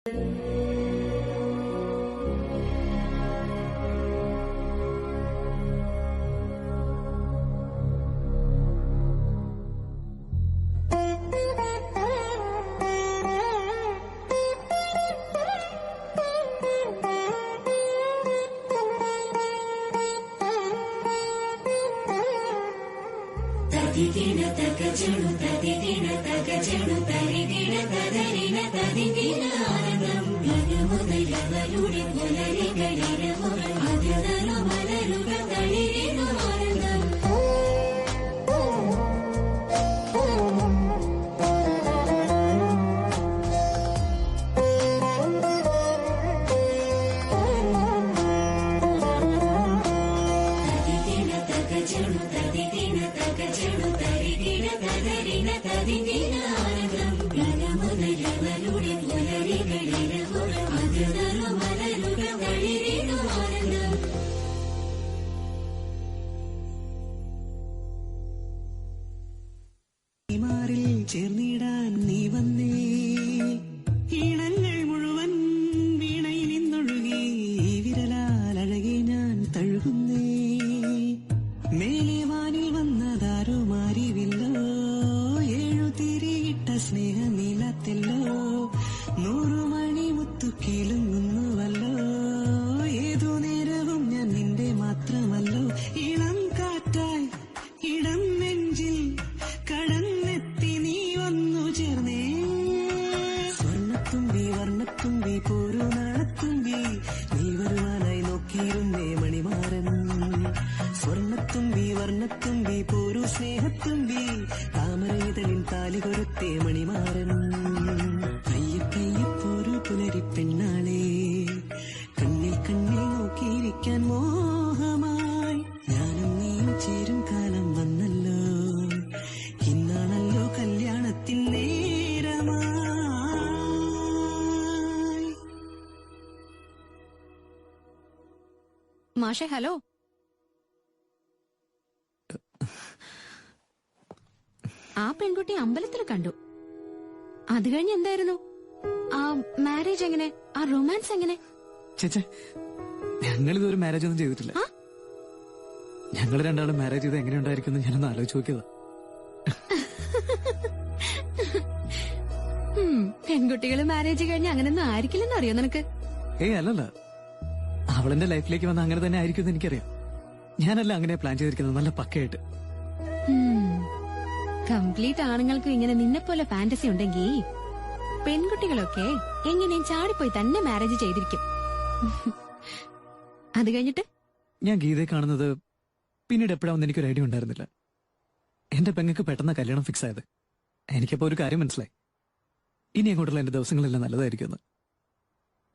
തദിദിന തകജണു തദിദിന തകജണു തരിദിന തദരിന തദിദിന ആനന്ദം ഗഗമുതലവരുടെ പുലരികളിരവുകൾ അതിർനു മലരുകൾ തളിരിനു ആനന്ദം തദിദിന തകജണു തദിദിന തകജണു തരിദിന തദരിന തദിദിന ആനന്ദം ഗഗമുതലവരുടെ പുലരികളിരവുകൾ അതിർനു മലരുകൾ തളിരിനു ആനന്ദം മാറിൽ ചേർന്നിടാൻ നീ വന്നേ ഈണങ്ങൾ മുഴുവൻ വീണയിൽ നിന്നൊഴുകി വിരലാൽ അഴകെ ഞാൻ തഴുകുന്നേ മേലെ വാനിൽ വന്നതാരോ മാറിവില്ലോ ഏഴു തിരിയിട്ട സ്നേഹനീലത്തെല്ലോ 100 മണി മുത്തുക്കിലുങ്ങുന്നുവല്ലോ ഏതു നേരവും ഞാൻ നിന്റെ മാത്രമല്ലോ ഇളം കാറ്റായി ഇടം നെഞ്ചിൽ കടന്നെത്തി നീ വന്നു ചേർന്നേ സ്വർണ്ണത്തുമ്പി വർണ്ണത്തുമ്പി പോരു നാണത്തുമ്പി നീ വരുവാനായി നോക്കിയിരുന്നേ മണിമാരൻ സ്വർണ്ണത്തുമ്പി വർണ്ണത്തുമ്പി പോരു സ്നേഹത്തുമ്പി താമരയിതളിൻ താലി കൊരുത്തേ മണിമാരൻ പയ്യെ പയ്യെ പോരു പുലരി പെണ്ണാളേ കണ്ണിൽ കണ്ണിൽ നോക്കിയിരിക്കാൻ മോഹമായി ഞാനും നീയും ചേരും കാലം വന്നല്ലോ ഇന്നാണല്ലോ കല്യാണത്തിൻ നേരമായി മാഷെ ഹലോ. ആ പെൺകുട്ടി അമ്പലത്തിൽ കണ്ടു. അത് കഴിഞ്ഞ് എന്തായിരുന്നു ആ മാരേജ്? എങ്ങനെ? ആ റൊമാൻസ് എങ്ങനെ? ചേച്ചേ, ഞങ്ങളിതൊരു മാരേജ് ഒന്നും ചെയ്തിട്ടില്ല. ഞങ്ങൾ രണ്ടാളും മാരേജ് ചെയ്ത് എങ്ങനെ ഉണ്ടായിരിക്കും ഞാനൊന്ന് ആലോചിച്ച് നോക്കിയതാ. പെൺകുട്ടികള് മാരേജ് കഴിഞ്ഞ് അങ്ങനെയൊന്നും ആയിരിക്കില്ലെന്ന് അറിയോ നിനക്ക്? ഏയ് അല്ലല്ല, അവളെന്റെ ലൈഫിലേക്ക് വന്ന അങ്ങനെ തന്നെ ആയിരിക്കും എന്ന് എനിക്കറിയാം. ഞാനല്ല അങ്ങനെ പ്ലാൻ ചെയ്തിരിക്കുന്നത്, നല്ല പക്കയായിട്ട്. കംപ്ലീറ്റ് ആണുങ്ങൾക്കും ഇങ്ങനെ നിന്നെ പോലെ ഫാന്റസി ഉണ്ടെങ്കിൽ പെൺകുട്ടികളൊക്കെ എങ്ങനെയും ചാടിപ്പോയി തന്നെ മാരേജ് ചെയ്തിരിക്കും. അത് കഴിഞ്ഞിട്ട് ഞാൻ ഗീതയെ കാണുന്നത് പിന്നീട് എപ്പോഴാണെന്ന് എനിക്കൊരു ഐഡിയ ഉണ്ടായിരുന്നില്ല. എന്റെ പെങ്ങൾക്ക് പെട്ടെന്ന് കല്യാണം ഫിക്സ് ആയത്. എനിക്കപ്പോ ഒരു കാര്യം മനസ്സിലായി, ഇനി അങ്ങോട്ടുള്ള എന്റെ ദിവസങ്ങളെല്ലാം നല്ലതായിരിക്കും.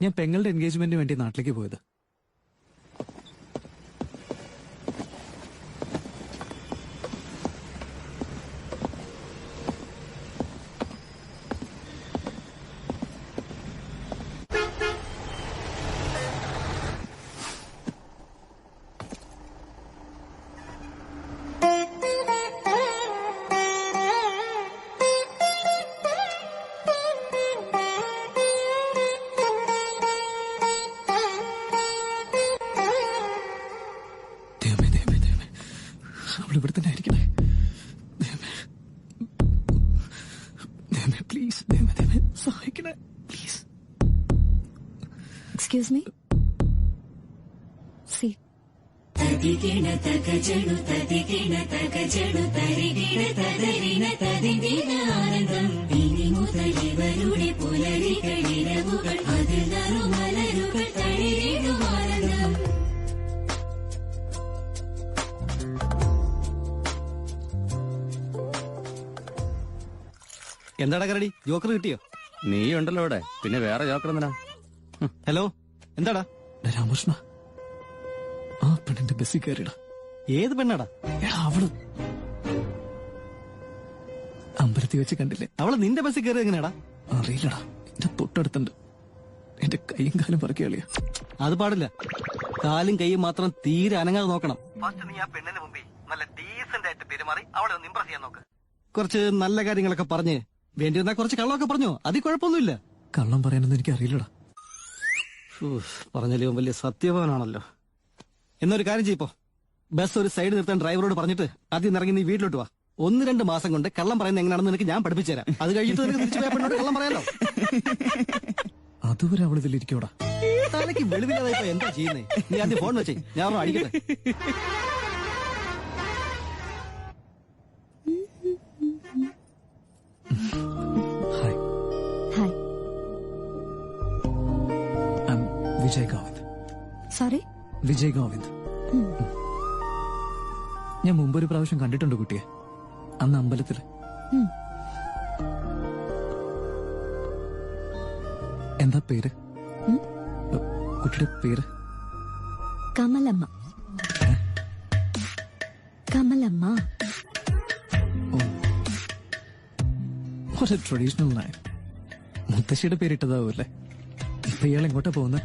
ഞാൻ പെങ്ങളുടെ എൻഗേജ്മെന്റിന് വേണ്ടി നാട്ടിലേക്ക് പോയത്. ഇവിടെ തന്നെ ആയിരിക്കണേ. പ്ലീസ് സഹായിക്കണേ പ്ലീസ്. Excuse me. സി തദിദിന തകജണു തദിദിന തകജണു തരിദിന തദരിന തദിദിന ആനന്ദം ഇനി മുതൽ ഇവരുടെ പുലരികളിരവുകൾ അതിർനു മലരുകൾ തളിരിനു ആനന്ദം. എന്താടാ കരടി, ജോക്കർ കിട്ടിയോ? നീ ഉണ്ടല്ലോ ഇവിടെ, പിന്നെ വേറെ ജോക്കർ എന്തിനാ? ഹലോ, എന്താടാ? രാമകൃഷ്ണ, ആ പെണ്ണിന്റെ ബസ്സിൽ കയറിയടാ. ഏത് പെണ്ണാടാ? അവള് അമ്പലത്തിൽ വെച്ച് കണ്ടില്ലേ? അവള് നിന്റെ ബസ്സിൽ കയറി എങ്ങനെയാടാ? അറിയില്ലടാ, എന്റെ തൊട്ടടുത്തുണ്ട്. എന്റെ കൈയും കാലും പറക്കിയാളിയാ. അത് പാടില്ല. കാലും കൈയും മാത്രം തീരെ അനങ്ങാതെ നോക്കണം. ഫസ്റ്റ് നീ ആ പെണ്ണിന് മുമ്പിൽ നല്ല ഡീസന്റ് ആയിട്ട് പെരുമാറി അവളെ ഒന്ന് ഇംപ്രസ് ചെയ്യാൻ നോക്ക്. കുറച്ച് നല്ല കാര്യങ്ങളൊക്കെ പറഞ്ഞ് വേണ്ടി വന്നാൽ കുറച്ച് കള്ളമൊക്കെ പറഞ്ഞോ, അതിൽ കുഴപ്പമൊന്നുമില്ല. കള്ളം പറയാനൊന്നും എനിക്ക് അറിയില്ലടാ. പറഞ്ഞാലും ഇവൻ വലിയ സത്യവാനാണല്ലോ. എന്നൊരു കാര്യം ചെയ്യപ്പോ, ബസ് ഒരു സൈഡ് നിർത്താൻ ഡ്രൈവറോട് പറഞ്ഞിട്ട് ആദ്യം ഇറങ്ങി നീ വീട്ടിലോട്ട് വാ. 1-2 മാസം കൊണ്ട് കള്ളം പറയുന്നത് എങ്ങനെയാണെന്ന് നിനക്ക് ഞാൻ പഠിപ്പിച്ചുതരാം. അത് കഴിഞ്ഞിട്ട് നിനക്ക് തിരിച്ചു പേപ്പറിനോട് കള്ളം പറയാലോ. അതുവരെ അവളിതിലിരിക്കോടാ. തലയ്ക്ക് വെളിവില്ലാതായിപ്പോ എന്താ ചെയ്യുന്നേ? നീ ആദ്യം ഫോൺ വെച്ചേ, ഞാൻ ഒന്ന് അടിക്കട്ടെ. Hi, hi. I am Vijay Govind. Sorry? Vijay Govind. ഞാൻ മുമ്പൊരു പ്രാവശ്യം കണ്ടിട്ടുണ്ട് കുട്ടിയെ, അന്ന് അമ്പലത്തില്. എന്താ പേര്? കുട്ടിയുടെ പേര്? കമലമ്മ. കമലമ്മ. ഒരു ട്രഡീഷണൽ നയം. മുത്തശ്ശിയുടെ പേരിട്ടതാവൂല്ലേ? ഇപ്പൊ ഇയാൾ എങ്ങോട്ടാ പോകുന്നത്?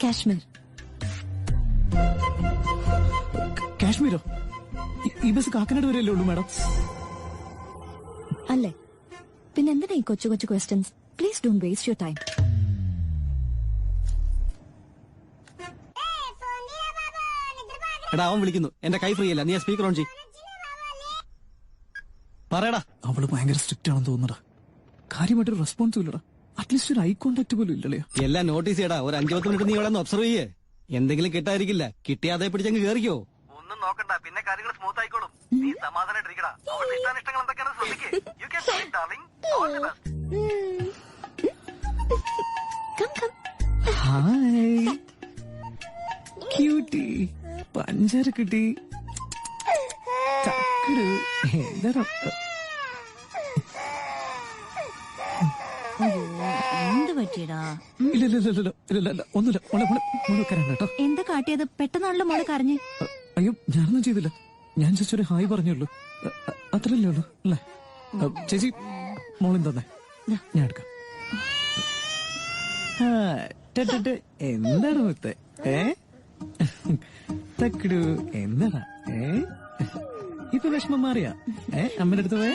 കാശ്മീർ. കാശ്മീരോ? ഈ ബസ് കാക്കനാട് വരെയല്ലേ ഉള്ളൂ മാഡം? അല്ലേ? പിന്നെ എന്തിനാ ഈ കൊച്ചു കൊച്ചു questions? Please don't waste your time. എടാ, അവൻ വിളിക്കുന്നു. എന്റെ കൈ ഫ്രീ അല്ല, നീ സ്പീക്കർ ഓൺ ചെയ്. പറയടാ. അവള് ഭയങ്കര സ്ട്രിക്റ്റ് ആണെന്ന് തോന്നുന്നടാ. കാര്യമായിട്ടൊരു റെസ്പോൺസും ഇല്ലടാ. അറ്റ്ലീസ്റ്റ് ഒരു ഐ കോണ്ടാക്ട് പോലും ഇല്ലല്ലേ? എല്ലാം നോട്ടീസ് ചെയ്യടാ. ഒരു 5-10 മിനിറ്റ് നീ ഇവിടെ ഒബ്സർവ് ചെയ്യേ. എന്തെങ്കിലും കിട്ടാതിരിക്കില്ല. കിട്ടിയാതെ പിടിച്ചങ്ങ് കേറിക്കോ. ഒന്നും നോക്കണ്ട, പിന്നെ കാര്യങ്ങൾ സ്മൂത്ത് ആയിക്കോളും. നീ സമാധാനായിട്ടിരിക്കടാ. അവളുടെ ഇഷ്ടാനിഷ്ടങ്ങൾ എന്തൊക്കെയാണെന്ന് ശ്രദ്ധിക്കേ. You can do it darling. All the best. Hi cutie. പഞ്ചാര കിട്ടി. ചക്കട്. എന്താ എന്ത് പറ്റിയടാ? ഇല്ല ഒന്നുമില്ല. മോളെ കരണ്ട കേട്ടോ. എന്താ കാട്ടിയത്? പെട്ടെന്നാണല്ലോ മോള് കരഞ്ഞ്. അയ്യോ, ഞാനൊന്നും ചെയ്തില്ല. ഞാൻ ജസ്റ്റ് ഒരു ഹായ് പറഞ്ഞുള്ളൂ. അത്രല്ലേ ഉള്ളൂ അല്ലേ? ചേച്ചി, മോളും തന്നെ ഞാൻ എടുക്കാം. എന്താണ് മുത്തേ? തക്കിടു. എന്താടാ? ഇപ്പൊ വിഷമം മാറിയാ? അമ്മയുടെ അടുത്ത് പോയ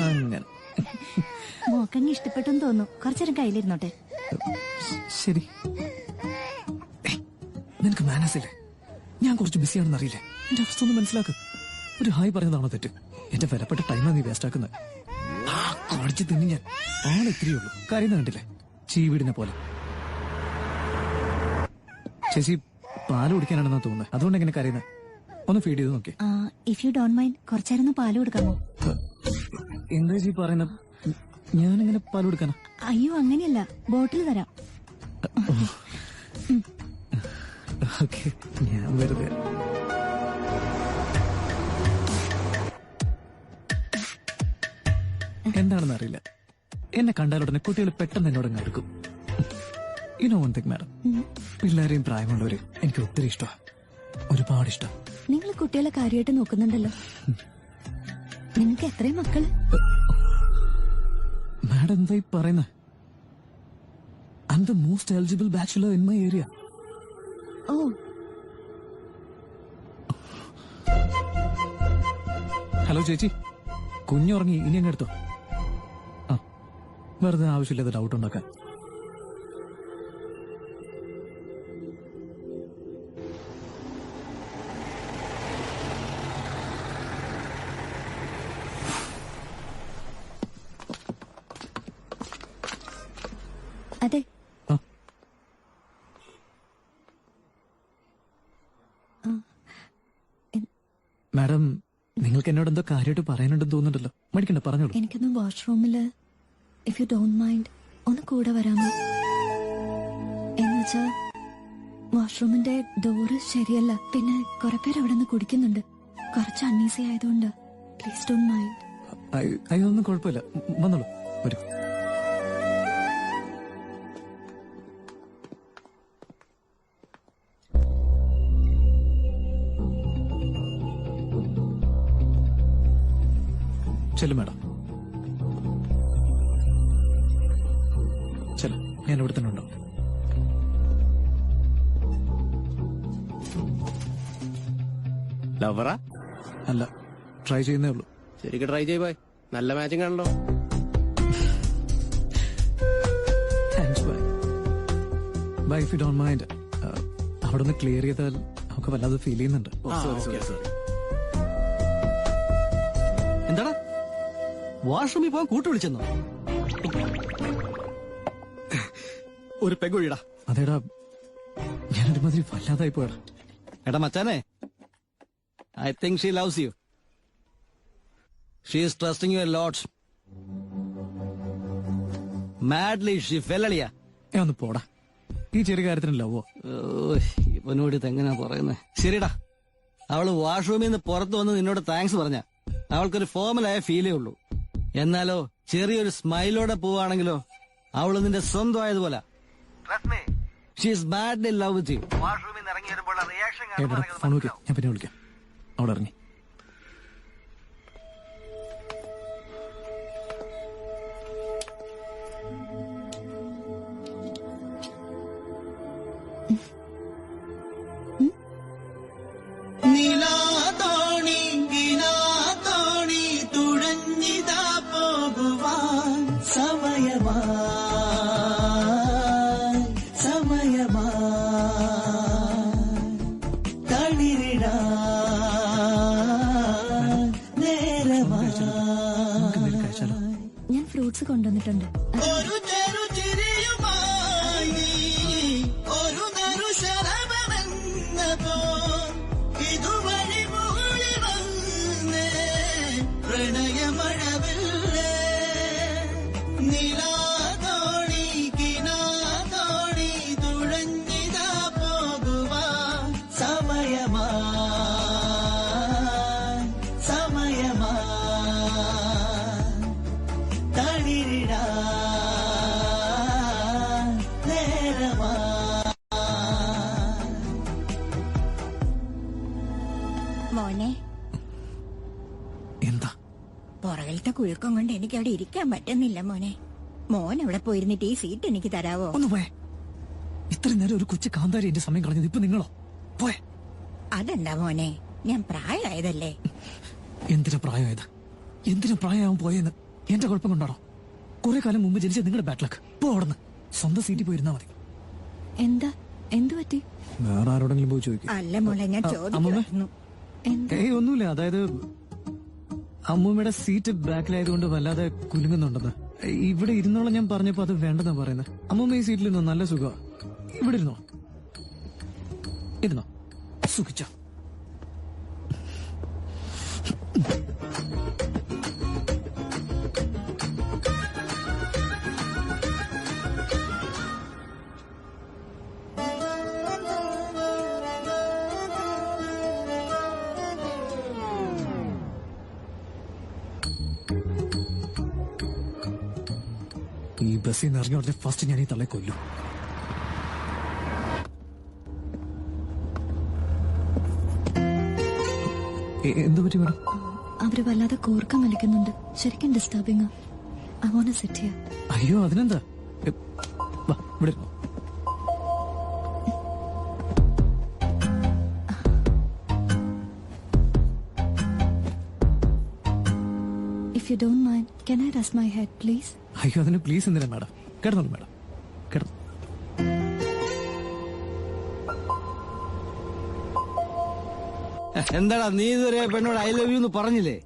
അങ്ങനെ. മോക്കങ്ങ് ഇഷ്ടപ്പെട്ടെന്ന് തോന്നുന്നു. കുറച്ചേരം കയ്യിലിരുന്നോട്ടെ. ശരി. നിനക്ക് മാനസില്ലേ? ഞാൻ കുറച്ച് ബിസിയാണെന്ന് അറിയില്ലേ? എന്റെ അവസ്ഥ ഒന്ന് മനസ്സിലാക്ക്. ഒരു ഹായ് പറഞ്ഞതാണോ തെറ്റ്? എന്റെ വിലപ്പെട്ട ടൈമാണ് നീ വേസ്റ്റ് ആക്കുന്നത്. കാണിച്ചു തിന്നി ഞാൻ. ആളെ ഇത്തിരിയേ ഉള്ളൂ. കാര്യം കണ്ടില്ലേ? ചീവീടിനെ പോലെ. ചേച്ചി പാല് കുടിക്കാനാണെന്നാ തോന്നുന്നത്. അതുകൊണ്ട് എങ്ങനെ കരയുന്നത്? ഒന്ന് ഫീഡ് ചെയ്ത് നോക്കി. ഇഫ് യു ഡോണ്ട് മൈൻഡ് കുറച്ചേരം പാല് കൊടുക്കാമോ? എന്താ ചേച്ചി പറയുന്ന? ഞാനെങ്ങനെ പാല് കൊടുക്കാനാ? അയ്യോ, അങ്ങനെയല്ല. ബോട്ടിൽ തരാം. ഓക്കെ, ഞാൻ വെറുതെ. എന്താണെന്ന് അറിയില്ല. എന്നെ കണ്ടാലുടനെ കുട്ടികൾ പെട്ടെന്ന് എന്നോടങ്ങ് എടുക്കും. യുനോ വൺ തിങ് മാഡം, പിള്ളേരെയും പ്രായമുള്ളവരെ എനിക്ക് ഒത്തിരി ഇഷ്ടമാണ്. ഒരുപാട് ഇഷ്ടം. നിങ്ങൾ കുട്ടികളെ കാര്യമായിട്ട് നോക്കുന്നുണ്ടല്ലോ. നിങ്ങൾക്ക് എത്രയും മക്കള്? മാഡം എന്താ ഈ പറയുന്നത്? I am the most eligible bachelor in my area. Oh, hello ചേച്ചി, കുഞ്ഞുറങ്ങി. ഇനി അങ്ങ് എടുത്തോ. ആ, വെറുതെ ആവശ്യമില്ലാതെ ഡൗട്ട് ഉണ്ടാക്കാൻ. അതെ. മാഡം, നിങ്ങൾക്ക് എന്നോട് എന്തോ കാര്യമായിട്ട് പറയാനുണ്ടെന്ന് തോന്നുന്നുണ്ടല്ലോ. മടിക്കണ്ട, പറഞ്ഞോളൂ. എനിക്കൊന്ന് വാഷ്റൂമില്, ഇഫ് യു ഡോണ്ട് മൈൻഡ്, ഒന്ന് കൂടെ വരാമോ? എന്നുവെച്ചാ വാഷ്റൂമിന്റെ ഡോറ് ശരിയല്ല. പിന്നെ കുറെ പേര് അവിടെ നിന്ന് കുടിക്കുന്നുണ്ട്. കുറച്ച് അൺഈസി ആയതുകൊണ്ട് പ്ലീസ് ഡോണ്ട് മൈൻഡ്. അതൊന്നും കുഴപ്പമില്ല. വന്നോളൂ, വരൂ. ചെല്ലു മാഡം, ചെല്ലു. ഞാൻ ഇവിടെ തന്നെ ഉണ്ടോ? ലവറാ? അല്ല, ട്രൈ ചെയ്യുന്നേ ഉള്ളൂ. ശരിക്കും ട്രൈ ചെയ്യ്. നല്ല മാച്ചിങ് ആണല്ലോ. By if you don't mind അവിടെ നിന്ന് ക്ലിയർ ചെയ്താൽ നമുക്ക് വല്ലാതെ ഫീൽ ചെയ്യുന്നുണ്ട്. എന്താടാ വാഷ്റൂമിൽ പോകാൻ കൂട്ടു വിളിച്ചെന്നോ? ഒരു പെഗൊഴിടാ. അതേടാ ഞാനൊരുമാതിരി വല്ലാതായി പോയടാ. എടാ മച്ചാനെ, I think she loves you. She is trusting you a lot. Madly she fell അളിയാ. ഒന്ന് പോടാ, ഈ ചെറിയ കാര്യത്തിന് ലവോ? ഇവനോട് ഇതെങ്ങനെയാ പറയുന്നത്? ശരിടാ, അവള് വാഷ്റൂമിൽ നിന്ന് പുറത്തു വന്ന് നിന്നോട് താങ്ക്സ് പറഞ്ഞ അവൾക്കൊരു ഫോമലായ ഫീലേ ഉള്ളൂ. എന്നാലോ ചെറിയൊരു സ്മൈലോടെ പോവാണെങ്കിലോ അവള് നിന്റെ സ്വന്തമായതുപോലെ. ഫോൺ വയ്ക്കാം, ഞാൻ പിന്നെ വിളിക്കാം. അവിടെ ഇറങ്ങി. ഞാൻ ഫ്രൂട്ട്സ് കൊണ്ടുവന്നിട്ടുണ്ട്. മോനെ, എന്താ പുറകിലത്തെ കുഴുക്കം കൊണ്ട് എനിക്ക് അവിടെ ഇരിക്കാൻ പറ്റുന്നില്ല മോനെ. മോൻ അവിടെ പോയിരുന്നിട്ട് ഈ സീറ്റ് എനിക്ക് തരാവോ? ഒന്ന് പോയെ. ഇത്രയും നേരം ഒരു കൊച്ചു കാന്താരി എന്റെ സമയം കളഞ്ഞത് ഇപ്പൊ നിങ്ങളോ? പോയെ. അതെന്താ മോനെ, ഞാൻ പ്രായമായതല്ലേ. എന്തിനാ പ്രായമായത്? എന്തിനാ പ്രായമാവും പോയെന്ന് എന്റെ കുഴപ്പം കൊണ്ടാണോ? കുറെ കാലം മുമ്പ് ജനിച്ച നിങ്ങളുടെ ബാക്ക്ലക്ക് പോ അവിടുന്ന്. സ്വന്തം സീറ്റിൽ പോയിരുന്നാ മതി. എന്താ എന്തു പറ്റി? വേറെ ആരോടെങ്കിലും പോയി ചോദിക്കും. അല്ല മോളെ, ഞാൻ ചോദിക്കുന്നു. ഏയ് ഒന്നുമില്ല. അതായത് അമ്മൂമ്മയുടെ സീറ്റ് ബാക്കിലായതുകൊണ്ട് വല്ലാതെ കുലുങ്ങുന്നുണ്ടെന്ന്. ഇവിടെ ഇരുന്നോളം ഞാൻ പറഞ്ഞപ്പോ അത് വേണ്ടെന്നാ പറയുന്നത്. അമ്മൂമ്മ ഈ സീറ്റിൽ ഇരുന്നോ, നല്ല സുഖമാ. ഇവിടെ ഇരുന്നോ, ഇരുന്നോ, സുഖിച്ചോ. ഈ ബസ്സിൽ നിന്ന് ഇറങ്ങി ഉടനെ ഫസ്റ്റ് ഞാൻ ഈ തള്ളെ കൊല്ലും. എന്തു പറ്റി മേഡം? അവര് വല്ലാതെ കോർക്കം വലിക്കുന്നുണ്ട്. ശരിക്കും disturbing. I want to sit here. അയ്യോ അതിനെന്താ, വാ ഇവിടെ ഇരുന്നോ. If you don't mind, can I rest my head, please? അയ്യോ അതിന് പ്ലീസ് എന്തിനാ മാഡം? കിടന്നോളൂ മാഡം, കിടന്നു. എന്താടാ നീ ഇതുവരെ പെണ്ണോട് ഐ ലവ് യു എന്ന് പറഞ്ഞില്ലേ?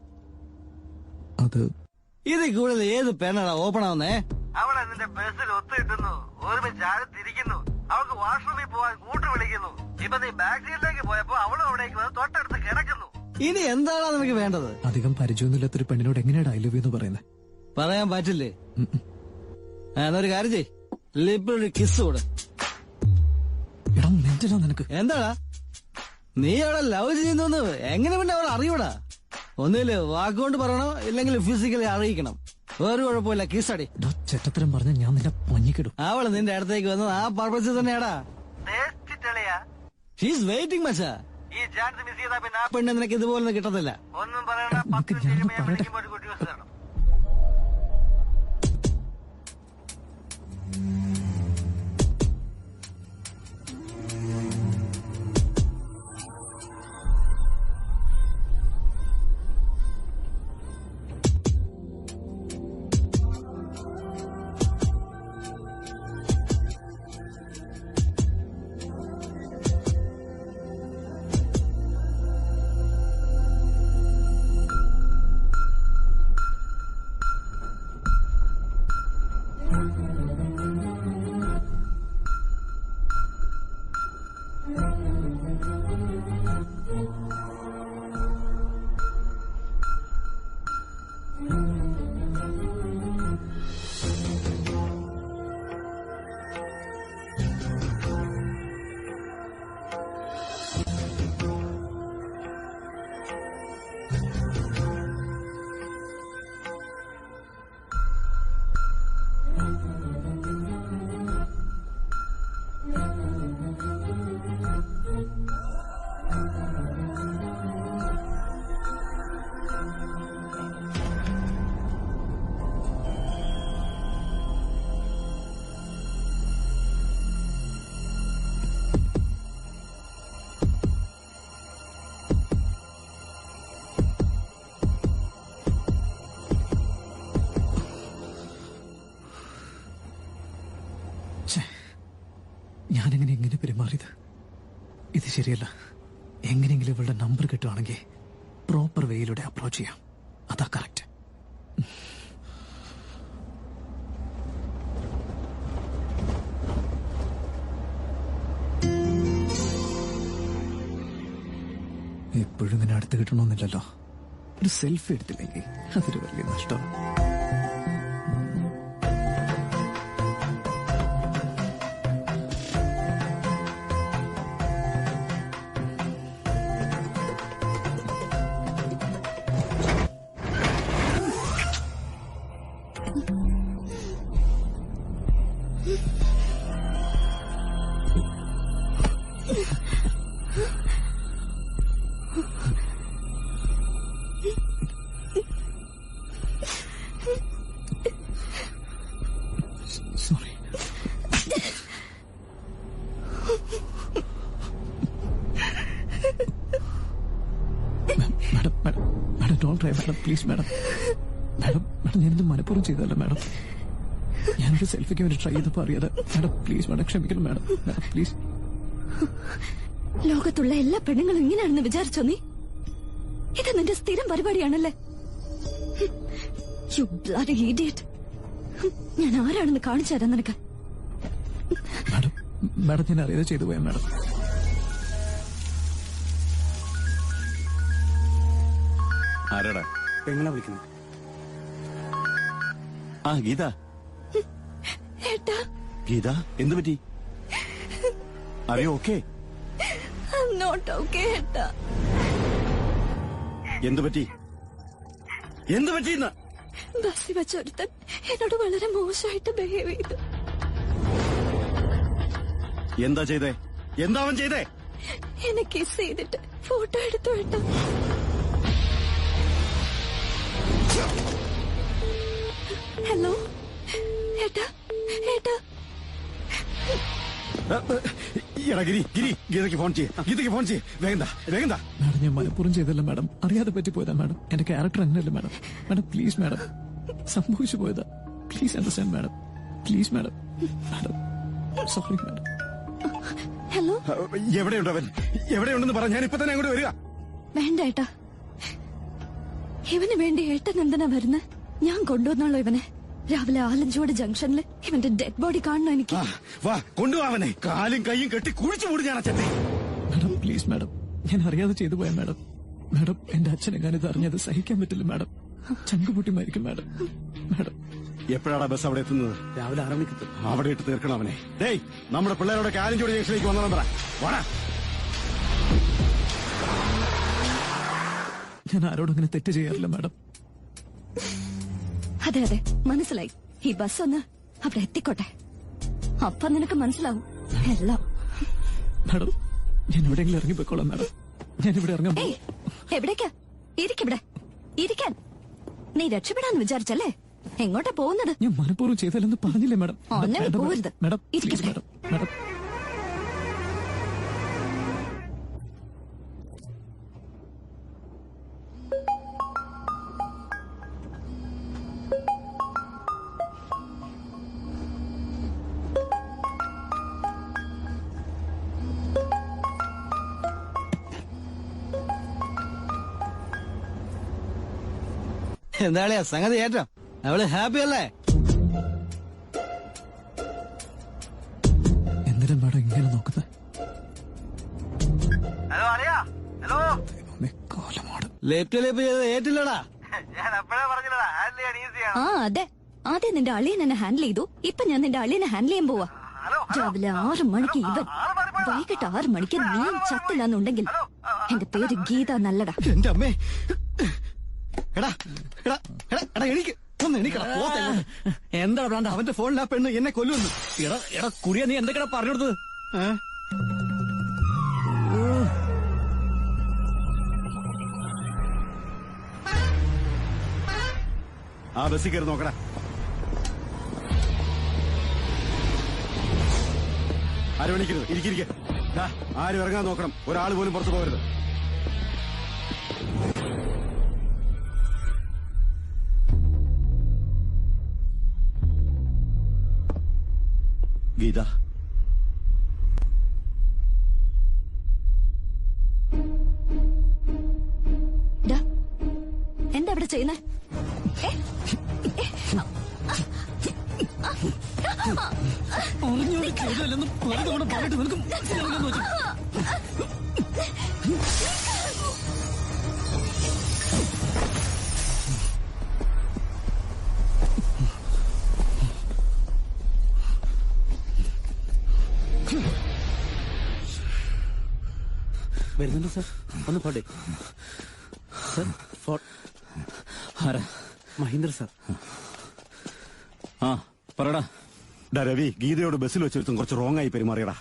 അത് ഇതിൽ കൂടുതൽ ഏത് പെണ്ണാടാ ഓപ്പൺ ആവുന്നേ? അവളെ നിന്റെ ബസ്സിൽ ഒത്തുകിട്ടുന്നു, ഒരുമിച്ച് തിരിക്കുന്നു, അവൾക്ക് വാഷ്റൂമിൽ പോവാൻ കൂട്ടു വിളിക്കുന്നു. ഇപ്പൊ നീ ബാക്ക് സീറ്റിലേക്ക് പോയപ്പോ അവളും അവിടേക്ക് വന്ന് തൊട്ടടുത്ത് കിടക്കുന്നു. ഇനി എന്താണോ നിനക്ക് വേണ്ടത്? അധികം പരിചയമൊന്നുമില്ലാത്തൊരു പെണ്ണിനോട് എങ്ങനെയാണ് ഐ ലവ് യു എന്ന് പറയുന്നത്? പറയാൻ പറ്റില്ലേ? എന്നൊരു കാര്യം ചെയ്, ലിപ്പിലൊരു കിസ് കൂടെ. എടാ നെഞ്ചിലാ നിനക്ക്. എന്താടാ നീ അവളെ ലവ് ചെയ്യുന്നു എങ്ങനെ പിന്നെ അവൾ അറിയൂടാ? ഒന്നില് വാക്കുകൊണ്ട് പറയണോ, ഇല്ലെങ്കിൽ ഫിസിക്കലി അറിയിക്കണം. വേറെ കുഴപ്പമില്ല, കിസടി. ചെറ്റത്തരം പറഞ്ഞ ഞാൻ നിന്നെ പഞ്ഞിക്കിടും. അവള് നിന്റെ അടുത്തേക്ക് വന്നത് ആ പർപ്പസ് തന്നെയാടാ. ഷീസ് വെയിറ്റിംഗ് മച്ചാ. ഈ ചാൻസ് മിസ് ചെയ്താ പിന്നെ ആ പെണ്ണ് നിനക്ക് ഇതുപോലെ കിട്ടത്തില്ല. ഒന്നും പറയണ്ട. ഞാനെങ്ങനെ എങ്ങനെ പെരുമാറിയത്? ഇത് ശരിയല്ല. എങ്ങനെയെങ്കിലും ഇവളുടെ നമ്പർ കിട്ടുവാണെങ്കിൽ പ്രോപ്പർ വേയിലൂടെ അപ്രോച്ച് ചെയ്യാം. അതാ കറക്റ്റ്. എപ്പോഴും ഇങ്ങനെ അടുത്ത് കിട്ടണമെന്നില്ലല്ലോ. ഒരു സെൽഫി എടുത്തില്ലെങ്കിൽ അതൊരു വലിയ നഷ്ടമാണ്. Sorry. Madam, don't try, madam. Please, madam. Madam, ഞാനിത് മനഃപൂർവ്വം ചെയ്തതല്ല മാഡം. ഞാനൊരു സെൽഫിക്ക് വേണ്ടി ട്രൈ ചെയ്തപ്പോൾ അറിയാതെ. മാഡം പ്ലീസ്, മാഡം ക്ഷമിക്കണം മാഡം. Madam please. ലോകത്തുള്ള എല്ലാ പെണ്ണുങ്ങളും ഇങ്ങനെയാണെന്ന് വിചാരിച്ചോ നീ? ഇത് നിന്റെ സ്ഥിരം പരിപാടിയാണല്ലേ? You bloody idiot. ഞാൻ ആരാണെന്ന് കാണിച്ചു തരാം നിനക്ക്. മാഡം ഞാൻ അറിയാതെ ചെയ്തു പോയാ മാഡം. ആരാടാ? പെങ്ങളെ വിളിക്കുന്നു. ആ ഗീത. ഏട്ടാ. ഗീത എന്തു പറ്റി? അറിയോ? ഓക്കെ. I'm not okay, ഏട്ടാ. എന്തു പറ്റി? എന്തു പറ്റിയെന്ന്? ബസ്സിൽ വെച്ചൊരുത്തൻ എന്നോട് വളരെ മോശമായിട്ട് ബിഹേവ് ചെയ്തു. എന്താ ചെയ്തേ? എന്താ അവൻ ചെയ്തേ? എന്നെ കിസ് ചെയ്തിട്ട് ഫോട്ടോ എടുത്തു ഏട്ടാ. ഹലോ ഏട്ടാ. ഏട്ടാ ഗീതയ്ക്ക് ഫോൺ ചെയ്യ്. വേഗം മാഡം ഞാൻ മനഃപൂർവ്വം ചെയ്തല്ല മാഡം. അറിയാതെ പറ്റിപ്പോയതാ മാഡം. എന്റെ ക്യാരക്ടർ അങ്ങനെയല്ല മാഡം. Madam please madam. സംഭവിച്ചു പോയതാ. Please understand madam. Please madam. Madam sorry madam. Hello. എവിടെയുണ്ട് അവൻ? എവിടെയുണ്ടെന്ന് പറ. ഞാൻ ഇപ്പൊ തന്നെ അങ്ങോട്ട് വരിക. വേണ്ട ഏട്ടാ. ഇവന് വേണ്ടി ഏട്ടൻ എന്തിനാ വരുന്നത്? ഞാൻ കൊണ്ടുവന്നോളൂ ഇവനെ. രാവിലെ ആലഞ്ചോട് ജംഗ്ഷനിൽ ഇവന്റെ ഡെഡ് ബോഡി കാണണം എനിക്ക്. വാ കൊണ്ടുപോവനെ. കാലും കൈയും കെട്ടി കുഴിച്ചു മൂടി ഞാൻ അച്ഛനെ. Madam please madam. ഞാൻ അറിയാതെ ചെയ്തു പോയ മാഡം. മാഡം എന്റെ അച്ഛനെങ്ങാനും ഇത് അറിഞ്ഞത് സഹിക്കാൻ പറ്റില്ല മാഡം. ചങ്കുപൊട്ടി മരിക്കും മാഡം. മാഡം എപ്പോഴാണ് ബസ് അവിടെ എത്തുന്നത്? രാവിലെ 6 മണിക്ക് എത്തും. അവിടെ ഇട്ട് തീർക്കണം അവനെ. ഡേയ് നമ്മുടെ പിള്ളേരോട് ആലഞ്ചോട് ജംഗ്ഷനിലേക്ക് വന്നോളാം പറ. വാടാ. ഞാൻ ആരോടും അങ്ങനെ തെറ്റ് ചെയ്യാറില്ല മാഡം. അതെ അതെ മനസ്സിലായി. ഈ ബസ് ഒന്ന് അവിടെ എത്തിക്കോട്ടെ. അപ്പൊ നിനക്ക് മനസ്സിലാവും എല്ലാം. മാഡം ഞാൻ എവിടെയെങ്കിലും ഇറങ്ങി പോയിക്കോളാം മാഡം. ഞാൻ ഇവിടെ ഇറങ്ങാൻ. എവിടേക്കാ? ഇരിക്കിവിടെ. ഇരിക്കാൻ. നീ രക്ഷപ്പെടാന്ന് വിചാരിച്ചല്ലേ? എങ്ങോട്ടാ പോകുന്നത്? ഞാൻ മനഃപൂർവ്വം ചെയ്തല്ലെന്ന് പറഞ്ഞില്ലേ മാഡം. അങ്ങനെ പോകരുത്. മാഡം ഇരിക്കട്ടെ. മാഡം. മാഡം എന്താളിയാ സംഗതി ഏറ്റോ? അവള് ഹാപ്പി അല്ലേ? എന്തിനാ മാഡം ഇങ്ങനെ നോക്കുന്നത്? ഹലോ അറിയാ? ഹലോ കോലമാട് ലേറ്റ് ചെയ്ത് ഏറ്റില്ലടാ. ആ അതെ, ആദ്യം നിന്റെ അളിയൻ എന്നെ ഹാൻഡിൽ ചെയ്തു, ഇപ്പൊ ഞാൻ നിന്റെ അളിയനെ ഹാൻഡിൽ ചെയ്യാൻ പോവാ. രാവിലെ 6 മണിക്ക് ഇവൻ, വൈകിട്ട് 6 മണിക്ക് നീ ചത്തില്ലാന്നുണ്ടെങ്കിൽ എന്റെ പേര് ഗീത നല്ലടാ. എന്റെ അമ്മേ, എടാ എടാ എടാ എടാ എനിക്ക് ഒന്ന് എണീക്കടാ. എന്താ ബ്രാൻഡ് അവന്റെ ഫോണിലാ പെണ്ണ് എന്നെ കൊല്ലുന്നു. എടാ എടാ കുറിയ, നീ എന്തൊക്കെയാ പറഞ്ഞു കൊടുത്തത്? ആ ബസ്സിൽ കയറി നോക്കടാ. ആരും എണീക്കരുത്, ഇരിക്കിരിക്കെ. ആരും ഇറങ്ങാൻ നോക്കണം, ഒരാൾ പോലും പുറത്തു പോകരുത്. ഗീത, എന്താ അവിടെ ചെയ്യുന്നേ? അറിഞ്ഞോട് ചെയ്തല്ലെന്ന് പലതവണ പറഞ്ഞിട്ട് നിനക്ക് മനസ്സിലാവില്ലെന്ന് വെച്ചു. വരുന്നുണ്ടോ സാർ? ഒന്ന് പോട്ടെ സാർ. ആരാ? മഹീന്ദ്ര സാർ. ആ പറടാ. രവി, ഗീതയോട് ബസ്സിൽ വെച്ചെടുത്തും കുറച്ച് റോങ് ആയി പെരുമാറിയടാ.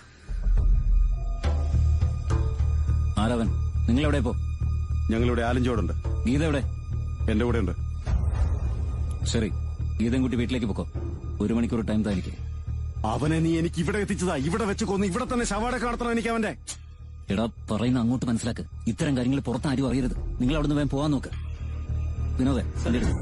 ആരവൻ? നിങ്ങൾ എവിടെ പോ? ഞങ്ങളിവിടെ ആലഞ്ചോടുണ്ട്. ഗീത എവിടെ? എന്റെ കൂടെ ഉണ്ട്. ശരി, ഗീതയും കുട്ടി വീട്ടിലേക്ക് പോക്കോ. 1 മണിക്കൂർ ടൈം താനിക്ക്. അവനെ നീ എനിക്ക് ഇവിടെ എത്തിച്ചതാ. ഇവിടെ വെച്ച് കൊന്ന് ഇവിടെ തന്നെ ശവാടൊക്കെ നടത്തണം എനിക്ക് അവന്റെ. എടാ, പറയുന്ന അങ്ങോട്ട് മനസ്സിലാക്ക്. ഇത്തരം കാര്യങ്ങൾ പുറത്ത് ആരും അറിയരുത്. നിങ്ങൾ അവിടുന്ന് വേഗം പോവാൻ നോക്ക്. വിനോദേ, വണ്ടി എടുക്കും.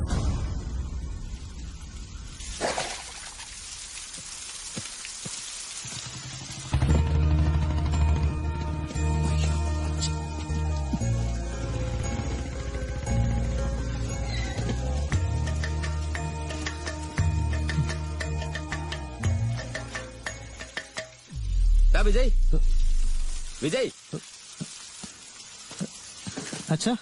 വിജയ്, വിജയ്, അച്ഛാ,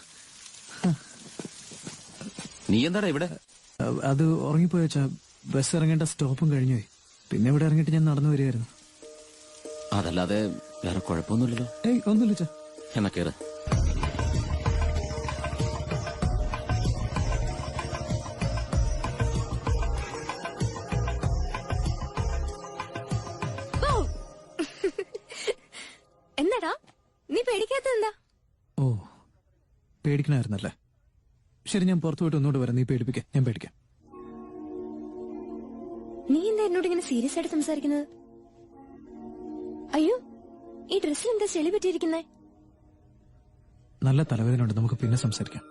നീ എന്താടാ ഇവിടെ? അത് ഉറങ്ങിപ്പോയ അച്ഛാ. ബസ് ഇറങ്ങേണ്ട സ്റ്റോപ്പും കഴിഞ്ഞുപോയി. പിന്നെ ഇവിടെ ഇറങ്ങിയിട്ട് ഞാൻ നടന്നു വരികയായിരുന്നു. അതല്ലാതെ വേറെ കുഴപ്പമൊന്നുമില്ലല്ലോ? ഏയ്, ഒന്നുമില്ല അച്ഛാ. എന്നാ കേറ്. എന്താടാ നീ പേടിക്കാത്തെന്താ? ഓ, പേടിക്കണായിരുന്നല്ലേ? ശരി, ഞാൻ പുറത്തു പോയിട്ട് ഒന്നുകൂടെ വരാം. നീ പേടിപ്പിക്കാം, ഞാൻ പേടിക്കാം. നീ എന്താ എന്നോട് ഇങ്ങനെ സീരിയസ് ആയിട്ട് സംസാരിക്കുന്നത്? അയ്യോ, ഈ ഡ്രസ്സിൽ എന്താ ചെളി പറ്റിയിരിക്കുന്നേ? നല്ല തലവേദന ഉണ്ട്, നമുക്ക് പിന്നെ സംസാരിക്കാം.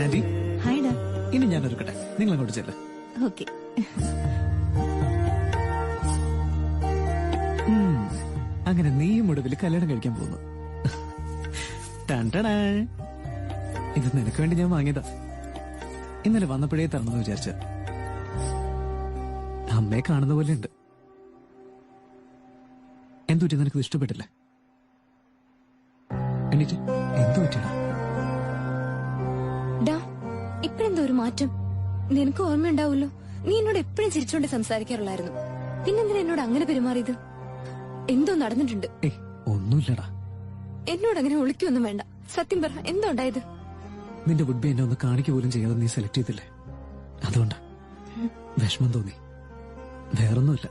ആന്റി, ഹായ്ഡാ. ഇനി ഞാൻ ഒരുക്കട്ടെ, നിങ്ങൾ അങ്ങോട്ട് ചെല്ല. ഓക്കെ. അങ്ങനെ നീയും ഒടുവിൽ കല്യാണം കഴിക്കാൻ പോകുന്നു. ടണ്ടടാ. ഇത് നിനക്ക് വേണ്ടി ഞാൻ വാങ്ങിയതാ. ഇന്നലെ വന്നപ്പോഴേ തരണമെന്ന് വിചാരിച്ച. അമ്മയെ കാണുന്ന പോലെ ഉണ്ട്. എന്തുപറ്റി, നിനക്ക് ഇഷ്ടപ്പെട്ടില്ലേ? എന്നിട്ട് എന്തു പറ്റിയടാ? ഇപ്പഴെന്തോ ഒരു മാറ്റം. നിനക്ക് ഓർമ്മയുണ്ടാവുമല്ലോ, നീ എന്നോട് എപ്പോഴും ചിരിച്ചോണ്ട് സംസാരിക്കാറുള്ളായിരുന്നു. പിന്നെന്തിനാ എന്നോട് അങ്ങനെ പെരുമാറിയത്? എന്തോ നടന്നിട്ടുണ്ട്. ഒന്നുമില്ലടാ. എന്നോട് അങ്ങനെ ഒളിക്കൊന്നും വേണ്ട. സത്യം പറ, എന്തോ ഉണ്ടായത്? നിന്റെ വുഡ്ബി എന്നെ ഒന്ന് കാണിക്ക പോലും ചെയ്യാതെ നീ സെലക്ട് ചെയ്തില്ലേ, അതുകൊണ്ടാ വിഷമം തോന്നി. വേറൊന്നുമില്ല.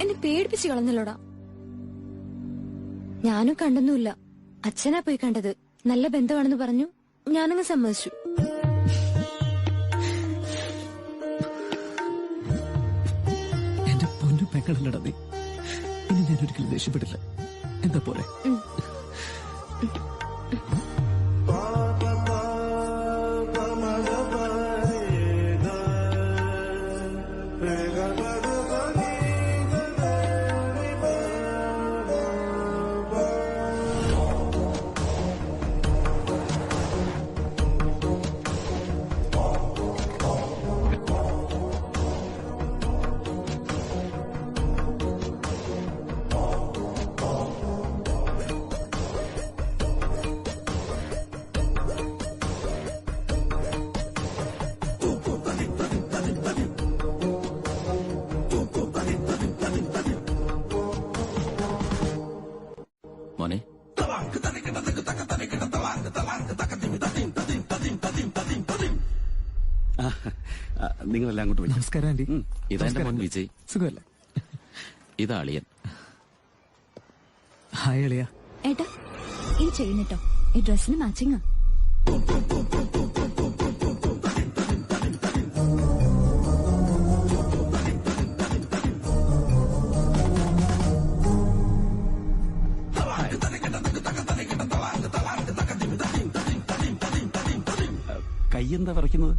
എന്നെ പേടിപ്പിച്ച് കളഞ്ഞല്ലോടാ. ഞാനും കണ്ടൊന്നുമില്ല. അച്ഛനാ പോയി കണ്ടത്. നല്ല ബന്ധമാണെന്ന് പറഞ്ഞു. ഞാനങ്ങ് സമ്മതിച്ചു. എന്റെ പൊന്നു പെങ്ങളല്ലടാ നീ. ഇനി ഞാൻ ഒരിക്കലും ദേഷ്യപ്പെടില്ല. എന്താ പോലെ? നിങ്ങളെല്ലാം അങ്ങോട്ട് വരും. നമസ്കാരം ആന്റി. ഇതാ എന്റെ മോൻ വിജയ്. സുഖമല്ലേ? ഇതാ അളിയൻ. ഹായ് അളിയ. ഏട്ടാ ഇത് ചെയ്യുന്നിട്ടോ, ഈ ഡ്രസ്സിന് മാച്ചിങ്ങാ. കൈയെന്താ വിറയ്ക്കുന്നത്?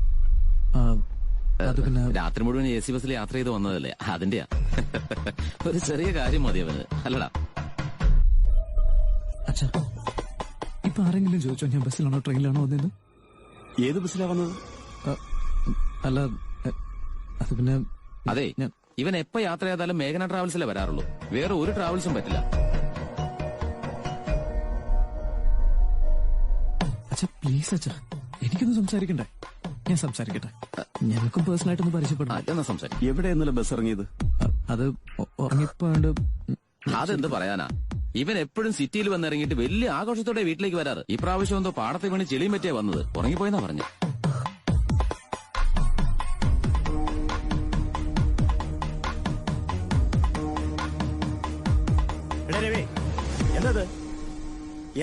അത് പിന്നെ രാത്രി മുഴുവൻ AC ബസ്സിൽ യാത്ര ചെയ്ത് വന്നതല്ലേ, അതിന്റെയാ. ഒരു ചെറിയ കാര്യം മതി അവന്, അല്ലടാ. അച്ഛാ, ഇപ്പൊ ആരെങ്കിലും ചോദിച്ചോ ഞാൻ ബസ്സിലാണോ ട്രെയിനിലാണോ വന്നത്? ഏത് ബസ്സിലാ വന്നത്? അല്ല, അത് പിന്നെ അതെ, ഞാൻ ഇവൻ എപ്പോ യാത്ര ചെയ്താലും മേഘന ട്രാവൽസിലേ വരാറുള്ളൂ. വേറെ ഒരു ട്രാവൽസും പറ്റില്ല. അച്ഛാ പ്ലീസ് അച്ഛാ, എനിക്കൊന്ന് സംസാരിക്കണ്ടേ? ഞാൻ സംസാരിക്കട്ടെ. ഞങ്ങൾക്കും പേഴ്സണലായിട്ടൊന്ന് പരിചയപ്പെടാം. എന്നാ സംസാരിക്കും. എവിടെ ഇന്നലെ ബസ് ഇറങ്ങിയത്? അത് ഉറങ്ങിപ്പോണ്ട്. അതെന്ത് പറയാനാ, ഇവൻ എപ്പോഴും സിറ്റിയിൽ വന്നിറങ്ങിയിട്ട് വലിയ ആഘോഷത്തോടെ വീട്ടിലേക്ക് വരാറ്. ഈ പ്രാവശ്യം എന്തോ പാടത്തെ വീണ് ചെളിയും പറ്റിയാ വന്നത്. ഉറങ്ങിപ്പോയെന്നാ പറഞ്ഞു.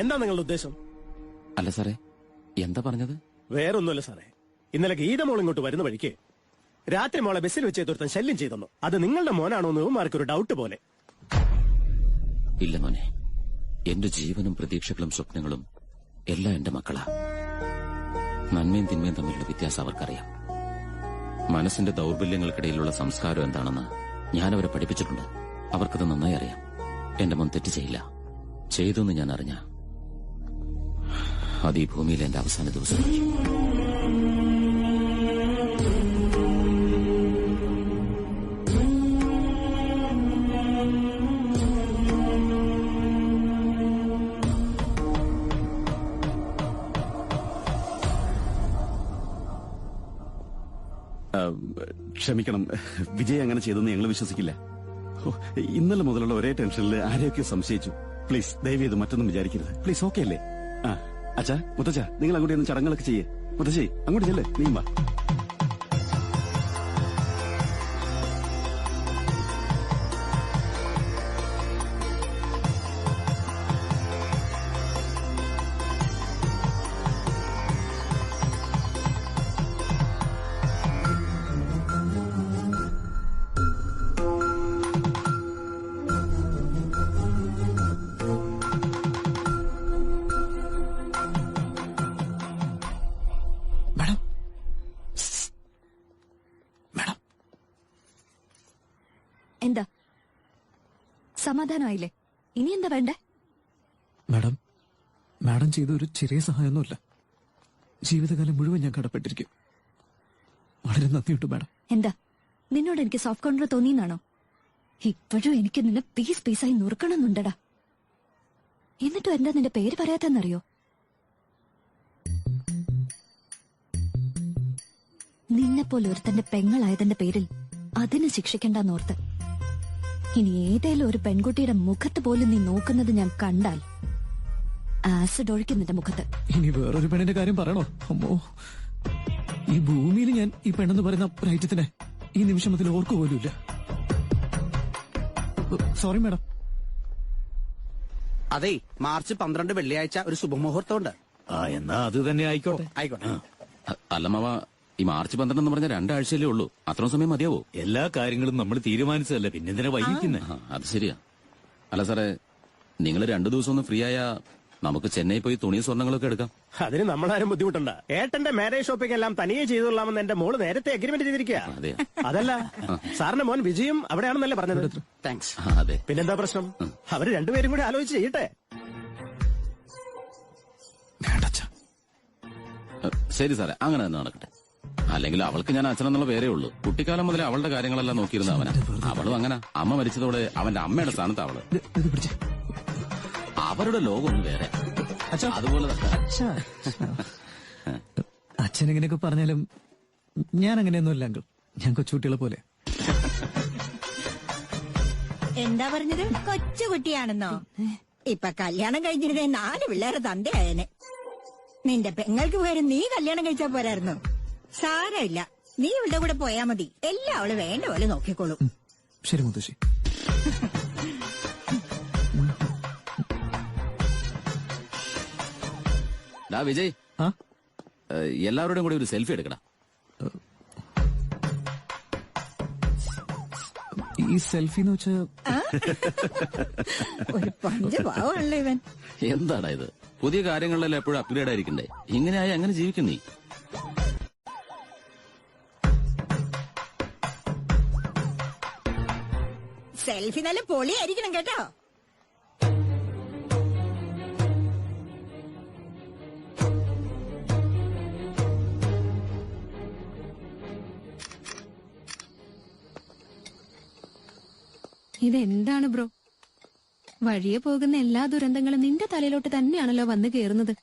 എന്താ നിങ്ങളുടെ ഉദ്ദേശം? അല്ല സാറേ, എന്താ പറഞ്ഞത്? വേറൊന്നുമല്ല സാറേ, ഇന്നലെ ഗീതമോൾ ഇങ്ങോട്ട് വരുന്ന വഴിക്ക് രാത്രി മോളെ ബസ്സിൽ വെച്ച് എതിർത്താൻ ശല്യം ചെയ്തെന്നു. അത് നിങ്ങളുടെ മോനാണോ എന്ന് ഇവന്മാർക്കൊരു ഡൗട്ട് പോലെ. ഇല്ല മോനെ, എന്റെ ജീവനും പ്രതീക്ഷകളും സ്വപ്നങ്ങളും എല്ലാം എന്റെ മക്കളാ. നന്മയും തിന്മയും തമ്മിലുള്ള വ്യത്യാസം അവർക്കറിയാം. മനസ്സിന്റെ ദൗർബല്യങ്ങൾക്കിടയിലുള്ള സംസ്കാരം എന്താണെന്ന് ഞാനവരെ പഠിപ്പിച്ചിട്ടുണ്ട്. അവർക്കത് നന്നായി അറിയാം. എന്റെ മോൻ തെറ്റ് ചെയ്യില്ല. ചെയ്തെന്ന് ഞാൻ അറിഞ്ഞ അത് ഈ ഭൂമിയിൽ എന്റെ അവസാന ദിവസമായിരിക്കും. ക്ഷമിക്കണം, വിജയ് അങ്ങനെ ചെയ്തെന്ന് ഞങ്ങൾ വിശ്വസിക്കില്ല. ഇന്നലെ മുതലുള്ള ഒരേ ടെൻഷനിൽ ആരെയൊക്കെ സംശയിച്ചു. പ്ലീസ് ദയവ് ചെയ്ത് മറ്റൊന്നും വിചാരിക്കരുത്. പ്ലീസ്, ഓക്കെ അല്ലേ? അച്ഛാ, മുത്തച്ഛ, നിങ്ങൾ അങ്ങോട്ട് ഒന്ന് ചടങ്ങുകളൊക്കെ ചെയ്യേ. മുത്തശ്ശി അങ്ങോട്ട് ചെല്ലേ, നീ വാ. എന്താ സമാധാനമായില്ലേ? ഇനി എന്താ വേണ്ടേ? മാഡം, മാഡം ചെയ്ത ഒരു ചെറിയ സഹായമൊന്നുമില്ല. ജീവിതകാലം മുഴുവൻ ഞാൻ കടപ്പെട്ടിരിക്കും. വളരെ നന്ദിയുണ്ട് മാഡം. എന്താ നിന്നോട് എനിക്ക് സോഫ്റ്റ് കോർണർ തോന്നിയെന്നാണോ? ഇപ്പോഴും എനിക്ക് നിന്നെ പീസ് പീസായി നുറുക്കണമെന്നുണ്ടടാ. എന്നിട്ടും എന്താ നിന്റെ പേര് പറയാത്തെന്നറിയോ? നിന്നെപ്പോലെ ഒരുത്തന്റെ പെങ്ങളായതിന്റെ പേരിൽ അതിന് ശിക്ഷിക്കണ്ടെന്നോർത്ത്. ഇനി ഏതേലും ഒരു പെൺകുട്ടിയുടെ മുഖത്ത് പോലും നീ നോക്കുന്നത് ഞാൻ കണ്ടാൽ ആസിഡ് ഒഴിക്കും നിന്റെ മുഖത്ത്. ഇനി വേറൊരു പെണ്ണിന്റെ കാര്യം പറയണോ? അമ്മോ, ഈ ഭൂമിയിൽ ഞാൻ ഈ പെണ്ണെന്ന് പറയുന്ന ഒരൈറ്റത്തിനെ ഈ നിമിഷത്തിൽ ഓർക്കു പോലുമില്ല. Sorry madam. അതെ, മാർച്ച് 12 വെള്ളിയാഴ്ച ഒരു ശുഭമുഹൂർത്തമുണ്ട്. എന്നാ അത് തന്നെ ആയിക്കോട്ടെ. ആയിക്കോട്ടെ. അല്ല മാവ, ഈ മാർച്ച് 12 എന്ന് പറഞ്ഞ 2 ആഴ്ചയല്ലേ ഉള്ളൂ. അത്രയും സമയം മതിയാവോ? എല്ലാ കാര്യങ്ങളും നമ്മൾ തീരുമാനിച്ചതല്ലേ, പിന്നെന്തിനാ വൈകിക്കുന്നേ? അത് ശരിയാ. അല്ല സാറേ, നിങ്ങൾ 2 ദിവസം ഒന്ന് ഫ്രീ ആയാ നമുക്ക് ചെന്നൈ പോയി തുണി സ്വർണ്ണങ്ങളൊക്കെ എടുക്കാം. അതിന് നമ്മളാരും ബുദ്ധിമുട്ടണ്ട. ഏട്ടന്റെ മാരേജ് ഷോപ്പിംഗ് എല്ലാം തനിയെ ചെയ്തുകൊള്ളാമെന്ന് എന്റെ മോള് നേരത്തെ അഗ്രിമെന്റ് ചെയ്തിരിക്കുക. അതല്ല, സാറിന്റെ മോൻ വിജയും അവിടെയാണെന്നല്ലേ പറഞ്ഞത്? താങ്ക്സ്. അതെ, പിന്നെന്താ പ്രശ്നം? അവര് രണ്ടുപേരും കൂടി ആലോചിച്ച് ചെയ്യട്ടെ. ശരി സാറേ, അങ്ങനെ തന്നെ നടക്കട്ടെ. അല്ലെങ്കിൽ അവൾക്ക് ഞാൻ അച്ഛനെന്നുള്ള പേരേ ഉള്ളൂ. കുട്ടിക്കാലം മുതലേ അവളുടെ കാര്യങ്ങളെല്ലാം നോക്കിയിരുന്ന അവനാ. അവളും അങ്ങനെ. അമ്മ മരിച്ചതോടെ അവന്റെ അമ്മയുടെ സ്ഥാനത്ത് അവള്. അവരുടെ ലോകം ഒന്ന് വേറെ. അതുപോലെ അച്ഛൻ ഇങ്ങനെയൊക്കെ പറഞ്ഞാലും ഞാൻ അങ്ങനെയൊന്നുമില്ല അങ്കിൾ. ഞാൻ കൊച്ചുകുട്ടികളെ പോലെ. എന്താ പറഞ്ഞത്? കൊച്ചുകുട്ടിയാണെന്നോ? ഇപ്പൊ കല്യാണം കഴിഞ്ഞിരുന്നേ 4 പിള്ളേരെ തന്തയായനെ. നിന്റെ പെങ്ങൾക്ക് പകരം നീ കല്യാണം കഴിച്ചാ പോരായിരുന്നു. സാരമില്ല, നീ ഇവിടെ കൂടെ പോയാ മതി, എല്ലാം അവള് വേണ്ട പോലെ നോക്കിക്കോളൂ. ശരി മുത്തശ്ശി. വിജയ്, എല്ലാവരുടെയും കൂടി ഒരു സെൽഫി എടുക്കണം. ഈ സെൽഫി എന്ന് വെച്ചാ ഒരു പഞ്ചപാവമാണല്ലോ ഇവൻ. എന്താടാ ഇത്? പുതിയ കാര്യങ്ങളിലെല്ലാം എപ്പോഴും അപ്ഗ്രേഡ് ആയിരിക്കണ്ടേ? ഇങ്ങനെയായി അങ്ങനെ ജീവിക്കും നീ. സെൽഫി നല്ല പൊളിയായിരിക്കണം കേട്ടോ. ഇതെന്താണ് ബ്രോ? വഴിയെ പോകുന്ന എല്ലാ ദുരന്തങ്ങളും നിന്റെ തലയിലോട്ട് തന്നെയാണല്ലോ വന്നു കേറുന്നത്.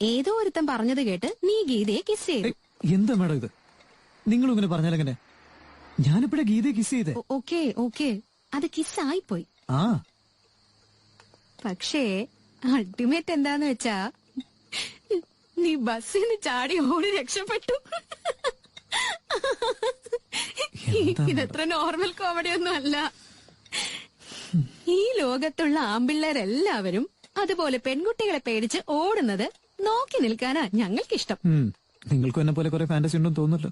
ഏതോ ഒരുത്തൻ പറഞ്ഞത് കേട്ട് നീ ഗീതയെ കിസ് ചെയ്തു. എന്താ മേഡം ഇത്? നിങ്ങളും ഇങ്ങനെ പറഞ്ഞാലെങ്ങനെ? ഞാനിപ്പോഴെ ഗീതയെ കിസ് ചെയ്തേ. ഓക്കെ ഓക്കെ, അത് കിസ്സായിപ്പോയി. ആ പക്ഷേ അൾട്ടിമേറ്റ് എന്താന്ന് വെച്ചാ നീ ബസ്സിൽ നിന്ന് ചാടി ഓടി രക്ഷപ്പെട്ടു. ഇതത്ര നോർമൽ കോമഡി ഒന്നും അല്ല. ഈ ലോകത്തുള്ള ആമ്പിള്ളേരെല്ലാവരും അതുപോലെ പെൺകുട്ടികളെ പേടിച്ച് ഓടുന്നത് നോക്കി നിൽക്കാനാ ഞങ്ങൾക്കിഷ്ടം. നിങ്ങൾക്കും എന്നെ പോലെ കുറെ ഫാന്റസി ഉണ്ടെന്ന് തോന്നുന്നല്ലോ.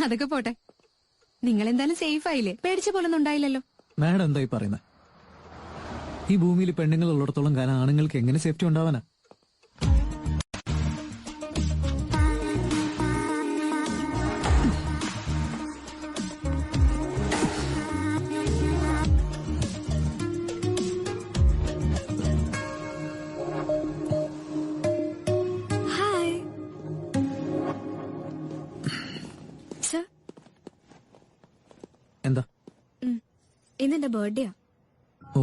അതൊക്കെ പോട്ടെ, നിങ്ങൾ എന്തായാലും സേഫ് ആയില്ലേ? പേടിച്ച പോലൊന്നും ഉണ്ടായില്ലല്ലോ. മാഡം എന്തായി പറയുന്നത്? ഈ ഭൂമിയിൽ പെണ്ണുങ്ങൾ ഉള്ളിടത്തോളം കാലം ആണുങ്ങൾക്ക് എങ്ങനെ സേഫ്റ്റി ഉണ്ടാവാനാ? എന്താ? ഇന്നെന്റെ ബർത്ത്ഡേയാ. ഓ,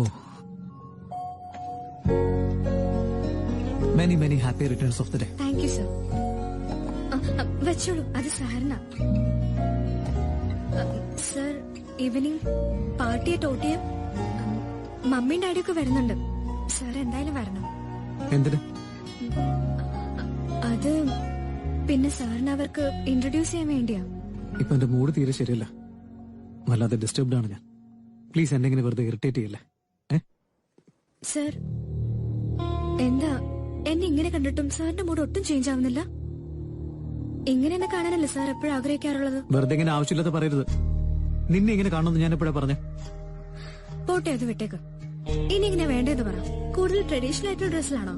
many many happy returns of the day. Thank you sir. വെച്ചോളൂ, അത് സാറിന. സർ, ഈവനിങ് പാർട്ടിയെ ടോട്ടിയം മമ്മിയും ഡാഡിയൊക്കെ വരുന്നുണ്ട്. സാർ എന്തായാലും വരണം. എന്തിന്? അത് പിന്നെ സാറിന് അവർക്ക് ഇൻട്രൊഡ്യൂസ് ചെയ്യാൻ വേണ്ടിയാ. ഇപ്പൊ എന്റെ മൂഡ് തീരെ ശരിയല്ല, വല്ലാതെ ഡിസ്റ്റർബ്ഡ് ആണ് ഞാൻ. പ്ലീസ് എന്നെ ഇങ്ങനെ വെറുതെ ഇറിറ്റേറ്റ് ചെയ്യല്ലേ. സർ, എന്താ എന്നെ ഇങ്ങനെ കണ്ടിട്ടും സാറിന്റെ മൂഡ് ഒട്ടും ചേഞ്ച് ആവുന്നില്ല? ഇങ്ങനെ എന്നെ കാണാനല്ലേ സാർ എപ്പോഴും ആഗ്രഹിക്കാറുള്ളത്? വെറുതെ ഇങ്ങനെ ആവശ്യമില്ലാത്ത പറയരുത്. നിന്നെ ഇങ്ങനെ കാണുമെന്ന് ഞാൻ എപ്പോഴാ പറഞ്ഞ? പോട്ടെ, അത് വിട്ടേക്ക്. ഇനി ഇങ്ങനെ വേണ്ടതെന്ന് പറ. കൂടുതൽ ട്രഡീഷണൽ ആയിട്ടുള്ള ഡ്രസ്സിലാണോ?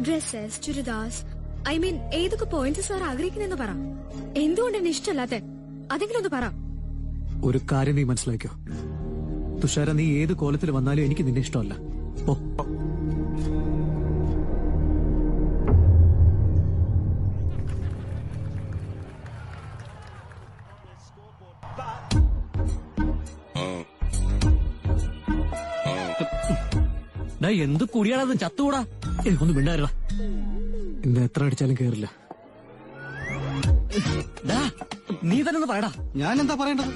ഡ്രസ്സസ്, ചുരിദാസ്, ഐ മീൻ ഏതൊക്കെ പോയിന്റ്സ് സാർ ആഗ്രഹിക്കുന്നെന്ന് പറ. എന്തുകൊണ്ട് എന്നെ ഇഷ്ടമല്ലാത്ത അതെങ്കിലും ഒന്ന് പറ. ഒരു കാര്യം നീ മനസ്സിലാക്കിയോ തുഷാര, നീ ഏത് കോലത്തിൽ വന്നാലും എനിക്ക് നിന്നെ ഇഷ്ടമല്ല. ഓ, എന്ത് കുടിയാണത്? ചത്തുകൂടാ. ഒന്ന് മിണ്ടാരടാ. ഇന്ന് എത്ര അടിച്ചാലും കേറില്ല. നീ തന്നെ ഒന്ന് പറയടാ. ഞാൻ എന്താ പറയേണ്ടത്?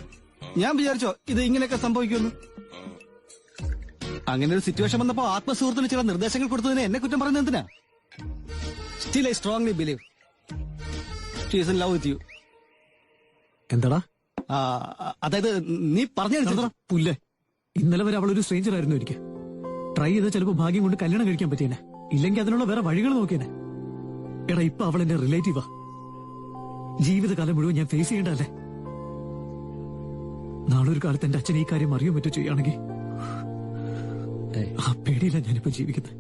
ഞാൻ വിചാരിച്ചോ ഇത് ഇങ്ങനെയൊക്കെ സംഭവിക്കുമെന്ന്? അങ്ങനെ ഒരു സിറ്റുവേഷൻ വന്നപ്പോ ആത്മസുഹൃത്തിന് ചില നിർദ്ദേശങ്ങൾ കൊടുത്തതിന് എന്നെ കുറ്റം പറയുന്നത് എന്തിനാ? Still I strongly believe she is in love with you. എന്താടാ? അതായത് നീ പറഞ്ഞു പുല്ലേ. ഇന്നലെ വരെ അവളൊരു സ്ട്രേഞ്ചർ ആയിരുന്നു. എനിക്ക് ട്രൈ ചെയ്താൽ ചിലപ്പോ ഭാഗ്യം കൊണ്ട് കല്യാണം കഴിക്കാൻ പറ്റിയേനെ, ഇല്ലെങ്കിൽ അതിനുള്ള വേറെ വഴികൾ നോക്കിയേനെ. എടാ, ഇപ്പൊ അവൾ എന്റെ റിലേറ്റീവാ. ജീവിതകാലം മുഴുവൻ ഞാൻ ഫേസ് ചെയ്യേണ്ടല്ലേ. നാളെ ഒരു കാലത്ത് എന്റെ അച്ഛൻ ഈ കാര്യം അറിയോ മറ്റോ ചെയ്യുകയാണെങ്കിൽ ആ പേടിയില്ല ഞാനിപ്പോ ജീവിക്കുന്നത്.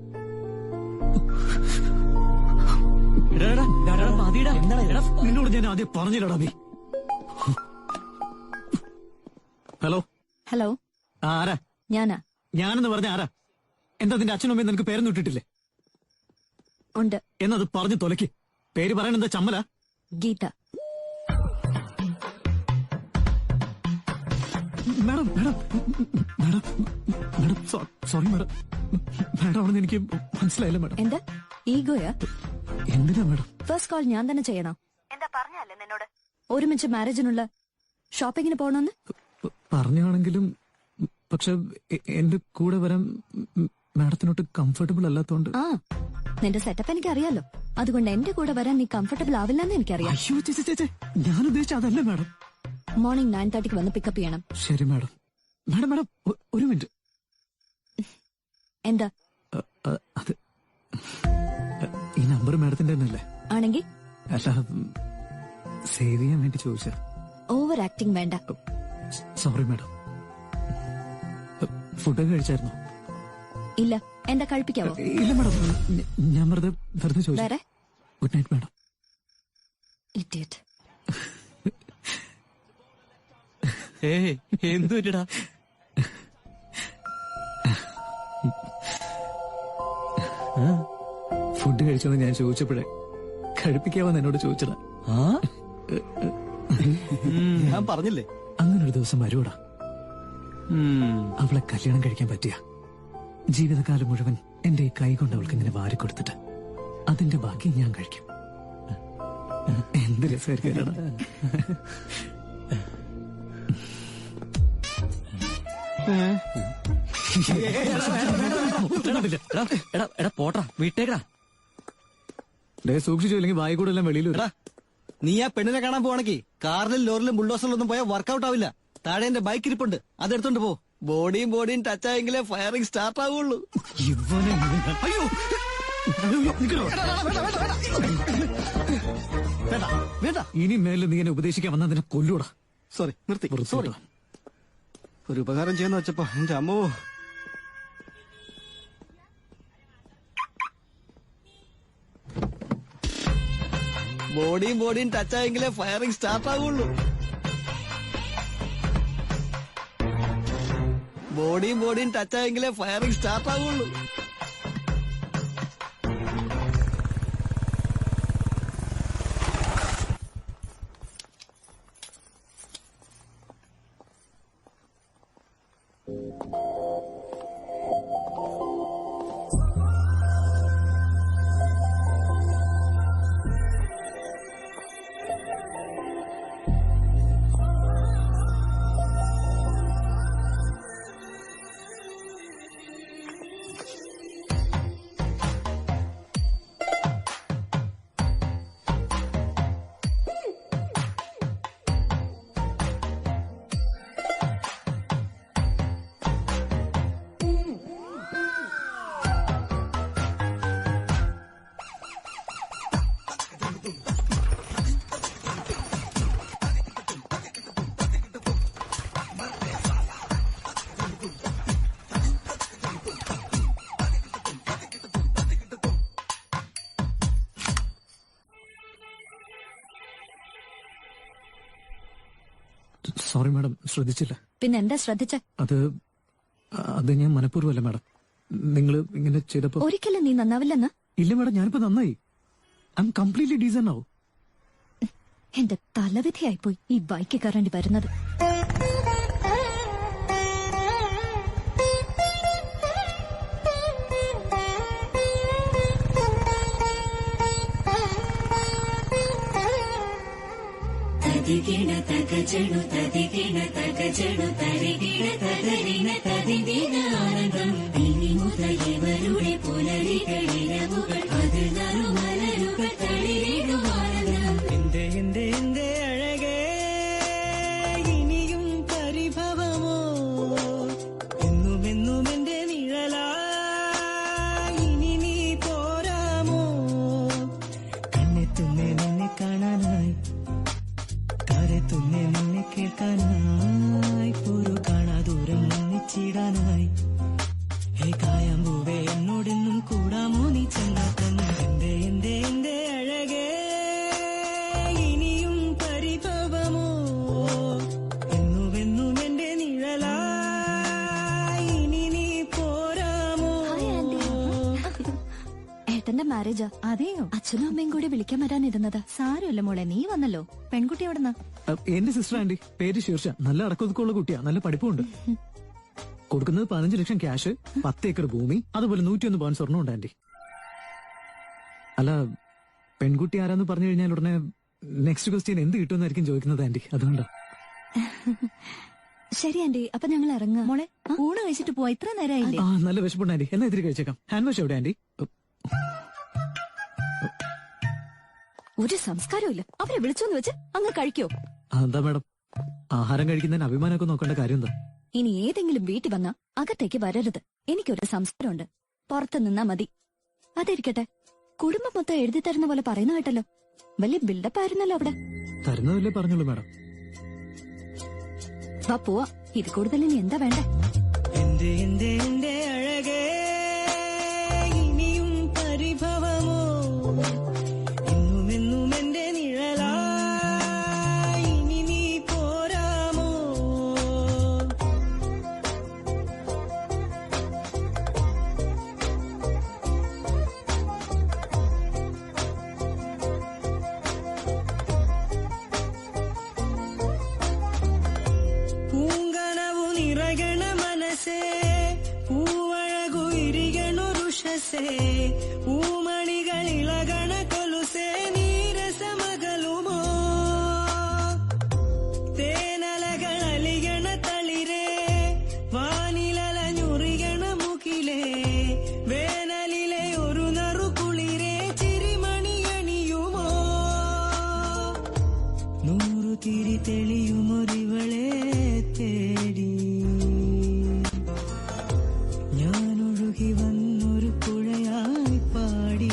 നിന്നോട് ഞാൻ ആദ്യം പറഞ്ഞില്ലടാ നീ. ഹലോ ഹലോ, ആരാ? ഞാനാ. ഞാനെന്ന് പറഞ്ഞ ആരാ? എന്താ നിന്റെ അച്ഛനും അമ്മയും നിനക്ക് പേരൊന്നും ഇട്ടിട്ടില്ലേ? ഉണ്ട്. എന്നത് പറഞ്ഞു തൊലക്ക്. പേര് പറയാൻ എന്താ ചമ്മല? Geetha. Madam madam madam madam sorry madam. Madam ആണെന്ന് എനിക്ക് മനസ്സിലായില്ല മാഡം. എന്താ ഈഗോയാ? എന്തിനാ മാഡം? ഫസ്റ്റ് കോൾ ഞാൻ തന്നെ ചെയ്യണോ? എന്താ പറഞ്ഞല്ലേ നിന്നോട് ഒരുമിച്ച് മാരേജിനുള്ള ഷോപ്പിങ്ങിന് പോകണമെന്ന്? പറഞ്ഞാണെങ്കിലും പക്ഷെ എന്റെ കൂടെ വരാൻ മാഡത്തിനോട്ട് കംഫർട്ടബിൾ അല്ലാത്തോണ്ട്. ആ, നിന്റെ സെറ്റപ്പ് എനിക്ക് അറിയാലോ. അതുകൊണ്ട് എന്റെ കൂടെ വരാൻ നീ കംഫർട്ടബിൾ ആവില്ലെന്ന് എനിക്കറിയാം. അയ്യോ ചേച്ചി, ഞാൻ ഉദ്ദേശിച്ച അതല്ല മാഡം. മോർണിംഗ് 9:30 വന്ന് പിക്കപ്പ് ചെയ്യണം. ശരി മാഡം. മാഡം ഒരു മിനിറ്റ്. എന്താ? അത് ഈ നമ്പർ മാഡത്തിന്റെ തന്നെയല്ലേ? ആണെങ്കിൽ അല്ല, സേവ് ചെയ്യാൻ വേണ്ടി ചോദിച്ച. ഓവർ ആക്ടിംഗ് വേണ്ട. Sorry madam. ഫുഡൊക്കെ കഴിച്ചായിരുന്നോ? ഇല്ല. എന്താ കഴിപ്പിക്കാവോ? ഇല്ല മാഡം, ഞാൻ വെറുതെ ചോദിച്ചു. വേറെ? Good night madam. ഇഡിയറ്റ്. എന്തു പറ്റടാ? ഫുഡ് കഴിച്ചോന്ന് ഞാൻ ചോദിച്ചപ്പോഴേ കഴിപ്പിക്കാവെന്ന് എന്നോട് ചോദിച്ചതാ. ഞാൻ പറഞ്ഞില്ലേ അങ്ങനൊരു ദിവസം വരൂടാ. അവളെ കല്യാണം കഴിക്കാൻ പറ്റിയ ജീവിതകാലം മുഴുവൻ എന്റെ ഈ കൈ കൊണ്ട് അവൾക്ക് ഇങ്ങനെ വാരിക്കൊടുത്തിട്ട് അതിന്റെ ബാക്കി ഞാൻ കഴിക്കും. എന്ത് രസമായിരിക്കും. പോട്ടാ വീട്ടേക്കടാ. സൂക്ഷിച്ചു, ഇല്ലെങ്കിൽ വായി കൂടെ എല്ലാം വെളിയിൽ വരാ. നീ ആ പെണ്ണിനെ കാണാൻ പോവാണെങ്കിൽ കാറിലും ലോറിലും ബുൾഡോസറിലൊന്നും പോയാൽ വർക്കൗട്ട് ആവില്ല. താഴെ എന്റെ ബൈക്ക് ഇരിപ്പുണ്ട്, അതെടുത്തോണ്ട് പോ. ബോഡിയും ടച്ച് ആയെങ്കിലേ ഫയറിംഗ് സ്റ്റാർട്ട് ആവുള്ളൂ. അയ്യോ വേണ്ട, ഇനി മേലിൽ നീ എന്നെ ഉപദേശിക്കാൻ വന്നതിനെ കൊല്ലൂടാ. സോറി, നിർത്തി. സോറി. ഒരു ഉപകാരം ചെയ്യുന്ന വെച്ചപ്പോ എന്റെ അമ്മോ. ബോഡിയും ടച്ച് ആയെങ്കിലേ ഫയറിംഗ് സ്റ്റാർട്ട് ആവുള്ളൂ. ബോഡിയും ടച്ച് ആയെങ്കിലേ ഫയറിംഗ് സ്റ്റാർട്ട് ആവുള്ളൂ. സോറി മാഡം, ശ്രദ്ധിച്ചില്ല. പിന്നെ എന്താ ശ്രദ്ധിച്ച? അത് ഞാൻ മനഃപൂർവ്വമല്ല മാഡം. നിങ്ങൾ ഇങ്ങനെ ചെയ്തപ്പോ. ഒരിക്കലും നീ നന്നാവില്ലെന്ന്. ഇല്ല മാഡം, ഞാനിപ്പോ നന്നായി. ഐ എം കംപ്ലീറ്റ്ലി ഡീസന്റ് ആവും. എന്റെ തലവിധിയായിപ്പോയി ഈ ബൈക്ക് കയറേണ്ടി വരുന്നത്. തതികിണ തകജണു തതികിണ തകജണു തരികിണ തകരിണ തതിദിന ആനന്ദം. ഇനി മുതൽ ഇവരുടെ പുലരികളിരവുകൾ അതിൽ നറുമലരുകൾ തളിരിടും ആനന്ദം. എന്റെ അഴകേ, ഇനിയും പരിഭവമോ? എന്നും എന്റെ നിഴലാ, ഇനി നീ പോരാമോ? കണ്ണെത്തുന്നേ നിന്നെ കാണാനായി, കാരെത്തുന്നേ നിന്നെ കേൾക്കാനായി, പോരു കാണാ ദൂരം ഒന്നിച്ചിടാനായി. ഹേ കായാമ്പൂവേ, എന്നോടെന്നും കൂടാമോ നീ ചെന്നാത്തന്നെ? എന്റെ അഴകേ, ഇനിയും പരിഭവമോ? എന്നും എന്റെ നിഴലാ, ഇനി നീ പോരാമോ? ഏട്ടന്റെ മാരേജാ. അതെയോ? അച്ഛനും അമ്മയും കൂടി വിളിക്കാൻ വരാനിരുന്നത്. സാരമില്ല മോളെ, നീ വന്നല്ലോ. പെൺകുട്ടി എവിടെന്നാ? എന്റെ സിസ്റ്റർ ആന്റി, പേര് ശീർഷ. നല്ല അടക്കൊതുക്കമുള്ള കുട്ടിയാ, നല്ല പഠിപ്പുണ്ട്. കൊടുക്കുന്നത് 15 ലക്ഷം ക്യാഷ്, 10 ഏക്കർ ഭൂമി, അതുപോലെ 101 പവൻ സ്വർണ്ണമുണ്ട് ആന്റി. അല്ല, പെൺകുട്ടി ആരാന്ന് പറഞ്ഞു കഴിഞ്ഞാൽ ഉടനെ നെക്സ്റ്റ് ക്വസ്റ്റ്യൻ എന്ത് കിട്ടുമെന്നായിരിക്കും ചോദിക്കുന്നത് ആന്റി. അതുകൊണ്ടാ. ശരി ആന്റി, അപ്പൊ ഞങ്ങൾ ഇറങ്ങാം. മോളെ, ഊണ് കഴിച്ചിട്ട് പോവാ. ഇത്ര നേരമായില്ലേ? നല്ല വിശപ്പുണ്ട് ആന്റി. എന്നാ ഇതിരി കഴിച്ചേക്കാം. ഹാൻഡ് വാഷ് എവിടെ ആന്റി? ഒരു സംസ്കാരവും ഇല്ല. അവരെ വിളിച്ചോന്ന് വെച്ച് അങ്ങ് കഴിക്കോ? എന്താ മാഡം, ആഹാരം കഴിക്കുന്നതിന് അഭിമാനമൊക്കെ നോക്കേണ്ട കാര്യം എന്താ? ഇനി ഏതെങ്കിലും വീട്ടിൽ വന്നാ അകത്തേക്ക് വരരുത്. എനിക്കൊരു സംസ്കാരമുണ്ട്. പുറത്ത് നിന്നാ മതി. അതിരിക്കട്ടെ, കുടുംബം മൊത്തം എഴുതി തരുന്ന പോലെ പറയുന്ന കേട്ടല്ലോ. വലിയ ബിൽഡപ്പ് ആയിരുന്നല്ലോ അവിടെ. തരുന്നതല്ലേ പറഞ്ഞോളൂ മാഡം. വാ പോവാ. ഇത് കൂടുതൽ ഇനി എന്താ വേണ്ടേ? എന്റെ അഴകേ, ഇനിയും പരിഭവമോ? എന്നും എന്റെ നിഴലായി ഇനി നീ പോരാമോ? പൂങ്കനവു നിറകണ മനസ്സേ, പൂവഴകു ഇരികണു ഋഷസേ, പൂമണികളിളകണ കൊലുസേ, നീരസമകലുമോ? തേനലകളലികണ തളിരേ, വാനിലലഞ്ഞുറികണ മുകിലേ, വേനലിലെ ഒരു നറുകുളിരേ, ചിരിമണിയണിയുമോ? നൂറു തിരി തെളിയുമൊരിവളെ തേടി ഞാനൊഴുകി വന്നൊരു പുഴയായി പാടി.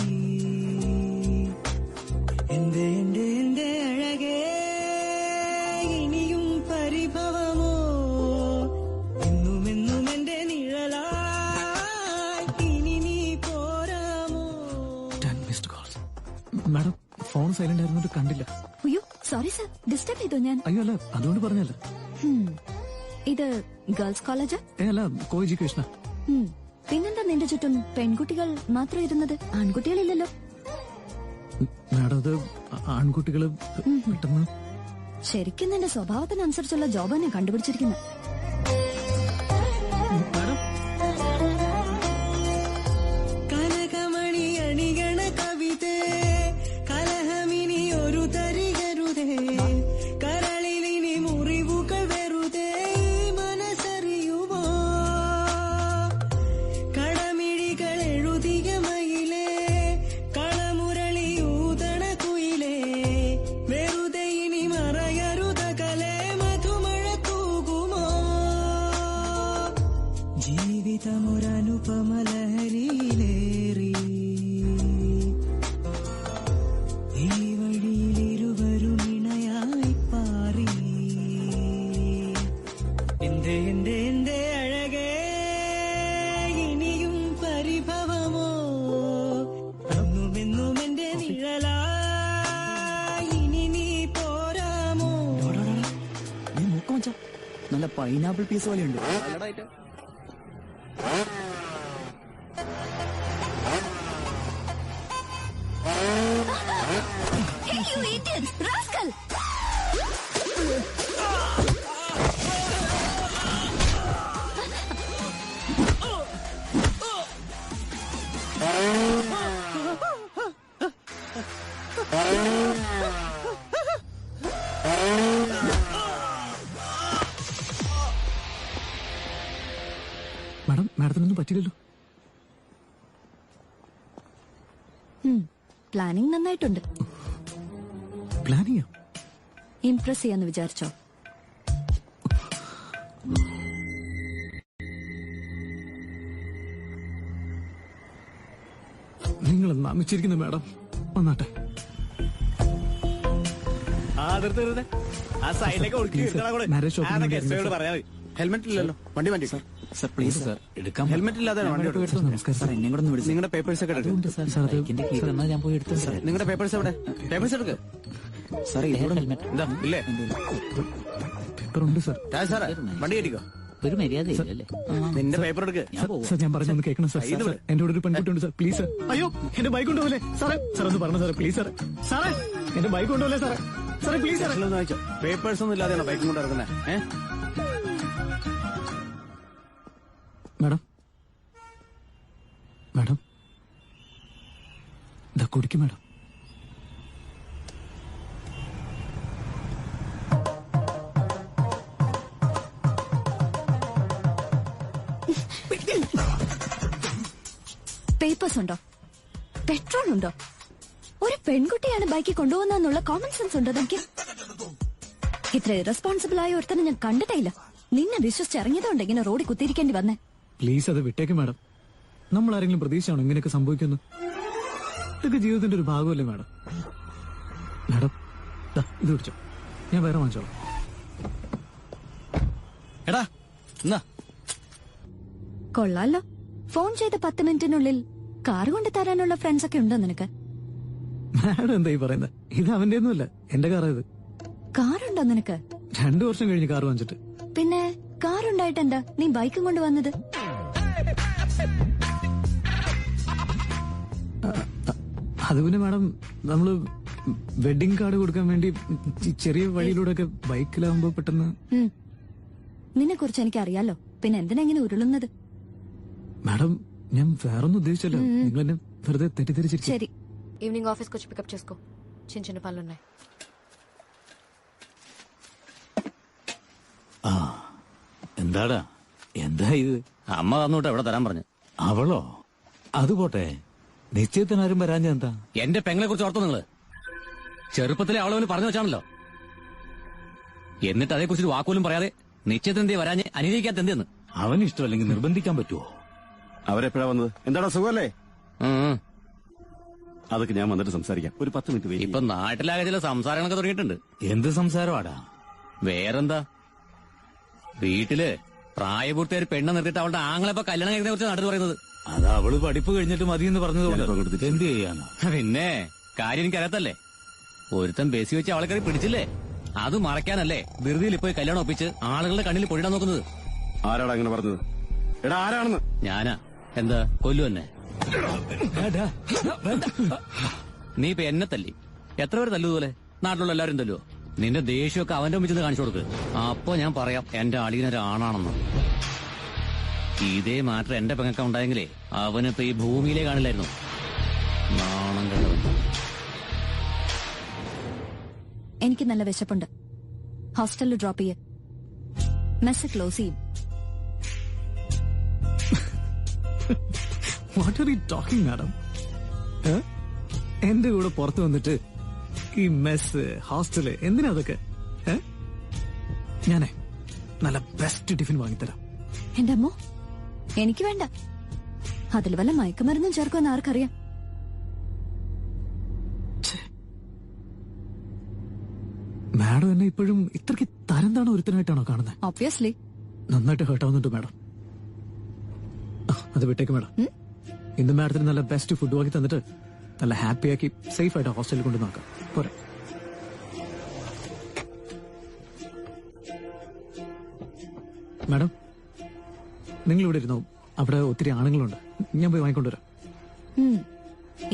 എന്റെ അഴകേ, ഇനിയും പരിഭവമോ? എന്നും എന്റെ നിഴലായി ഇനി നീ പോരാമോ? 10 missed calls. Madam, phone silent ആയിരുന്നിട്ട് കണ്ടില്ല. അയ്യോ സോറി സർ, ഡിസ്റ്റർബ് ചെയ്തോ ഞാൻ? അയ്യോ അല്ല, അതുകൊണ്ട് പറഞ്ഞല്ല. ഇത് ഗേൾസ് കോളേജാ? അല്ല, കോ എഡ്യൂക്കേഷനാ. പിന്നെന്താ നിന്റെ ചുറ്റും പെൺകുട്ടികൾ മാത്രം ഇരുന്നത്? ആൺകുട്ടികളില്ലല്ലോ. മാഡം, അത് ആൺകുട്ടികള് പെട്ടെന്ന്. ശരിക്കും നിന്റെ സ്വഭാവത്തിനനുസരിച്ചുള്ള ജോബാ ഞാൻ കണ്ടുപിടിച്ചിരിക്കുന്നത്. കനകമണി അണികണ കവിതേ, കലഹമിനി ഒരു തരികരുതേ, കരളിലിനി മുറിവുകൾ വെറുതേ, മനസ്സറിയുമോ? കടമിഴികൾ എഴുതിയ മയിലേ, കളമുരളിയൂതണ കുയിലേ, വെറുതെ ഇനി മറയരുതകലേ, മധുമഴ തൂകുമോ? ജീവിതമൊരനുപമലഹരിയിലേറി ഈ വഴിയിലിരുവരും ഇണയായി പാറി. എന്റെ അഴകേ, ഇനിയും പരിഭവമോ? എന്നും എന്റെ നിഴലായി ഇനി നീ പോരാമോ? നീ നോക്കാം മച്ചാ, നല്ല പൈനാപ്പിൾ പീസ് പോലെയുണ്ട്. Hey, you idiot! Rascal! Madam, മാഡത്തിനൊന്നും പറ്റില്ലല്ലോ. പ്ലാനിങ് നന്നായിട്ടുണ്ട്. പ്ലാനിങ്ങോ? ഇംപ്രസ് ചെയ്യാന്ന് വിചാരിച്ചോ? നിങ്ങൾ നമിച്ചിരിക്കുന്നു മാഡം. വന്നാട്ടെ. ആ സൈഡിലേക്ക് ഒഴുക്കി മാരേജ് ഷോപ്പിംഗ് പറയാം. ഹെൽമെറ്റ് ഇല്ലല്ലോ, വണ്ടി വണ്ടി സർ പ്ലീസ് സർ, എടുക്കാം. ഹെൽമെറ്റ് ഇല്ലാതെ വണ്ടി ഓടിക്കുന്നത്. നമസ്കാരം സാർ, എന്നെ കൂടെ ഒന്ന് വിളിച്ചു. നിങ്ങളുടെ പേപ്പേഴ്സ് ഒക്കെ എടുക്കും. ഞാൻ പോയി എടുത്തു സാർ. നിങ്ങളുടെ പേപ്പേഴ്സ് എവിടെ? പേപ്പേഴ്സ് എടുക്ക്. സാർ ഹെൽമെറ്റ് ഇതാ ഇല്ലേ? പേപ്പർ ഉണ്ട് സാർ. രാജ് സാറേ, വണ്ടി കയറ്റിക്കോ. ഒരു മര്യാദയില്ലല്ലേ? നിന്റെ പേപ്പർ എടുക്ക്. സാർ, ഞാൻ പറഞ്ഞൊന്ന് കേൾക്കണം സാർ. എന്റെ കൂടെ ഒരു പെൺകുട്ടി ഉണ്ട് സാർ, പ്ലീസ് സാർ. അയ്യോ, എന്റെ ബൈക്ക് കൊണ്ടുപോലെ സാറേ. സാർ ഒന്ന് പറഞ്ഞു സാറേ, പ്ലീസ് സാറേ. സാറേ, എന്റെ ബൈക്ക് കൊണ്ടുപോലെ സാറേ. സാറേ പ്ലീസ് സാറേ. വായിച്ചോ. പേപ്പേഴ്സ് ഒന്നും ഇല്ലാതെയാണോ ബൈക്കും കൊണ്ട് ഇറങ്ങുന്നത്? മാഡം, മാഡം, ഇതാ കുടിക്കും മാഡം. പേപ്പേഴ്സ് ഉണ്ടോ? പെട്രോൾ ഉണ്ടോ? ഒരു പെൺകുട്ടിയാണ് ബൈക്കിൽ കൊണ്ടുപോകുന്നുള്ള കോമൺ സെൻസ് ഉണ്ടോ എനിക്ക്? ഇത്ര ഇറസ്പോൺസിബിൾ ആയ ഒരുത്തനെ ഞാൻ കണ്ടിട്ടില്ല. നിന്നെ വിശ്വസിച്ചിറങ്ങിയതുകൊണ്ട് ഇങ്ങനെ റോഡിൽ കുത്തിയിരിക്കേണ്ടി വന്നേ. പ്ലീസ് അത് വിട്ടേക്ക് മാഡം. നമ്മൾ ആരെങ്കിലും പ്രതീക്ഷയാണോ ഇങ്ങനെയൊക്കെ സംഭവിക്കുന്നു? ഇതൊക്കെ ജീവിതത്തിന്റെ ഒരു ഭാഗമല്ലേ മാഡം. മാഡം ഇത് പിടിച്ചോ, ഞാൻ വേറെ വാങ്ങിച്ചോളാം. എടാ എന്നാ കൊള്ളാലോ, ഫോൺ ചെയ്ത 10 മിനിറ്റിനുള്ളിൽ കാർ കൊണ്ട് തരാനുള്ള ഫ്രണ്ട്സ് ഒക്കെ ഉണ്ടോ നിനക്ക്? മാഡം എന്താ ഈ പറയുന്നത്? ഇത് അവന്റെ ഒന്നുമല്ല, എന്റെ കാറാ ഇത്. കാറുണ്ടോ നിനക്ക്? 2 വർഷം കഴിഞ്ഞ് കാർ വാങ്ങിച്ചിട്ട്. പിന്നെ കാറുണ്ടായിട്ട് എന്താ നീ ബൈക്കും കൊണ്ട് വന്നത്? അത് പിന്നെ മാഡം, നമ്മള് വെഡിങ് കാർഡ് കൊടുക്കാൻ വേണ്ടി ചെറിയ വഴിയിലൂടെ ഒക്കെ ബൈക്കിലാവുമ്പോ പെട്ടെന്ന്. നിന്നെ കുറിച്ച് എനിക്ക് അറിയാലോ, പിന്നെ എന്തിനാ ഇങ്ങനെ ഉരുളുന്നത്? മാഡം ഞാൻ വേറൊന്നും ഉദ്ദേശിച്ചല്ലോ, നിങ്ങൾ എന്നെ വെറുതെ തെറ്റിദ്ധരിച്ചിരിക്കും. ശരി, ఈవినింగ్ ఆఫీస్కి వచ్చి పికప్ చేసుకో. చిన్న చిన్న పనులున్నాయి. എന്താടാ എന്താ ഇത്? അമ്മ തന്നോട്ട് എവിടെ തരാൻ പറഞ്ഞു. അവളോ? അത് പോട്ടെ, നിശ്ചയത്തിനാരും വരാഞ്ഞ എന്താ? എന്റെ പെങ്ങളെ കുറിച്ച് ഓർത്തോ നിങ്ങള്? ചെറുപ്പത്തിലെ അവളവന് പറഞ്ഞു വെച്ചാണല്ലോ. എന്നിട്ട് അതേക്കുറിച്ച് വാക്കുപോലും പറയാതെ നിശ്ചയത്തിനെന്തേ വരാഞ്ഞ് അനുകരിക്കാത്ത എന്തെന്ന്? അവന് ഇഷ്ടമല്ലെങ്കിൽ നിർബന്ധിക്കാൻ പറ്റുമോ? അവരെപ്പോഴാ വന്നത്? എന്താടാ സുഖമല്ലേ? അതൊക്കെ ഞാൻ വന്നിട്ട് സംസാരിക്കാം. ഒരു 10 മിനിറ്റ് വെയിറ്റ്. ഇപ്പൊ നാട്ടിലാകെ ചില സംസാരങ്ങളൊക്കെ തുടങ്ങിയിട്ടുണ്ട്. എന്ത് സംസാരമാടാ? വേറെന്താ, വീട്ടില് പ്രായപൂർത്തിയ ഒരു പെണ്ണ് നിർത്തിയിട്ട് അവളുടെ ആങ്ങളെ ഇപ്പൊ കല്യാണം കഴിക്കുന്നതിനെ കുറിച്ച് നാട്ടിൽ പറയുന്നത്. അത് അവള് പഠിപ്പ് കഴിഞ്ഞിട്ട് മതിയെന്ന് പറഞ്ഞതുകൊണ്ട് എന്ത് ചെയ്യാനോ? പിന്നെ കാര്യം എനിക്കറിയാത്തല്ലേ, ഒരുത്തൻ ബേസി വെച്ച് അവളെ കയറി പിടിച്ചില്ലേ? അത് മറയ്ക്കാനല്ലേ ധൃതിയിൽ പോയി കല്യാണം ഒപ്പിച്ച് ആളുകളുടെ കണ്ണിൽ പൊടിയിടാൻ നോക്കുന്നത്. ആരാടാ അങ്ങനെ പറഞ്ഞത്? എടാ ആരാണെന്ന്? ഞാനാ. എന്താ കൊല്ലു തന്നെ? നീ ഇപ്പൊ എന്നെ തല്ലി, എത്ര പേര് തല്ലുപോലെ? നാട്ടിലുള്ള എല്ലാവരും തല്ലുവോ? നിന്റെ ദേഷ്യമൊക്കെ അവന്റെ ഒന്നിച്ചെന്ന് കാണിച്ചു കൊടുക്ക്. അപ്പൊ ഞാൻ പറയാം എന്റെ അളിയനൊരാണാണെന്ന്. ഇതേ മാറ്റം എന്റെ പെങ്ങക്ക ഉണ്ടായെങ്കിലേ അവനിപ്പോ ഈ ഭൂമിയിലേ കാണില്ലായിരുന്നു. നാണം കണ്ടവൻ. എനിക്ക് നല്ല വിശപ്പുണ്ട്. ഹോസ്റ്റലിൽ ഡ്രോപ്പ് ചെയ്യ. മെസ്സ് ക്ലോസ് ചെയ്യും. What are you talking madam? എന്റെ കൂടെ പുറത്തു വന്നിട്ട് ഈ മെസ് ഹോസ്റ്റല് എന്തിനാ അതൊക്കെ? ഞാനേ നല്ല ബെസ്റ്റ് ടിഫിൻ വാങ്ങിത്തരാം. എന്റെ അമ്മോ, എനിക്ക് വേണ്ട. അതിൽ വല്ല മയക്കുമരുന്നും ചേർക്കുമെന്ന് ആർക്കറിയാം? മാഡം എന്നെ ഇപ്പോഴും ഇത്രയ്ക്ക് തരംതാണോ ഒരുത്തനായിട്ടാണോ കാണുന്നത്? ഒബ്വിയസ്ലി. നന്നായിട്ട് ഹേർട്ട് ആവുന്നുണ്ട് മാഡം. അത് വിട്ടേക്ക് മാഡം. ഇന്ന് മാഡത്തിന് നല്ല ബെസ്റ്റ് ഫുഡ് വാങ്ങി തന്നിട്ട് നല്ല ഹാപ്പിയാക്കി സേഫ് ആയിട്ട് ഹോസ്റ്റലിൽ കൊണ്ട് നോക്കാം. പോരെ? മാഡം നിങ്ങൾ ഇവിടെ ഇരുന്നോ, അവിടെ ഒത്തിരി ആണുങ്ങളുണ്ട്. ഞാൻ പോയി വാങ്ങിക്കൊണ്ടുവരാം.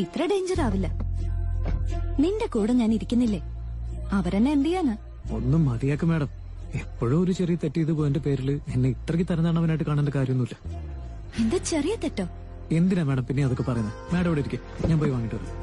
ഇത്ര ഡേഞ്ചർ ആവില്ല. നിന്റെ കൂടെ ഞാൻ ഇരിക്കുന്നില്ലേ, അവരെന്നെ എന്ത് ചെയ്യാനാ? ഒന്നും മതിയാക്കും മാഡം. എപ്പോഴും ഒരു ചെറിയ തെറ്റ് ചെയ്ത് പോയതിന്റെ പേരിൽ എന്നെ ഇത്രയ്ക്ക് തരംതാണവനായിട്ട് കാണേണ്ട കാര്യമൊന്നുമില്ല. എന്താ ചെറിയ തെറ്റോ? എന്തിനാ മാഡം പിന്നെ അതൊക്കെ പറയുന്നത്? മാഡം ഇവിടെ ഇരിക്കെ, ഞാൻ പോയി വാങ്ങിട്ട് വരാം.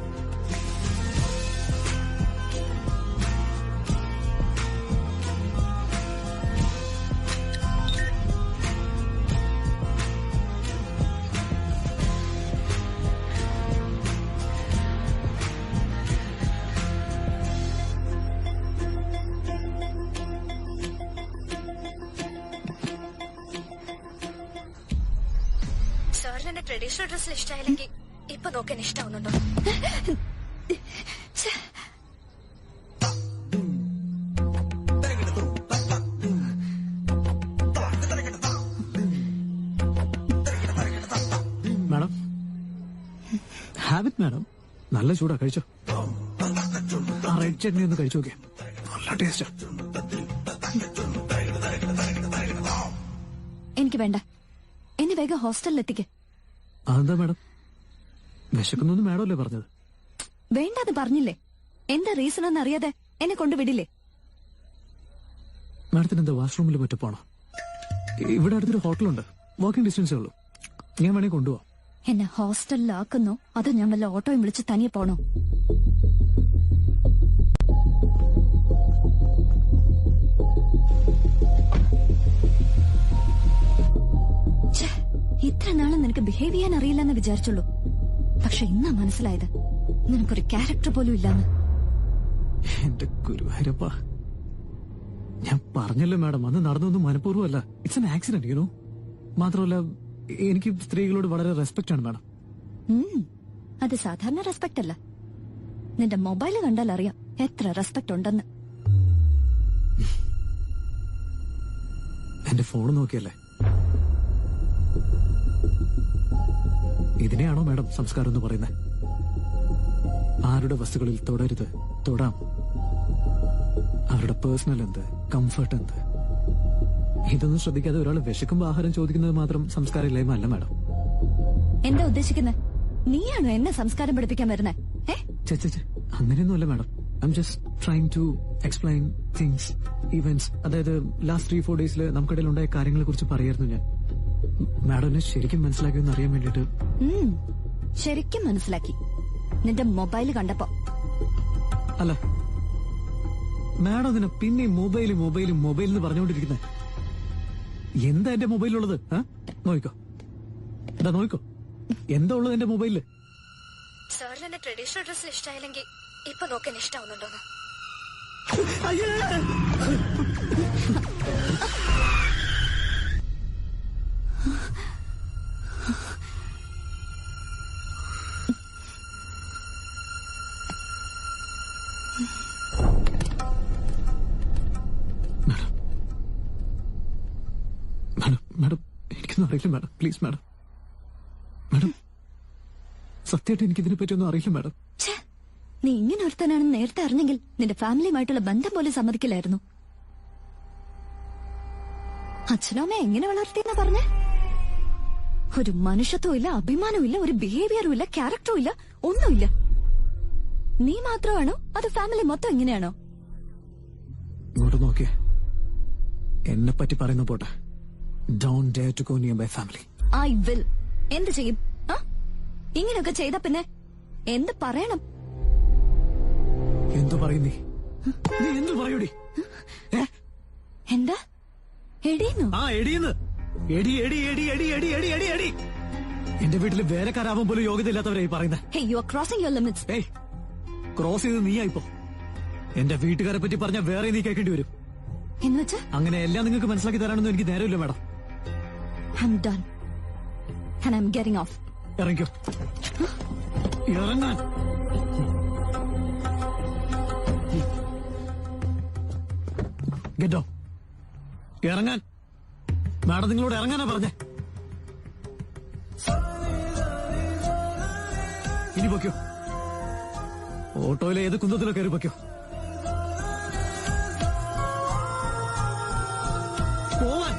സാറിന് ട്രഡീഷണൽ ഡ്രസ്സിൽ ഇഷ്ടമായില്ലെങ്കിൽ ഇപ്പൊ നോക്കാൻ ഇഷ്ടമാവുന്നുണ്ടോ? Madam have it madam. നല്ല ചൂടാ, കഴിച്ചോ. ആ റെഡ് ചട്നി ഒന്ന് കഴിച്ചു നോക്കിയാ, നല്ല ടേസ്റ്റാ. എനിക്ക് വേണ്ട. എന്നെ വേഗം ഹോസ്റ്റലിൽ എത്തിക്ക്. അതെന്താ മാഡം? വിശക്കുന്നൊന്നും മാഡം അല്ലേ പറഞ്ഞത്? വേണ്ടാന്ന് പറഞ്ഞില്ലേ? എന്താ റീസൺ എന്ന് അറിയാതെ എന്നെ കൊണ്ടുവിടില്ലേ? മാഡത്തിന് എന്താ വാഷ്റൂമിൽ മറ്റു പോണോ? ഇവിടെ അടുത്തൊരു ഹോട്ടലുണ്ട്, വാക്കിംഗ് ഡിസ്റ്റൻസേ ഉള്ളൂ. ഞാൻ വേണേ കൊണ്ടുപോവാം. എന്നെ ഹോസ്റ്റലിലാക്കുന്നോ അതോ ഞാൻ വല്ല ഓട്ടോയും വിളിച്ച് തനിയെ പോണോ? ഇത്ര നാളും നിനക്ക് ബിഹേവ് ചെയ്യാൻ അറിയില്ലെന്ന് വിചാരിച്ചുള്ളൂ. പക്ഷെ ഇന്നാ മനസ്സിലായത് നിനക്കൊരു ക്യാരക്ടർ പോലും ഇല്ലാന്ന്. എന്റെ ഗുരുവായൂരപ്പ, ഞാൻ പറഞ്ഞല്ലോ മാഡം, അന്ന് നടന്നൊന്നും മനഃപൂർവ്വമല്ല. It's an accident, you know. മാത്രമല്ല, എനിക്ക് സ്ത്രീകളോട് വളരെ റെസ്പെക്ട് ആണ് മാഡം. അത് സാധാരണ റെസ്പെക്ട് അല്ല. നിന്റെ മൊബൈല് കണ്ടാൽ അറിയാം എത്ര റെസ്പെക്ട് ഉണ്ടെന്ന്. എന്റെ ഫോൺ നോക്കിയല്ലേ? ഇതിനെയാണോ മാഡം സംസ്കാരം എന്ന് പറയുന്നത്? ആരുടെ വസ്തുക്കളിൽ തൊടരുത്, തൊടാം. അവരുടെ പേഴ്സണൽ എന്ത്, കംഫർട്ട് എന്ത്, ഇതൊന്നും ശ്രദ്ധിക്കാതെ ഒരാൾ വിശക്കുമ്പോ ആഹാരം ചോദിക്കുന്നത് മാത്രം സംസ്കാരം ഇല്ലായ്മ അല്ല മാഡം. എന്താ ഉദ്ദേശിക്കുന്നത്? നീയാണോ എന്നെ സംസ്കാരം പഠിപ്പിക്കാൻ വരുന്നേ? അങ്ങനെയൊന്നുമല്ല madam. I'm just trying to explain things, events. അതായത് ലാസ്റ്റ് 3-4 ഡേയ്സിൽ നമുക്കിടയിൽ ഉണ്ടായ കാര്യങ്ങളെ കുറിച്ച് പറയായിരുന്നു ഞാൻ. മാഡം ശരിക്കും മനസ്സിലാക്കിയെന്ന് അറിയാൻ വേണ്ടിട്ട്. ശരിക്കും മനസ്സിലാക്കി നിന്റെ മൊബൈൽ കണ്ടപ്പോ. അല്ല മാഡം ഇതിനെ പിന്നെ മൊബൈൽ എന്ന് പറഞ്ഞുകൊണ്ടിരിക്കുന്നത്. എന്താ എന്റെ മൊബൈലുള്ളത്? നോക്കോ, എന്താ നോക്കോ, എന്താ ഉള്ളത് എന്റെ മൊബൈലില്? സാറിന് എന്റെ ട്രഡീഷണൽ ഡ്രസ്സിൽ ഇഷ്ടമായില്ലെങ്കിൽ ഇപ്പൊ നോക്കാൻ ഇഷ്ടമാവുന്നുണ്ടോന്ന്? മാഡം എനിക്കൊന്നും അറിയില്ല മാഡം. Please madam. മാഡം സത്യമായിട്ട് എനിക്കിതിനെ പറ്റിയൊന്നും അറിയില്ല മാഡം. നീ ഇങ്ങനെ ഒരുത്തനാണെന്ന് നേരത്തെ അറിഞ്ഞെങ്കിൽ നിന്റെ ഫാമിലിയുമായിട്ടുള്ള ബന്ധം പോലും സമ്മതിക്കില്ലായിരുന്നു. അച്ഛനോ അമ്മ എങ്ങനെ വളർത്തിയെന്നാ പറഞ്ഞേ? ഒരു മനുഷ്യത്വം ഇല്ല, അഭിമാനവും ഇല്ല, ഒരു ബിഹേവിയറും ഇല്ല, ക്യാരക്ടറും ഇല്ല, ഒന്നുമില്ല. നീ മാത്രമാണോ അത് ഫാമിലി മൊത്തം എങ്ങനെയാണോ? ഇങ്ങോട്ട് നോക്കിയേ, എന്നെ പറ്റി പറയുന്ന പോട്ടെ. Don't dare to go near my family. I will. എന്ത് ചെയ്യും? ഇങ്ങനെയൊക്കെ ചെയ്ത പിന്നെ എന്ത് പറയണം? എന്തു പറയും നീ? എന്തു പറയൂടി? എന്താ എടീന്നു? എടീന്ന്. എടി എടി എടി എടി എടി എടി എടി എടി. എന്റെ വീട്ടില് വേലക്കാരാവാൻ പോലും യോഗ്യതയില്ലാത്തവരായി പറയുന്നത്. Hey, you are crossing your limits. Cross ചെയ്ത് നീയായിപ്പോ. എന്റെ വീട്ടുകാരെ പറ്റി പറഞ്ഞാൽ വേറെ നീ കേൾക്കേണ്ടി വരും. എന്നുവെച്ചാ അങ്ങനെ എല്ലാം നിങ്ങൾക്ക് മനസ്സിലാക്കി തരാനൊന്നും എനിക്ക് നേരമില്ല madam. I'm done. And I'm getting off. ഇറങ്ങിക്കോ. ഇറങ്ങാൻ. Get down. ഇറങ്ങാൻ. മാഡം നിങ്ങളോട് ഇറങ്ങാനാ പറഞ്ഞേ. ഇനി പൊയ്ക്കോ. ഓട്ടോയിലെ ഏത് കുന്തത്തിലോ കയറി പൊയ്ക്കോ. പോവാൻ.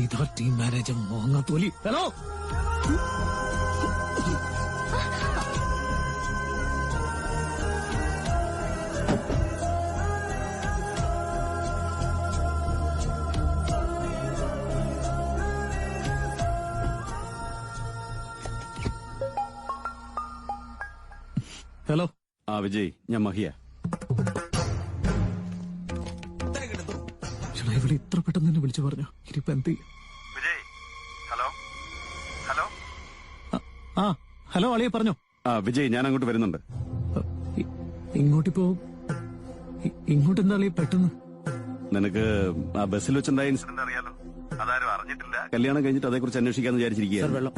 ഇതാ ടീം മാനേജർ മോങ്ങത്തോലി. Hello, hello. വിജയ്, ഞാൻ മഹിയ. ഇവിടെ ഇത്ര പെട്ടെന്ന് തന്നെ വിളിച്ചു പറഞ്ഞു. ഇനിയിപ്പോ എന്ത് ചെയ്യും? ഹലോ അളിയെ പറഞ്ഞോ. വിജയ്, ഞാൻ അങ്ങോട്ട് വരുന്നുണ്ട്. ഇങ്ങോട്ടിപ്പോ ഇങ്ങോട്ട് എന്താ അളിയെ പെട്ടെന്ന്? നിനക്ക് ആ ബസ്സിൽ വെച്ചുണ്ടായ ഇൻസിഡന്റ് അറിയാലോ? അതാരും അറിഞ്ഞിട്ടില്ല. കല്യാണം കഴിഞ്ഞിട്ട് അതേക്കുറിച്ച് അന്വേഷിക്കാന്ന് വിചാരിച്ചിരിക്കുകയാണ്.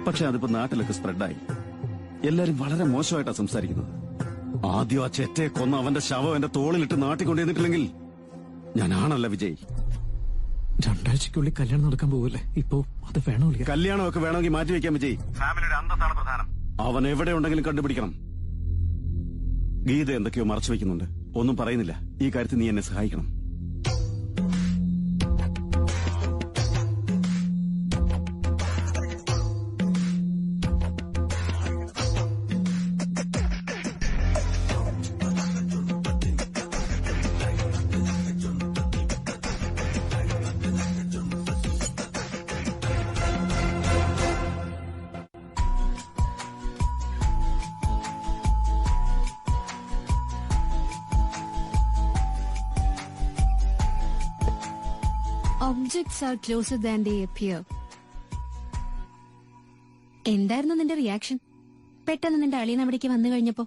പക്ഷെ അതിപ്പോ നാട്ടിലൊക്കെ സ്പ്രെഡായി. എല്ലാരും വളരെ മോശമായിട്ടാ സംസാരിക്കുന്നത്. ആദ്യം ആ ചെറ്റയെ കൊന്ന അവന്റെ ശവം എന്റെ തോളിലിട്ട് നാട്ടിൽ കൊണ്ടുവന്നിട്ടില്ലെങ്കിൽ ഞാനാണല്ല വിജയ്. 2 ആഴ്ചക്കുള്ളിൽ കല്യാണം നടക്കാൻ പോവല്ലേ? ഇപ്പോ അത് വേണോ? കല്യാണമൊക്കെ വേണമെങ്കിൽ മാറ്റിവെക്കാൻ വിജയ്. ഫാമിലിയുടെ അന്തസ്സാണ് പ്രധാനം. അവൻ എവിടെ ഉണ്ടെങ്കിലും കണ്ടുപിടിക്കണം. ഗീത എന്തൊക്കെയോ മറച്ചു വെക്കുന്നുണ്ട്. ഒന്നും പറയുന്നില്ല. ഈ കാര്യത്തിൽ നീ എന്നെ സഹായിക്കണം. ഒബ്ജക്ട്സ് ആർ ക്ലോസർ ദാൻ ദേ അപ്പിയർ. എന്തായിരുന്നു നിന്റെ റിയാക്ഷൻ പെട്ടെന്ന് നിന്റെ അളിയൻ അവിടേക്ക് വന്നു കഴിഞ്ഞപ്പോ?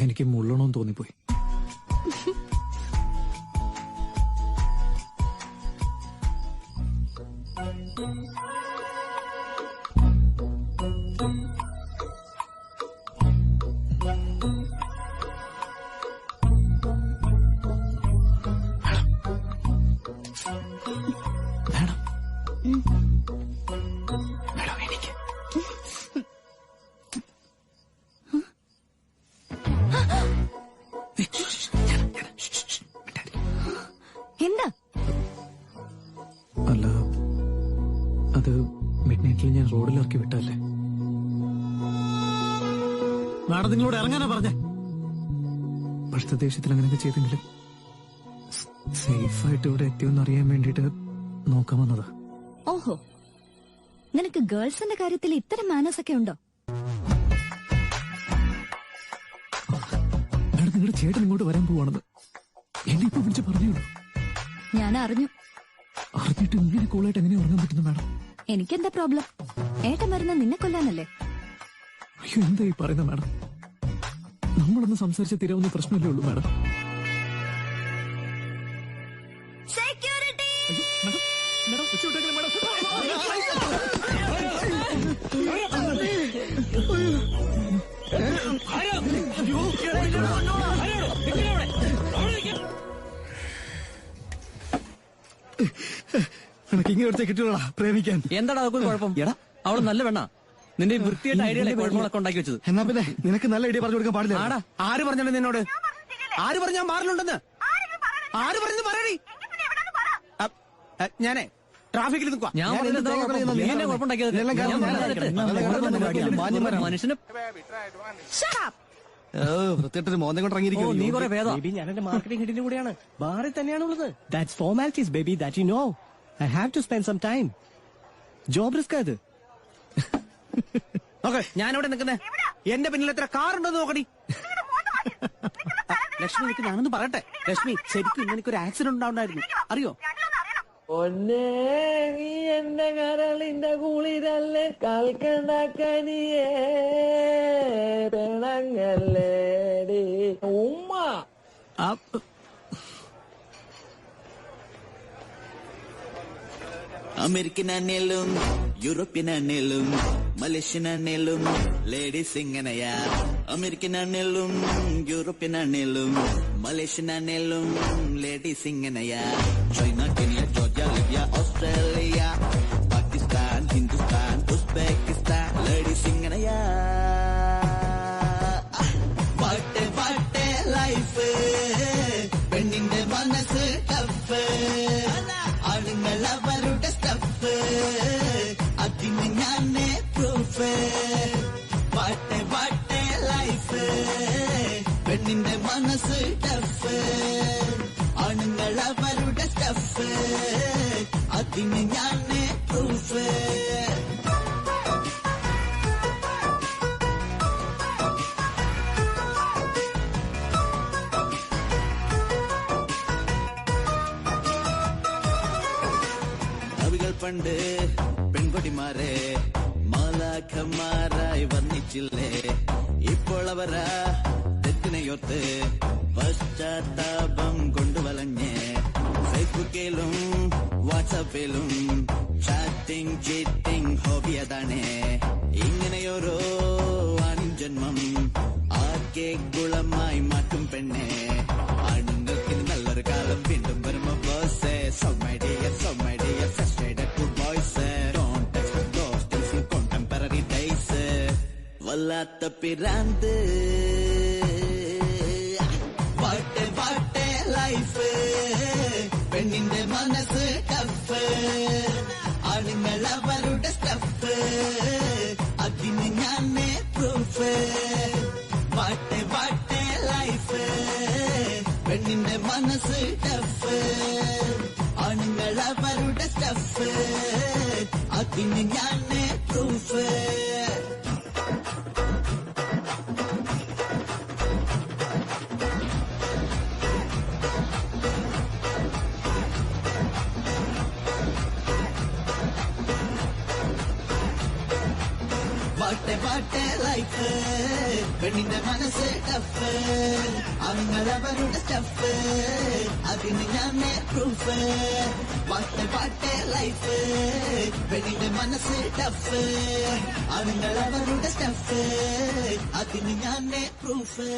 എനിക്ക് മുള്ളണമെന്ന് തോന്നിപ്പോയി. എന്താ? അല്ല, അത് മിഡ് നൈറ്റിൽ ഞാൻ റോഡിൽ ഇറക്കി വിട്ടല്ലേ. മാഡം നിങ്ങളോട് ഇറങ്ങാനാ പറഞ്ഞേ. ഇപ്പോഴത്തെ ദേഷ്യത്തിൽ അങ്ങനെയൊക്കെ ചെയ്തെങ്കിലും സേഫായിട്ട് ഇവിടെ എത്തിയോന്ന് അറിയാൻ വേണ്ടിട്ട് നോക്കാൻ വന്നതാ. ഓഹോ, നിനക്ക് ഗേൾസിന്റെ കാര്യത്തിൽ ഇത്തരം മാനേഴ്സ് ഒക്കെ ഉണ്ടോ? മാഡം നിങ്ങളുടെ ചേട്ടൻ ഇങ്ങോട്ട് വരാൻ പോവാണെന്ന് എന്നെ ഇപ്പൊ വിളിച്ച് പറഞ്ഞോളൂ. ഞാൻ അറിഞ്ഞു. അറിഞ്ഞിട്ട് ഇങ്ങനെ കൂളായിട്ട് എങ്ങനെ ഉറങ്ങാൻ പറ്റുന്നു മാഡം? എനിക്കെന്താ പ്രോബ്ലം? ഏട്ടൻ വരുന്ന നിന്നെ കൊല്ലാനല്ലേ? അയ്യോ, എന്താ ഈ പറയുന്നത് മാഡം? നമ്മളൊന്ന് സംസാരിച്ച തീരാവുന്ന പ്രശ്നമല്ലേ ഉള്ളൂ മാഡം. ഇങ്ങനെ ഒരുത്തെ കിട്ടിയോളാ പ്രേമിക്കാൻ. എന്താടാ അതൊക്കെ കുഴപ്പം? എടാ അവള് നല്ല പെണ്ണാ. നിന്റെ വൃത്തിയായിട്ട് ഐഡിയ കുഴപ്പങ്ങളൊക്കെ ഉണ്ടാക്കി വെച്ചത്. എന്നാ പിന്നെ നിനക്ക് നല്ല ഐഡിയ പറഞ്ഞു കൊടുക്കാൻ പാടില്ല. ആടാ, ആര് പറഞ്ഞാലും നിന്നോട്? ആര് പറഞ്ഞാ മാറിലുണ്ടെന്ന്? ആര് പറഞ്ഞു പറയണി? ഞാനേ ട്രാഫിക്കിൽ നിൽക്കുക. ഞാൻ മനുഷ്യന് വൃത്തിയായിട്ടൊരു മോനെ കൊണ്ട് ഇറങ്ങിയിരിക്കും. നീ കുറെ ഭേദം. ഞാൻ എന്റെ മാർക്കറ്റിംഗ് ഹെഡിന്റെ കൂടെയാണ്. ബാറിൽ തന്നെയാണ് ഉള്ളത്. That's formalities baby, that you know. I have to spend some time. Job risk അത്. ഓക്കെ, ഞാനിവിടെ നിൽക്കുന്നേ. എന്റെ പിന്നിൽ എത്ര കാറുണ്ടെന്ന് നോക്കടി. ലക്ഷ്മി, എനിക്ക് ഞാനൊന്ന് പറയട്ടെ. ലക്ഷ്മി, ശരിക്കും ഇന്ന് എനിക്കൊരു ആക്സിഡന്റ് ഉണ്ടായിരുന്നു, അറിയോ? ഒന്നേ നീ എന്റെ കരളിന്റെ കുളിരല്ലേ കൽക്കണ്ടക്കനിയേ പെണങ്ങല്ലേടി ഉമ്മ. അമേരിക്കൻ ആണേലും യൂറോപ്യൻ ആണേലും മലേഷ്യൻ ആണേലും ലേഡീസ് ഇങ്ങനെയാ. അമേരിക്കൻ ആണേലും യൂറോപ്യൻ ആണേലും മലേഷ്യൻ ആണേലും ലേഡീസ് ഇങ്ങനെയാ. China, Kenya, Georgia, Libya, Australia, Pakistan, Hindustan, Uzbekistan ladies ഇങ്ങനെയാ. പാട്ടെ പാട്ടെ ലൈഫ്, പെണ്ണിന്റെ മനസ്സ് ടഫ്, ആണുങ്ങൾ അവരുടെ സ്റ്റഫ്, അതിന് ഞാനേ പ്രൂഫ്. പാട്ടെ പാട്ടെ ലൈഫ്, പെണ്ണിന്റെ മനസ്സ് ടഫ്, ആണുങ്ങൾ അവരുടെ സ്റ്റഫ്, അതിന് ഞാനേ പ്രൂഫ്. പണ്ട് പെൺകൊടിമാരെ മാലാഖമാരായി വർണ്ണിച്ചില്ലേ. ഇപ്പോൾ അവരാ തെറ്റിനെയോർത്ത് പശ്ചാത്താപം കൊണ്ടുവലഞ്ഞ് ഫേസ്ബുക്കിലും വാട്സാപ്പിലും ചാറ്റിംഗ് ചീറ്റിംഗ് ഹോബി അതാണ്. ഇങ്ങനെയോരോ ആണിൻ ജന്മം ആർക്കെ കുളമായി മാറ്റും പെണ്ണെ. ആണുങ്ങൾക്ക് നല്ലൊരു കാലം വീണ്ടും വരുമ്പോ ബോസ് സൗമൈഡിയ വല്ലാത്ത പിരാന്ത്. പാട്ടെ പാട്ടെ ലൈഫ്, പെണ്ണിന്റെ മനസ്സ് ടഫ്, ആണുങ്ങൾ അവരുടെ സ്റ്റഫ്, അതിന് ഞാനേ പ്രൂഫ്. പാട്ടെ പാട്ടെ ലൈഫ്, പെണ്ണിന്റെ മനസ്സ് ടഫ്, ആണുങ്ങൾ അവരുടെ സ്റ്റഫ്, അതിന് ഞാനേ പ്രൂഫ്. പാട്ട് ലൈഫ് പെണ്ണിന്റെ മനസ്സ് ടഫ് ആണുങ്ങൾ അവരുടെ സ്റ്റഫ് അതിന് ഞാൻ പ്രൂഫ് പാട്ട് ലൈഫ് പെണ്ണിന്റെ മനസ്സ് ടഫ് ആണുങ്ങൾ അവരുടെ സ്റ്റഫ് അതിന് ഞാൻ പ്രൂഫ്.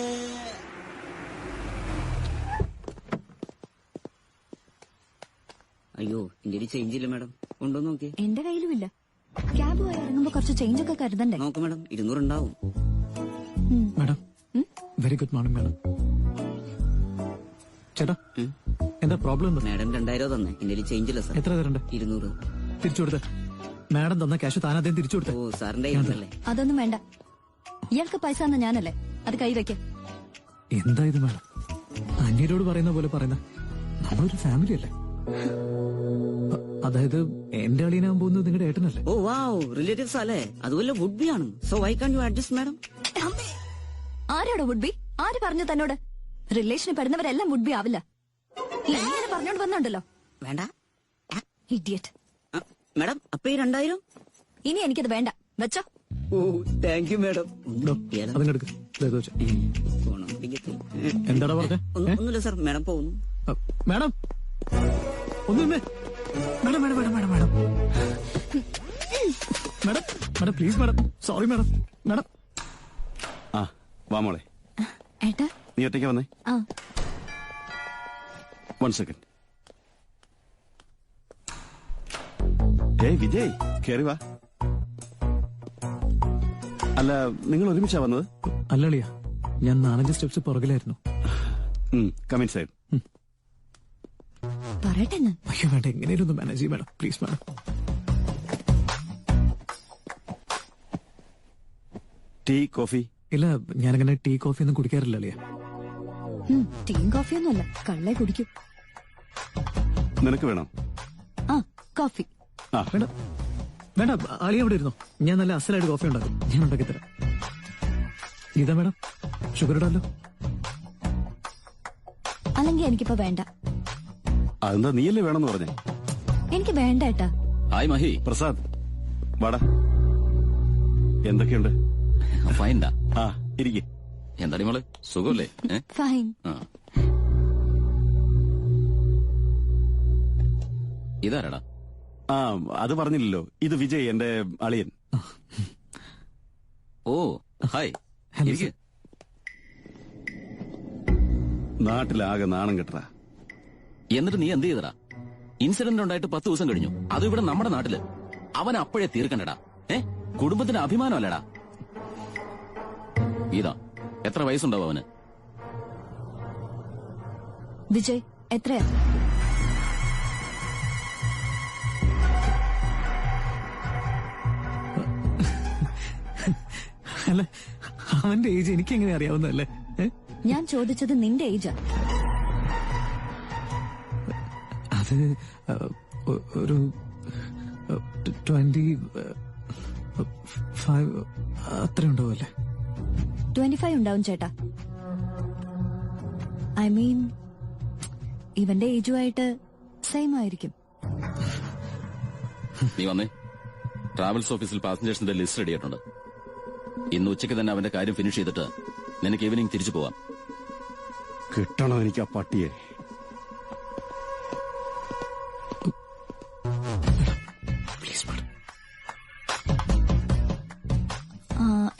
അയ്യോ എന്റെ ചേഞ്ച് ഇല്ല മാഡം, ഉണ്ടോ നോക്കി. എന്റെ കയ്യിലുമില്ല. ക്യാബ് പോയി ഇറങ്ങുമ്പോ കുറച്ച് ചേഞ്ച് ഒക്കെ കരുതണ്ടേ? നോക്ക് മാഡം, 200 ഉണ്ടാവും. Madam very good morning madam. ചേട്ടാ എന്താ പ്രോബ്ലം? മാഡം 2000 തന്നെ, എന്റെ ചേഞ്ച് ഇല്ല സാർ. എത്ര തരണ്ടേ? 200 തിരിച്ചു കൊടുത്ത. മാഡം തന്ന ക്യാഷ് താൻ അദ്ദേഹം തിരിച്ചു കൊടുത്ത. ഓ സാറിന്റെ അല്ലേ? അതൊന്നും വേണ്ട. ഇയാൾക്ക് പൈസ തന്ന ഞാനല്ലേ, അത് കൈ വെക്ക. എന്താ ഇത് മാഡം, അന്യരോട് പറയുന്ന പോലെ പറയുന്ന? നമ്മളൊരു ഫാമിലി അല്ലേ? അതായത് എന്റെ അളിയനാൻ പോകുന്നത് നിങ്ങളുടെ ഏട്ടനല്ലേ? ഓ വാവ്, റിലേറ്റീവ്സ് അല്ലേ? അതുപോലെ വുഡ് ബി ആണ്. So why can you adjust madam? ആരാടോ വുഡ് ബി? ആര് പറഞ്ഞു തന്നോട്? റിലേഷനിൽ പെടുന്നവരെല്ലാം വുഡ് ബി ആവില്ല. ഇങ്ങനെ പറഞ്ഞോണ്ട് വന്നുണ്ടല്ലോ. വേണ്ട ഇഡിയറ്റ്. മാഡം അപ്പൊ ഈ 2000 ഇനി എനിക്കത് വേണ്ട, വെച്ചോ. ഓ താങ്ക് യു മാഡം. എന്താടാ പറഞ്ഞേ? ഒന്നുമില്ല സാർ, മാഡം പോകുന്നു. മാഡം ഒന്നുമില്ലേ? Madam madam madam madam madam madam madam please madam, sorry madam. Madam ആ വാ മോളെ. ഏട്ടാ നീ ഒറ്റയ്ക്ക് വന്നേ. 1 സെക്കൻഡ്. വിജയ് കേറി വാ. അല്ല നിങ്ങൾ ഒരുമിച്ചാ വന്നത്? അല്ലളിയാ, ഞാൻ 4-5 സ്റ്റെപ്സ് പുറകിലായിരുന്നു. Come in side. പറയട്ടെ. അയ്യോ വേണ്ട, എങ്ങനെയും ഒന്ന് മാനേജ് ചെയ്യും madam, please madam. Tea coffee? ഇല്ല, ഞാനങ്ങനെ ടീ കോഫി ഒന്നും കുടിക്കാറില്ല അളിയ. ടീം കോഫിയൊന്നുമല്ല, കള്ളേ കുടിക്കും. നിനക്ക് വേണം? ആ കോഫി. വേണ്ട വേണ്ട, അളിയ അവിടെ ഇരുന്നോ, ഞാൻ നല്ല അസലായിട്ട് കോഫി ഉണ്ടാക്കും, ഞാൻ ഉണ്ടാക്കി തരാം. ഇതാ മാഡം, ഷുഗർ ഇടാലോ? അല്ലെങ്കിൽ എനിക്കിപ്പോ വേണ്ട. അതെന്താ, നീയല്ലേ വേണമെന്ന് പറഞ്ഞേ? എനിക്ക് വേണ്ട ഏട്ടാ. ഹായ് മഹി. പ്രസാദ് വാടാ. എന്തൊക്കെയുണ്ട്? ഫൈൻഡാ. ആ ഇരിക്കെ. എന്താടി മോളെ, സുഖമല്ലേ? ഫൈൻ. ഇതാരടാ? ആ അത് പറഞ്ഞില്ലല്ലോ, ഇത് വിജയ്, എന്റെ അളിയൻ. ഓ ഹായ്. നാട്ടിലാകെ നാണം കെട്ടറ. എന്നിട്ട് നീ എന്ത് ചെയ്തടാ? ഇൻസിഡന്റ് ഉണ്ടായിട്ട് 10 ദിവസം കഴിഞ്ഞു, അതും ഇവിടെ നമ്മുടെ നാട്ടില്. അവൻ അപ്പോഴേ തീർക്കണ്ടടാ. കുടുംബത്തിന് അഭിമാനമല്ലടാ. ഇതാ എത്ര വയസ്സുണ്ടാവും അവന്? വിജയ് എത്രയാ? അല്ല, അവന്റെ ഏജ് എനിക്ക് എങ്ങനെ അറിയാവുന്നതല്ലേ? ഞാൻ ചോദിച്ചത് നിന്റെ ഏജാ. അത് ഒരു 25 അത്ര ഉണ്ടാവുമല്ലേ? 25 ഉണ്ടാവും ചേട്ടാ. ഐ മീൻ ഇവന്റെ ഏജുമായിട്ട് സെയിം ആയിരിക്കും. നീ വന്നേ. ട്രാവൽസ് ഓഫീസിൽ പാസഞ്ചേഴ്സിന്റെ ലിസ്റ്റ് റെഡി ആയിട്ടുണ്ട്. ഇന്ന് ഉച്ചയ്ക്ക് തന്നെ അവന്റെ കാര്യം ഫിനിഷ് ചെയ്തിട്ട് നിനക്ക് ഈവനിങ് തിരിച്ചു പോവാം. കിട്ടണോ എനിക്ക് ആ പട്ടിയെ?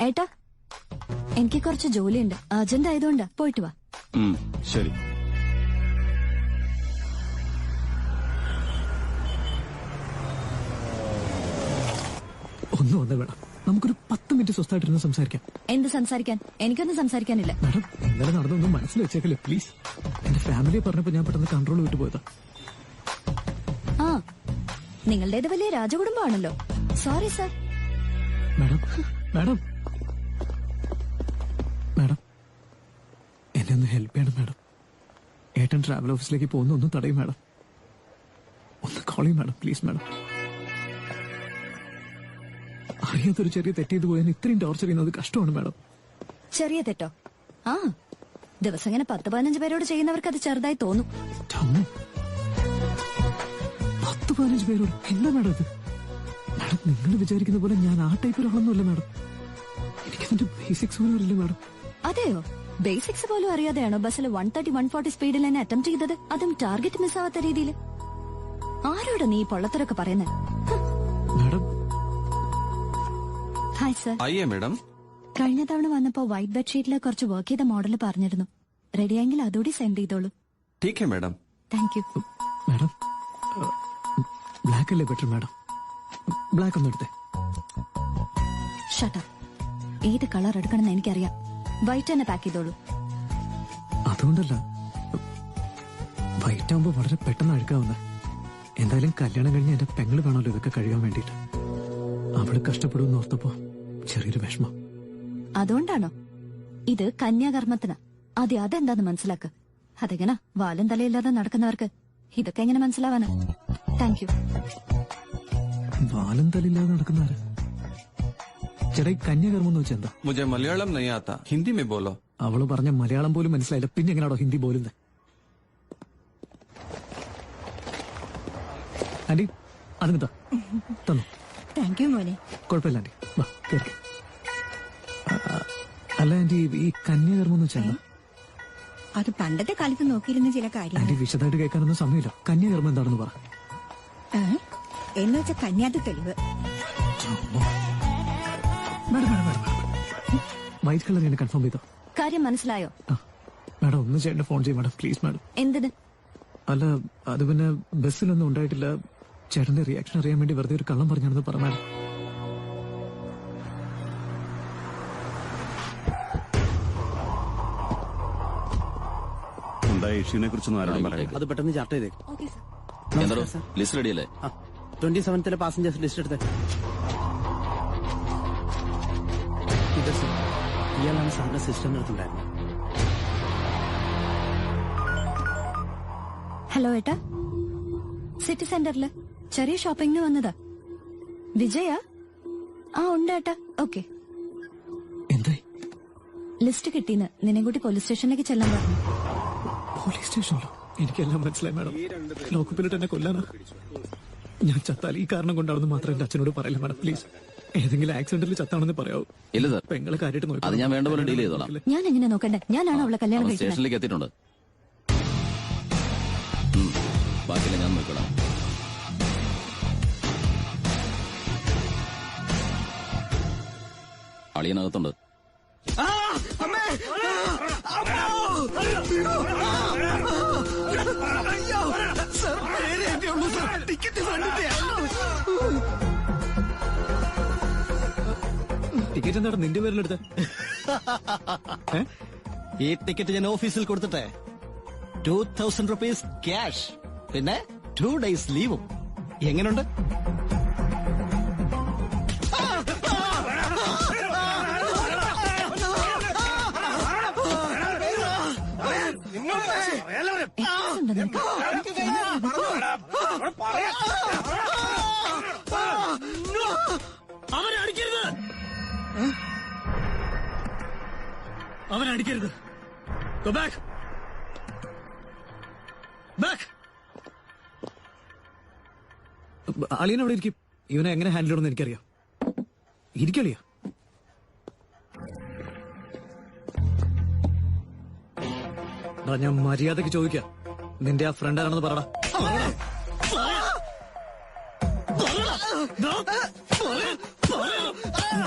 ഏട്ടാ എനിക്ക് കുറച്ച് ജോലിയുണ്ട്, അർജന്റ് ആയതുകൊണ്ട് പോയിട്ട് വാ. ശരി. ഒന്ന് വന്നേ വേണം, നമുക്കൊരു 10 മിനിറ്റ് സ്വസ്ഥമായിട്ടിരുന്ന് സംസാരിക്കാം. എന്ത് സംസാരിക്കാൻ? എനിക്കൊന്നും സംസാരിക്കാനില്ല. മാഡം ഇന്നലെ നടന്നൊന്നും മനസ്സിൽ വെച്ചേക്കല്ലേ പ്ലീസ്. എന്റെ ഫാമിലിയെ പറഞ്ഞപ്പോ ഞാൻ പെട്ടെന്ന് കൺട്രോൾ വിട്ടു പോയതാ. ആ നിങ്ങളുടേത് വലിയ രാജകുടുംബമാണല്ലോ. Sorry sir. Madam madam madam എന്നെ ഒന്ന് ഹെൽപ്പ് ചെയ്യണം മാഡം. ഏട്ടൻ ട്രാവൽ ഓഫീസിലേക്ക് പോകുന്ന ഒന്ന് തടയും മാഡം. ഒന്ന് കോൾ ചെയ്യും മാഡം, പ്ലീസ് മാഡം. അറിയാത്തൊരു ചെറിയ തെറ്റ് ചെയ്ത് പോയാൽ ഇത്രയും ടോർച്ചർ ചെയ്യുന്നത് കഷ്ടമാണ് മാഡം. ചെറിയ തെറ്റോ? ആ ദിവസം ഇങ്ങനെ 10-15 പേരോട് ചെയ്യുന്നവർക്ക് അത് ചെറുതായി തോന്നും. 10-15 പേരോട് എന്താ മാഡം ഇത്? മാഡം നിങ്ങൾ വിചാരിക്കുന്ന പോലെ ഞാൻ ആ ടൈപ്പ് ഒരാളൊന്നുമല്ല മാഡം. ബേസിക്സ് പോലും അറിയില്ല മാഡം. അതെയോ? ബേസിക്സ് പോലും അറിയാതെയാണോ ബസ്സിൽ 130, 140 സ്പീഡിൽ എന്നെ അറ്റംപ്റ്റ് ചെയ്തത്? അതും ടാർഗറ്റ് മിസ്സാവാത്ത രീതിയിൽ. ആരോട് നീ പൊള്ളത്തരൊക്കെ പറയുന്നത്? Hi sir. മേഡം. കഴിഞ്ഞ തവണ വന്നപ്പോ വൈറ്റ് ബെഡ്ഷീറ്റിൽ കുറച്ച് വർക്ക് ചെയ്ത മോഡൽ പറഞ്ഞിരുന്നു. റെഡിയായെങ്കിൽ അതോടെ സെൻഡ് ചെയ്തോളൂ. Madam. Thank you. Madam black അല്ലേ ബെറ്റർ മാഡം? ബ്ലാക്ക് ഒന്ന് എടുത്തേ. ഷട്ട്. ഏത് കളർ എടുക്കണമെന്ന് എനിക്കറിയാം. വൈറ്റ് തന്നെ പാക്ക് ചെയ്തോളൂ. അതുകൊണ്ടല്ല, വൈറ്റ് ആകുമ്പോ വളരെ പെട്ടെന്ന് അഴുക്കാവുന്ന. എന്തായാലും കല്യാണം കഴിഞ്ഞ് എന്റെ പെങ്ങള് കാണുമല്ലോ ഇതൊക്കെ കഴിയാൻ വേണ്ടിട്ട്. അവള് കഷ്ടപ്പെടുമെന്ന് ഓർത്തപ്പോ ചെറിയൊരു വിഷമം. അതുകൊണ്ടാണോ? ഇത് കന്യാകർമ്മത്തിന്. ആദ്യം അതെന്താന്ന് മനസ്സിലാക്ക്. അതെങ്ങനെ വാലും തലയില്ലാതെ നടക്കുന്നവർക്ക് ഇതൊക്കെ എങ്ങനെ മനസ്സിലാവാന്? Thank you. വാലും തലയില്ലാതെ നടക്കുന്നവര്? ചേട്ടാ, ഈ കന്യാകർമ്മം എന്ന് വെച്ചാൽ എന്താ? മുझे മലയാളം नहीं आता, हिंदी में बोलो. അവള് പറഞ്ഞ മലയാളം പോലും മനസ്സിലായില്ല, പിന്നെ എങ്ങനെയാണോ ഹിന്ദി പോലുന്നത്? ആന്റി അതിനെന്താ തന്നു? താങ്ക് യു മോനെ. കുഴപ്പമില്ല ആന്റി, വാ കേറി. അല്ല ആന്റി, ഈ കന്യാകർമ്മം എന്ന് വെച്ചാൽ അത് പണ്ടത്തെ കാലത്ത് നോക്കിയിരുന്ന ചില കാര്യങ്ങൾ. ആന്റി വിശദമായിട്ട് കേൾക്കാനൊന്നും സമയമില്ല. കന്യാകർമ്മം എന്താണെന്ന് പറ. എന്ന് വെച്ചാൽ കന്യാത്ത തെളിവ്. വൈറ്റ് കളർ ഞാൻ കൺഫേം ചെയ്തോ? കാര്യം മനസ്സിലായോ? മാഡം ഒന്ന് ചേട്ടൻ ഫോൺ ചെയ്യും മാഡം, പ്ലീസ് മാഡം. എന്തിന്? അല്ല, അത് പിന്നെ ബസ്സിലൊന്നും ഉണ്ടായിട്ടില്ല. ചേട്ടന്റെ റിയാക്ഷൻ അറിയാൻ വേണ്ടി വെറുതെ ഒരു കള്ളം പറഞ്ഞാണെന്ന് പറ മാഡം. ഉണ്ടായ ഇഷ്യൂനെ കുറിച്ചൊന്നും ആരോടും പറയാം. അത് പെട്ടെന്ന് ചാർട്ട് ചെയ്തേക്കും. ലിസ്റ്റ് റെഡിയല്ലേ? 27th പാസഞ്ചേഴ്സ് ലിസ്റ്റ് എടുത്തേ. ഇയാളാണ് സാറിന്റെ സിസ്റ്ററിന്റെ അടുത്തുണ്ടായിരുന്നത്. ഹലോ ഏട്ടാ, സിറ്റി സെന്ററില് ചെറിയ ഷോപ്പിംഗിന് വന്നതാ. വിജയ? ആ ഉണ്ട് ഏട്ടാ. ഓക്കെ. ലിസ്റ്റ് കിട്ടീന്ന്. നിന്നെ കൂട്ടി പോലീസ് സ്റ്റേഷനിലേക്ക് ചെല്ലാൻ പറഞ്ഞു. പോലീസ് സ്റ്റേഷനിലോ? എനിക്കെല്ലാം മനസ്സിലായി മാഡം. ലോക്കപ്പിലിട്ട് എന്നെ കൊല്ലാനോ? ഞാൻ ചത്താൽ ഈ കാരണം കൊണ്ടാണെന്ന് മാത്രം എന്റെ അച്ഛനോട് പറയില്ല മാഡം, പ്ലീസ്. ഏതെങ്കിലും ആക്സിഡന്റിൽ ചത്താണെന്ന് പറയാവൂ. ഇല്ല സാർ, പെങ്ങളെ കാര്യമായിട്ട് നോക്കാം. അത് ഞാൻ വേണ്ട പോലെ ഡീൽ ചെയ്തോളാം. ഞാൻ എങ്ങനെ നോക്കണ്ടേ? ഞാനാണ് അവളെ കല്യാണം കഴിക്കുന്നത്. സ്റ്റേഷനിലേക്ക് എത്തിയിട്ടുണ്ട്. ബാക്കിയില്ല, ഞാൻ നോക്കണം. അളിയനകത്തുണ്ട്. ടിക്കറ്റ് എന്താണ് നിന്റെ പേരിലെടുത്ത്? ഈ ടിക്കറ്റ് ഞാൻ ഓഫീസിൽ കൊടുത്തിട്ടെ 2000 rupees ക്യാഷ്, പിന്നെ 2 days ലീവും. എങ്ങനെയുണ്ട്? അവനടിക്കരുത്. Go back. Back. അളിയൻ അവിടെ ഇരിക്കും. ഇവനെ എങ്ങനെ ഹാൻഡിൽ ചെയ്യണമെന്ന് എനിക്കറിയാം. ഇരിക്കളിയാ. ഞാൻ മര്യാദക്ക് ചോദിക്കാം. നിന്റെ ആ ഫ്രണ്ട് ആണെന്ന് പറടാ.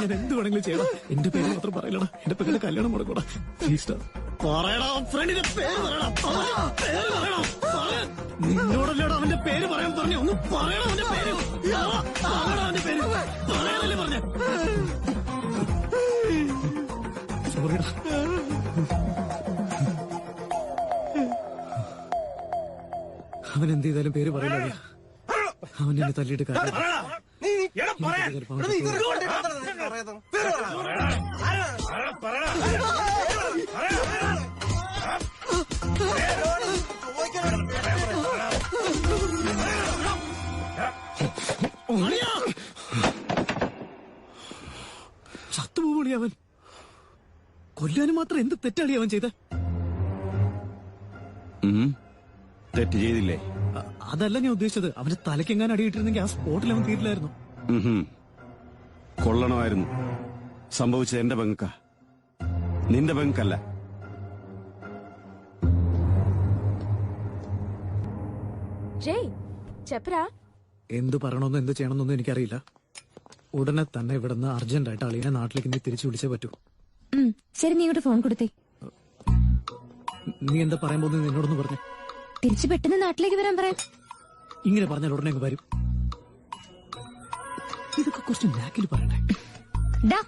ഞാൻ എന്ത് വേണമെങ്കിലും ചെയ്യണം. എന്റെ പേര് മാത്രം പറയലടാ. എന്റെ പെങ്ങളുടെ കല്യാണം മുടക്കൂടാ. നിന്നോടല്ലോടാ അവന്റെ പേര് പറയാൻ പറഞ്ഞു. ഒന്ന് പറയണം അവന്റെ പേര്. അവന്റെ പേര് പറയാനല്ലേ പറഞ്ഞ. സോറിടാ. അവൻ എന്ത് ചെയ്താലും പേര് പറയില്ല. അവൻ എന്നെ തല്ലിയിട്ട് കാര്യം. ചത്തുപോകണി അവൻ. കൊല്ലാനും മാത്രം എന്ത് തെറ്റാണ് അവൻ ചെയ്ത? തെറ്റ് ചെയ്തില്ലേ? അതല്ല ഞാൻ ഉദ്ദേശിച്ചത്. അവന്റെ തലക്കെങ്ങാൻ അടിയിട്ടിരുന്നെങ്കിൽ ആ സ്പോട്ടിൽ അവൻ തീരില്ലായിരുന്നു. കൊള്ളണമായിരുന്നു. സംഭവിച്ചത് എന്റെ പെങ്ക, നിന്റെ പെങ്കല്ല. എന്തു പറയണമെന്നോ എന്ത് ചെയ്യണമെന്നൊന്നും എനിക്കറിയില്ല. ഉടനെ തന്നെ ഇവിടുന്ന് അർജന്റായിട്ട് അളിയനെ നാട്ടിലേക്ക് നീ തിരിച്ചു വിളിച്ചേ പറ്റൂ. ശരി, നീ ഇങ്ങോട്ട് ഫോൺ കൊടുത്തേ. നീ എന്താ പറയാൻ പോകുന്നത് എന്നോടൊന്ന് പറഞ്ഞു. തിരിച്ചു പെട്ടെന്ന് നാട്ടിലേക്ക് വരാൻ പറയാം. ഇങ്ങനെ പറഞ്ഞാൽ ഉടനെ അങ്ങ് വരും. ഇതൊക്കെ കുറച്ച് നാക്കിൽ പറയണ്ടേ? ഡാ,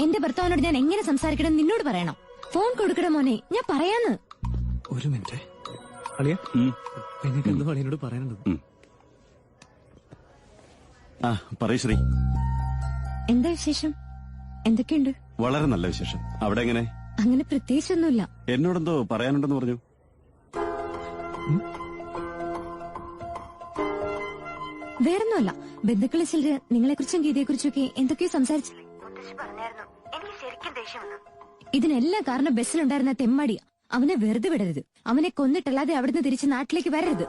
എന്റെ ഭർത്താവിനോട് ഞാൻ എങ്ങനെ സംസാരിക്കണം നിന്നോട് പറയണം. ഫോൺ കൊടുക്കണ മോനെ, ഞാൻ പറയാന്ന്. ഒരു മിനിറ്റ് അളിയ, നിങ്ങൾക്ക് എന്തോ അളിയനോട് പറയാനുണ്ട്. പറയൂ ശ്രീ. എന്താ വിശേഷം? എന്തൊക്കെയുണ്ട്? വളരെ നല്ല വിശേഷം. അവിടെ എങ്ങനെ? അങ്ങനെ പ്രത്യേകിച്ചൊന്നുമില്ല. എന്നോടെന്തോ പറയാനുണ്ടെന്ന് പറഞ്ഞു. വേറൊന്നുമല്ല, ബന്ധുക്കളെ ചിലര് നിങ്ങളെക്കുറിച്ചും ഗീതയെക്കുറിച്ചും ഒക്കെ എന്തൊക്കെയോ സംസാരിച്ചു. ഇതിനെല്ലാം കാരണം ബസ്സിലുണ്ടായിരുന്ന തെമ്മാടിയ. അവനെ വെറുതെ വിടരുത്. അവനെ കൊന്നിട്ടല്ലാതെ അവിടുന്ന് തിരിച്ച് നാട്ടിലേക്ക് വരരുത്.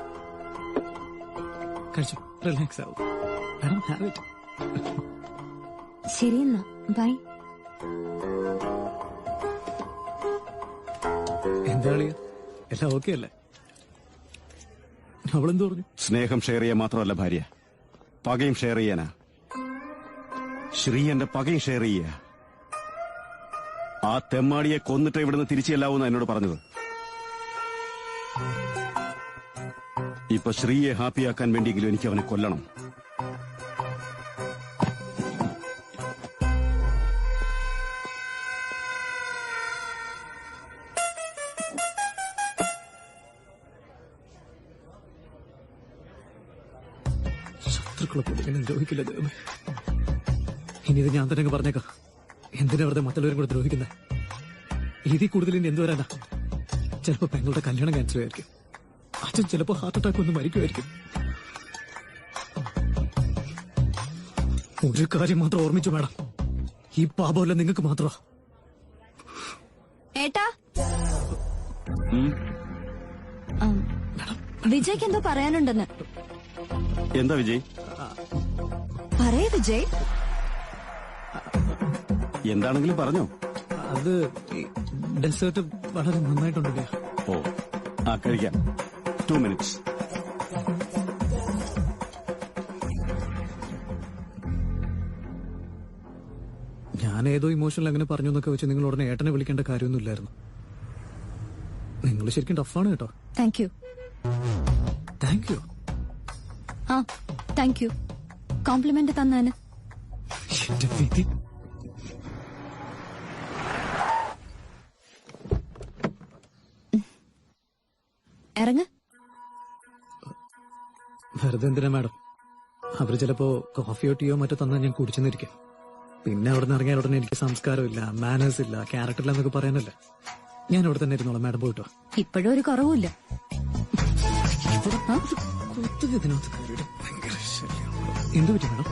ശരിയെന്നാ, ബൈ. എന്താ എല്ലാം ഓക്കെ അല്ലേ? അവളെന്ത് പറഞ്ഞു? സ്നേഹം ഷെയർ ചെയ്യാൻ മാത്രമല്ല ഭാര്യ, പകയും ഷെയർ ചെയ്യാനാ. ശ്രീ എന്റെ പകയും ഷെയർ ചെയ്യുക. ആ തെമ്മാടിയെ കൊന്നിട്ട് ഇവിടുന്ന് തിരിച്ചു ചെല്ലാവൂന്ന എന്നോട് പറഞ്ഞത്. ഇപ്പൊ ശ്രീയെ ഹാപ്പിയാക്കാൻ വേണ്ടിയെങ്കിലും എനിക്ക് അവനെ കൊല്ലണം. ശത്രുക്കളെ പോലെ ദ്രോഹിക്കില്ല ദൈവമേ. ഇനി ഇത് ഞാൻ തന്നെ പറഞ്ഞേക്കാം. എന്തിനാ വെറുതെ മറ്റുള്ളവരും കൂടെ ദ്രോഹിക്കുന്നത്? ഇതിൽ കൂടുതൽ ഇനി എന്ത് വരാനാ? ചിലപ്പോ പെങ്ങളുടെ കല്യാണം ക്യാൻസൽ ആയിരിക്കും. അച്ഛൻ ചിലപ്പോ ഹാർട്ട് അറ്റാക്ക് ഒന്ന് മരിക്കുമായിരിക്കും. ഒരു കാര്യം മാത്രം ഓർമ്മിച്ചു മേഡം, ഈ പാപമല്ല നിങ്ങൾക്ക് മാത്രമാ. ഏട്ടാ, വിജയ്ക്ക് എന്തോ പറയാനുണ്ടെന്ന്. എന്താ വിജയ്? പറയേ വിജയ്. എന്താണെങ്കിലും പറഞ്ഞോ. അത് ഡെസേർട്ട് വളരെ നന്നായിട്ടുണ്ടല്ലോ. ഓ, കഴിക്കാം. 2 minutes. ഞാൻ ഏതോ ഇമോഷണൽ അങ്ങനെ പറഞ്ഞു എന്നൊക്കെ വെച്ച് നിങ്ങൾ ഉടനെ ഏട്ടനെ വിളിക്കേണ്ട കാര്യമൊന്നുമില്ലായിരുന്നു. നിങ്ങൾ ശരിക്കും ടഫാണ് കേട്ടോ. Thank you. Thank you. ആ, താങ്ക് യു. കോംപ്ലിമെന്റ് തന്നാന്. ഇറങ്ങ്. വെറുതെ എന്തിനാ മാഡം? അവര് ചിലപ്പോ കോഫിയോ ടീയോ മറ്റോ തന്നാൽ ഞാൻ കുടിച്ചെന്നിരിക്കും. പിന്നെ അവിടെ നിന്ന് ഇറങ്ങിയാൽ ഉടനെ എനിക്ക് സംസ്കാരമില്ല, മാനേഴ്സ് ഇല്ല, ക്യാരക്ടർ ഇല്ല എന്നൊക്കെ പറയാനല്ലേ. ഞാൻ ഇവിടെ തന്നെ ഇരുന്നോളാം, മാഡം പോയിട്ടോ. ഇപ്പോഴും ഒരു കുറവുമില്ല. എന്ത് പറ്റി മാഡം?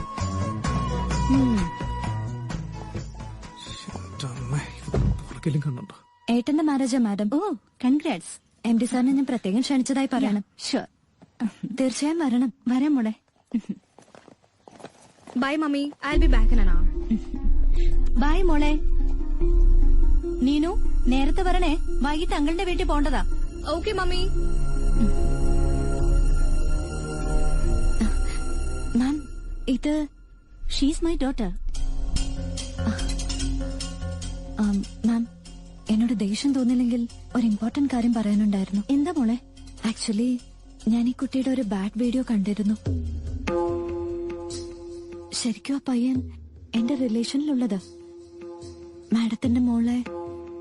കണ്ടുണ്ടോ? ഏട്ടന്റെ മാരേജാ മാഡം. ഓ, കൺഗ്രാറ്റ്സ്. MD സാറിനെ ഞാൻ പ്രത്യേകം ക്ഷണിച്ചതായി പറയണം. ഷുവർ, തീർച്ചയായും വരണം. വരാം മോളെ. Bye mummy, I will be back in an hour. Bye മോളെ. നീനു, നേരത്തെ വരണേ. വൈകിട്ട് അങ്കിളിന്റെ വീട്ടിൽ പോണ്ടതാ. Okay mummy. മാം, ഇത് ഷീസ് മൈ ഡോട്ടർ. മാം, എന്നോട് ദേഷ്യം തോന്നില്ലെങ്കിൽ ഒരു ഇമ്പോർട്ടന്റ് കാര്യം പറയാനുണ്ടായിരുന്നു. എന്താ മോളെ? ആക്ച്വലി ഞാൻ ഈ കുട്ടിയുടെ ഒരു ബാഡ് വീഡിയോ കണ്ടിരുന്നു. ശരിക്കും ആ പയ്യൻ എന്റെ റിലേഷനിലുള്ളത്. മാഡത്തിന്റെ മോളെ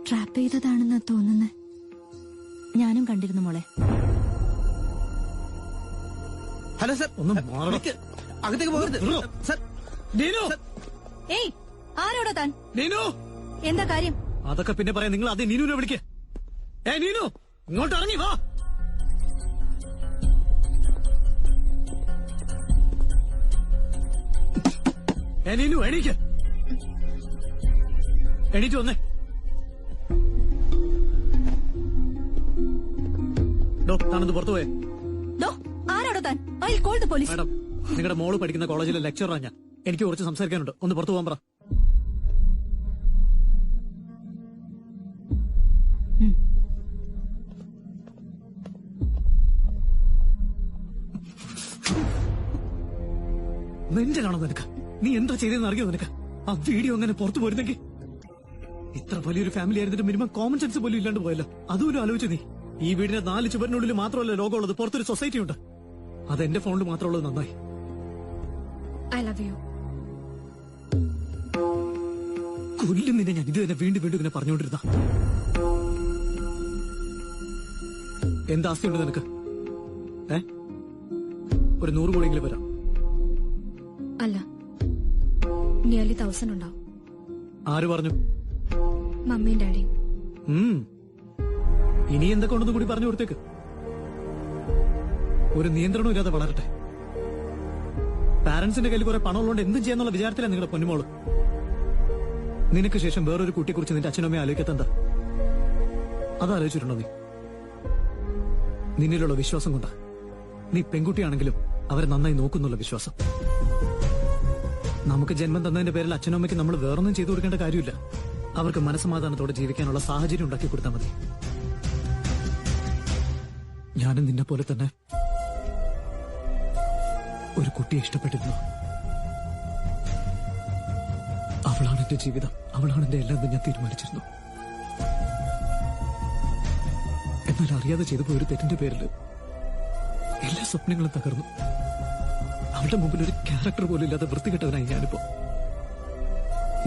ട്രാപ്പ് ചെയ്തതാണെന്നാ തോന്നുന്നത്. ഞാനും കണ്ടിരുന്നു മോളെ. ഹലോ സർ, ഒന്ന് അകത്തേക്ക് പോകരുത് സർ. ഏയ്, ആരോടാ താൻ? നീനു, എന്താ കാര്യം? അതൊക്കെ പിന്നെ പറയാം. നിങ്ങൾ ആദ്യം നീനുവിനെ വിളിക്കേ. നീനു, ഇങ്ങോട്ട് ഇറങ്ങി വാ. നീനു, എണീക്ക്. എണീറ്റ് വന്നേ. താനൊന്ന് പുറത്തു പോയേ. ആരോടാ താൻ? I will call the police. Madam, നിങ്ങളുടെ മോള് പഠിക്കുന്ന കോളേജിലെ ലെക്ചറാണ് ഞാൻ. എനിക്ക് കുറച്ച് സംസാരിക്കാനുണ്ട്. ഒന്ന് പുറത്തു പോകാൻ പറ. നെഞ്ചാണോ നിനക്ക്? നീ എന്താ ചെയ്തതെന്ന് അറിയോ നിനക്ക്? ആ വീഡിയോ അങ്ങനെ പുറത്തു പോരുന്നെങ്കിൽ ഇത്ര വലിയൊരു ഫാമിലി ആയിരുന്നിട്ട് മിനിമം കോമൺ സെൻസ് പോലും ഇല്ലാണ്ട് പോയല്ലോ. അതുപോലും ആലോചിച്ചു നീ. ഈ വീടിന്റെ 4 ചുവരിനുള്ളിൽ മാത്രമല്ല ലോകമുള്ളത്, പുറത്തൊരു സൊസൈറ്റി ഉണ്ട്. അത് എന്റെ ഫോണിൽ മാത്രമുള്ളത് നന്നായി. I love you. കൊല്ലും നിന്നെ ഞാൻ. ഇത് തന്നെ വീണ്ടും വീണ്ടും ഇങ്ങനെ പറഞ്ഞുകൊണ്ടിരുന്ന. എന്താ ആസ്തിയുണ്ട് നിനക്ക്? ഒരു 100 കോടിയെങ്കിലും വരാം. അല്ല, നിയർലി 1000 ഉണ്ടാവും. ആര് പറഞ്ഞു? മമ്മിയും ഡാഡിയും. ഇനി എന്തൊക്കെ ഉണ്ടെന്ന് കൂടി പറഞ്ഞു കൊടുത്തേക്ക്. ഒരു നിയന്ത്രണവും ഇല്ലാതെ വളരട്ടെ. പാരന്റ്സിന്റെ കയ്യിൽ കുറെ പണമുള്ളതുകൊണ്ട് എന്തും ചെയ്യാന്നുള്ള വിചാരത്തിലാണ് നിങ്ങളുടെ പൊന്നുമോള്. നിനക്ക് ശേഷം വേറൊരു കുട്ടിയെക്കുറിച്ച് നിന്റെ അച്ഛനമ്മയെ ആലോചിക്കത്തെന്താ? അതാലോചിച്ചിട്ടുണ്ടോ നീ? നിന്നിലുള്ള വിശ്വാസം കൊണ്ടാ. നീ പെൺകുട്ടിയാണെങ്കിലും അവരെ നന്നായി നോക്കുന്നുള്ള വിശ്വാസം. നമുക്ക് ജന്മം തന്നതിന്റെ പേരിൽ അച്ഛനമ്മയ്ക്ക് നമ്മൾ വേറൊന്നും ചെയ്തു കൊടുക്കേണ്ട കാര്യമില്ല. അവർക്ക് മനസ്സമാധാനത്തോടെ ജീവിക്കാനുള്ള സാഹചര്യം ഉണ്ടാക്കി കൊടുത്താൽ മതി. ഞാനും നിന്നെ പോലെ തന്നെ ഒരു കുട്ടിയെ ഇഷ്ടപ്പെട്ടിരുന്നു. അവളാണ് എന്റെ ജീവിതം, അവളാണ് എന്റെ എല്ലാം ഞാൻ തീരുമാനിച്ചിരുന്നു. എന്നാൽ അറിയാതെ ചെയ്തു പോയ ഒരു തെറ്റിന്റെ പേരിൽ എല്ലാ സ്വപ്നങ്ങളും തകർന്നു. അവളുടെ മുമ്പിൽ ഒരു ക്യാരക്ടർ പോലും ഇല്ലാതെ വൃത്തികെട്ടവനായി ഞാനിപ്പോ.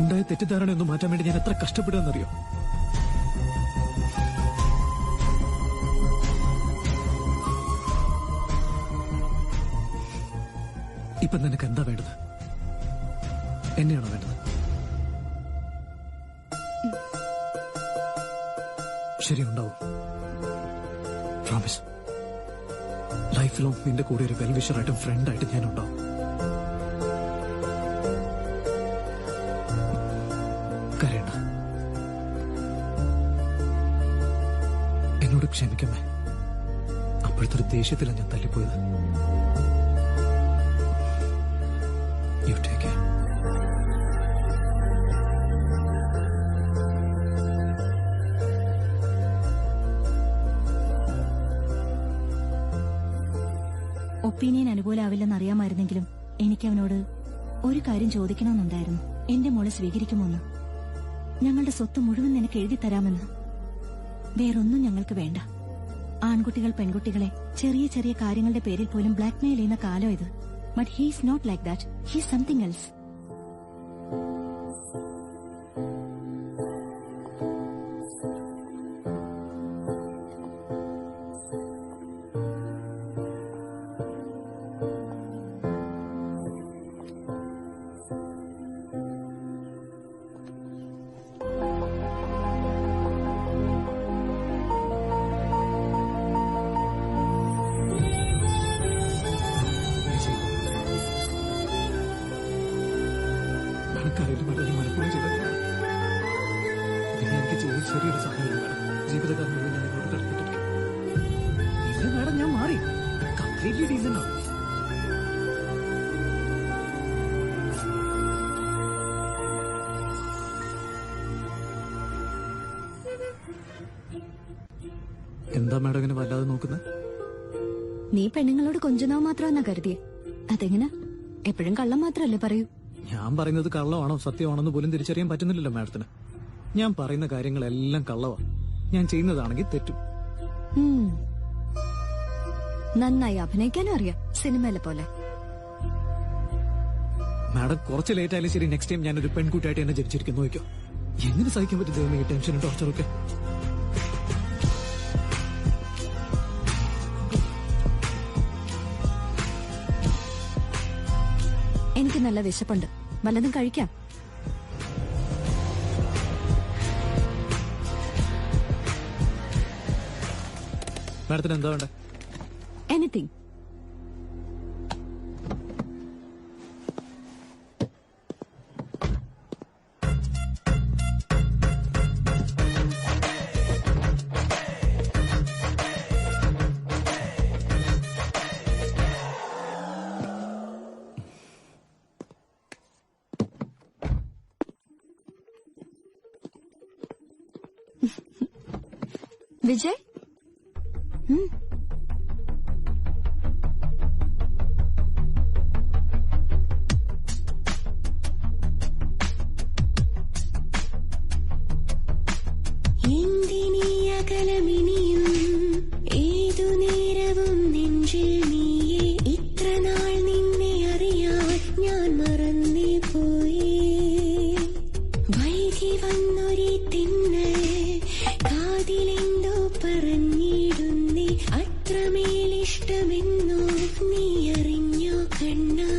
ഉണ്ടായ തെറ്റിദ്ധാരണയൊന്നും മാറ്റാൻ വേണ്ടി ഞാൻ എത്ര കഷ്ടപ്പെടുകയെന്നറിയോ? ഇപ്പൊ നിനക്ക് എന്താ വേണ്ടത്? എന്നെയാണോ വേണ്ടത്? ശരി, ഉണ്ടാവും. പ്രോമിസ്. ലൈഫ് ലോങ് നിന്റെ കൂടെ ഒരു വെൽവിഷറായിട്ടും ഫ്രണ്ടായിട്ടും ഞാൻ ഉണ്ടാവും. കരയണ്ട. എന്നോട് ക്ഷമിക്കമ്മേ. അപ്പോഴത്തെ ഒരു ദേഷ്യത്തിലാണ് ഞാൻ തല്ലിപ്പോയത്. You take care. ഒപ്പീനിയൻ അനുകൂലമാവില്ലെന്ന് അറിയാമായിരുന്നെങ്കിലും എനിക്ക് അവനോട് ഒരു കാര്യം ചോദിക്കണമെന്നുണ്ടായിരുന്നു. എന്റെ മോളെ സ്വീകരിക്കുമോന്ന്. ഞങ്ങളുടെ സ്വത്ത് മുഴുവൻ നിനക്ക് എഴുതി തരാമെന്ന്. വേറൊന്നും ഞങ്ങൾക്ക് വേണ്ട. ആൺകുട്ടികൾ പെൺകുട്ടികളെ ചെറിയ ചെറിയ കാര്യങ്ങളുടെ പേരിൽ പോലും ബ്ലാക്ക്മെയിൽ ചെയ്യുന്ന കാലം ഇത്. But he's not like that. He's something else. ചെറിയൊരു സഹായം വേണം. ജീവിതകാലം ഞാൻ ഇങ്ങോട്ട് കടപ്പെട്ടിരിക്കും. ഇല്ല മാഡം, ഞാൻ മാറി. കംപ്ലീറ്റ്ലി ഡീസന്റ് ആണ്. എന്താ മാഡം ഇങ്ങനെ വല്ലാതെ നോക്കുന്നത്? നീ പെണ്ണുങ്ങളോട് കൊഞ്ചുന്നാവ് മാത്രമെന്നാ കരുതിയേ? അതെങ്ങനെ? എപ്പോഴും കള്ളം മാത്രമല്ലേ പറയൂ? ഞാൻ പറയുന്നത് കള്ളമാണോ സത്യമാണെന്ന് പോലും തിരിച്ചറിയാൻ പറ്റുന്നില്ലല്ലോ മാഡത്തിന്. ഞാൻ പറയുന്ന കാര്യങ്ങളെല്ലാം കള്ളവാ. ഞാൻ ചെയ്യുന്നതാണെങ്കിൽ തെറ്റും. നന്നായി അഭിനയിക്കാനും അറിയാം, സിനിമയിലെ പോലെ. മാഡം കുറച്ച് ലേറ്റ് ആയാലും ശരി, നെക്സ്റ്റ് ടൈം ഞാനൊരു പെൺകുട്ടിയായിട്ട് എന്നെ ജനിച്ചിരിക്കുന്നു നോക്കോ. എങ്ങനെ സഹിക്കാൻ പറ്റും ഈ ടെൻഷനും ടോർച്ചറൊക്കെ? എനിക്ക് നല്ല വിശപ്പുണ്ട്, വല്ലതും കഴിക്കാം. മാഡത്തിന് എന്താ വേണ്ട? എനിത്തിങ്. വിജയ്, സകലമിനിയും ഏതു നേരവും നെഞ്ചിൽ നീയെ ഇത്ര നാൾ നിന്നെ അറിയാൻ ഞാൻ മറന്നേ പോയി വൈകി വന്നൊരു തിന്നൽ കാതിലെന്തോ പറഞ്ഞിടുന്നേ അത്രമേലിഷ്ടമെന്നോ നീ അറിഞ്ഞോ കണ്ണാ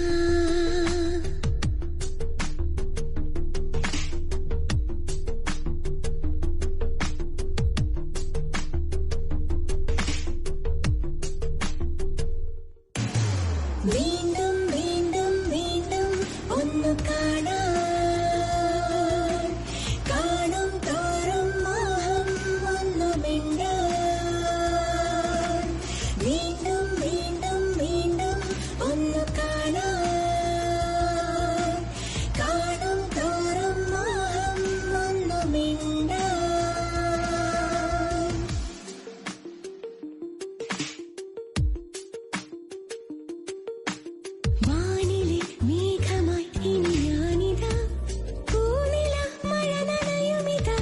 വീണ്ടും വീണ്ടും വീണ്ടും ഒന്നു കാണാൻ കാണും തോറും മോഹം ഒന്നു മിണ്ടാൻ വീണ്ടും വീണ്ടും വീണ്ടും ഒന്നു കാണാൻ കാണും തോറും മോഹം ഒന്നു മിണ്ടാൻ വാനിലെ മേഘമായി ഇനി ഞാനിതാ പൂനില മഴ നനയുമിതാ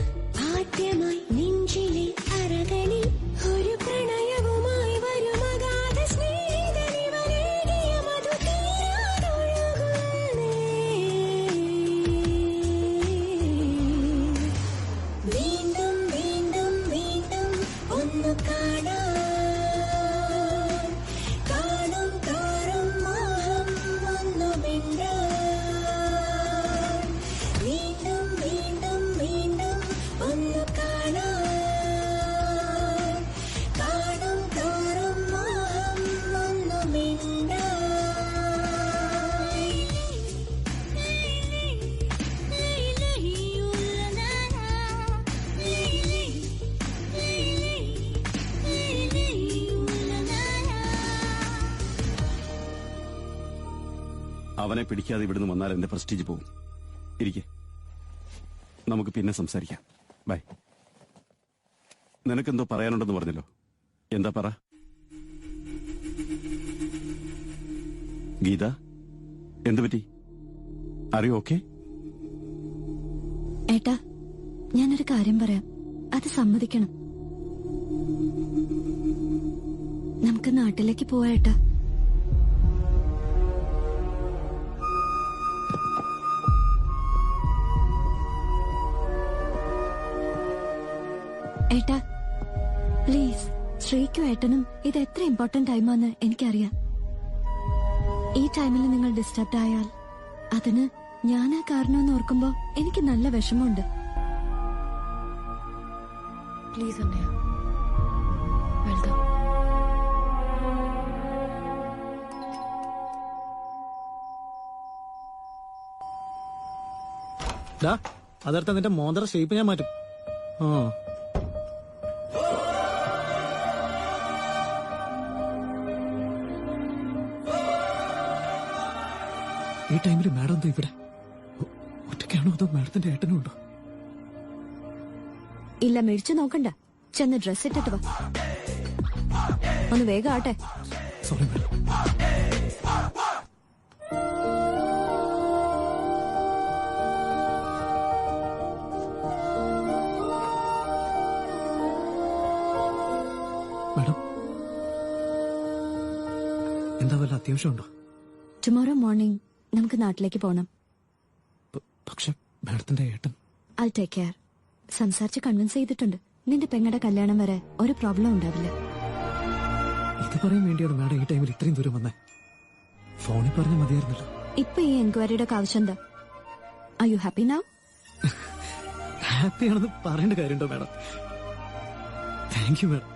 ആദ്യമായി നെഞ്ചിലെ അരകളിൽ ഒരു പ്രണയവുമായി വരും അഗാധ സ്നേഹിതനിവരേകിയ മധു തീരാതൊഴുകുന്നേ വീണ്ടും വീണ്ടും വീണ്ടും ഒന്നു കാണാൻ കാണും തോറും മോഹം ഒന്നു മിണ്ടാൻ വീണ്ടും വീണ്ടും വീണ്ടും ഒന്നു കാണാൻ കാണും തോറും മോഹം ഒന്നു മിണ്ടാൻ അവനെ പിടിക്കാതെ ഇവിടുന്ന് വന്നാൽ എന്റെ പ്രസ്റ്റീജ് പോകും. ഇരിക്കെ, നമുക്ക് പിന്നെ സംസാരിക്കാം. ബൈ. നിനക്കെന്തോ പറയാനുണ്ടെന്ന് പറഞ്ഞല്ലോ, എന്താ പറ. ഗീത, എന്തു പറ്റി? അറിയോ? ഓക്കെ? ഏട്ടാ, ഞാനൊരു കാര്യം പറയാം, അത് സമ്മതിക്കണം. നമുക്ക് നാട്ടിലേക്ക് പോവാ ഏട്ടാ. ഏട്ടാ പ്ലീസ്, ശ്രീക്കും ഏട്ടനും ഇത് എത്ര ഇമ്പോർട്ടന്റ് ടൈമാന്ന് എനിക്കറിയാം. ഈ ടൈമിൽ നിങ്ങൾ ഡിസ്റ്റർബ് ആയാൽ അതിന് ഞാനാ കാരണമെന്ന് ഓർക്കുമ്പോ എനിക്ക് നല്ല വിഷമമുണ്ട്. Please അണ്ണയ, welcome. അതർത്ഥം നിന്റെ മോന്തറ ഷേപ്പ് ഞാൻ മാറ്റും. ഈ ടൈമിൽ മാഡം എന്താ ഇവിടെ? ഒറ്റയ്ക്കാണോ അതോ മാഡത്തിന്റെ ഏട്ടനും ഉണ്ടോ? ഇല്ല, മേടിച്ചു നോക്കണ്ട, ചെന്ന് ഡ്രസ് ഇട്ടിട്ട് വാ. ഒന്ന് വേഗം ആട്ടെ. Sorry madam. മാഡം, എന്താ വല്ല അത്യാവശ്യമുണ്ടോ? ടുമോറോ മോർണിംഗ് നമുക്ക് നാട്ടിലേക്ക് പോണം. പക്ഷെ മാഡത്തിന്റെ ഏട്ടൻ. I'll take care. സംസാരിച്ച് കൺവിൻസ് ചെയ്തിട്ടുണ്ട്. നിന്റെ പെങ്ങളുടെ കല്യാണം വരെ ഒരു പ്രോബ്ലം ഉണ്ടാവില്ല. ഇത് പറയാൻ വേണ്ടിയാണ് മാഡം ഈ ടൈമിൽ ഇത്രയും ദൂരം വന്നേ. ഫോണിൽ പറഞ്ഞ മതിയായിരുന്നല്ലോ. ഇപ്പൊ ഈ എൻക്വയറിയുടെ ആവശ്യം എന്താ? Are you happy now? ഹാപ്പിയാണെന്ന് പറയേണ്ട കാര്യമുണ്ടോ madam? Thank you madam.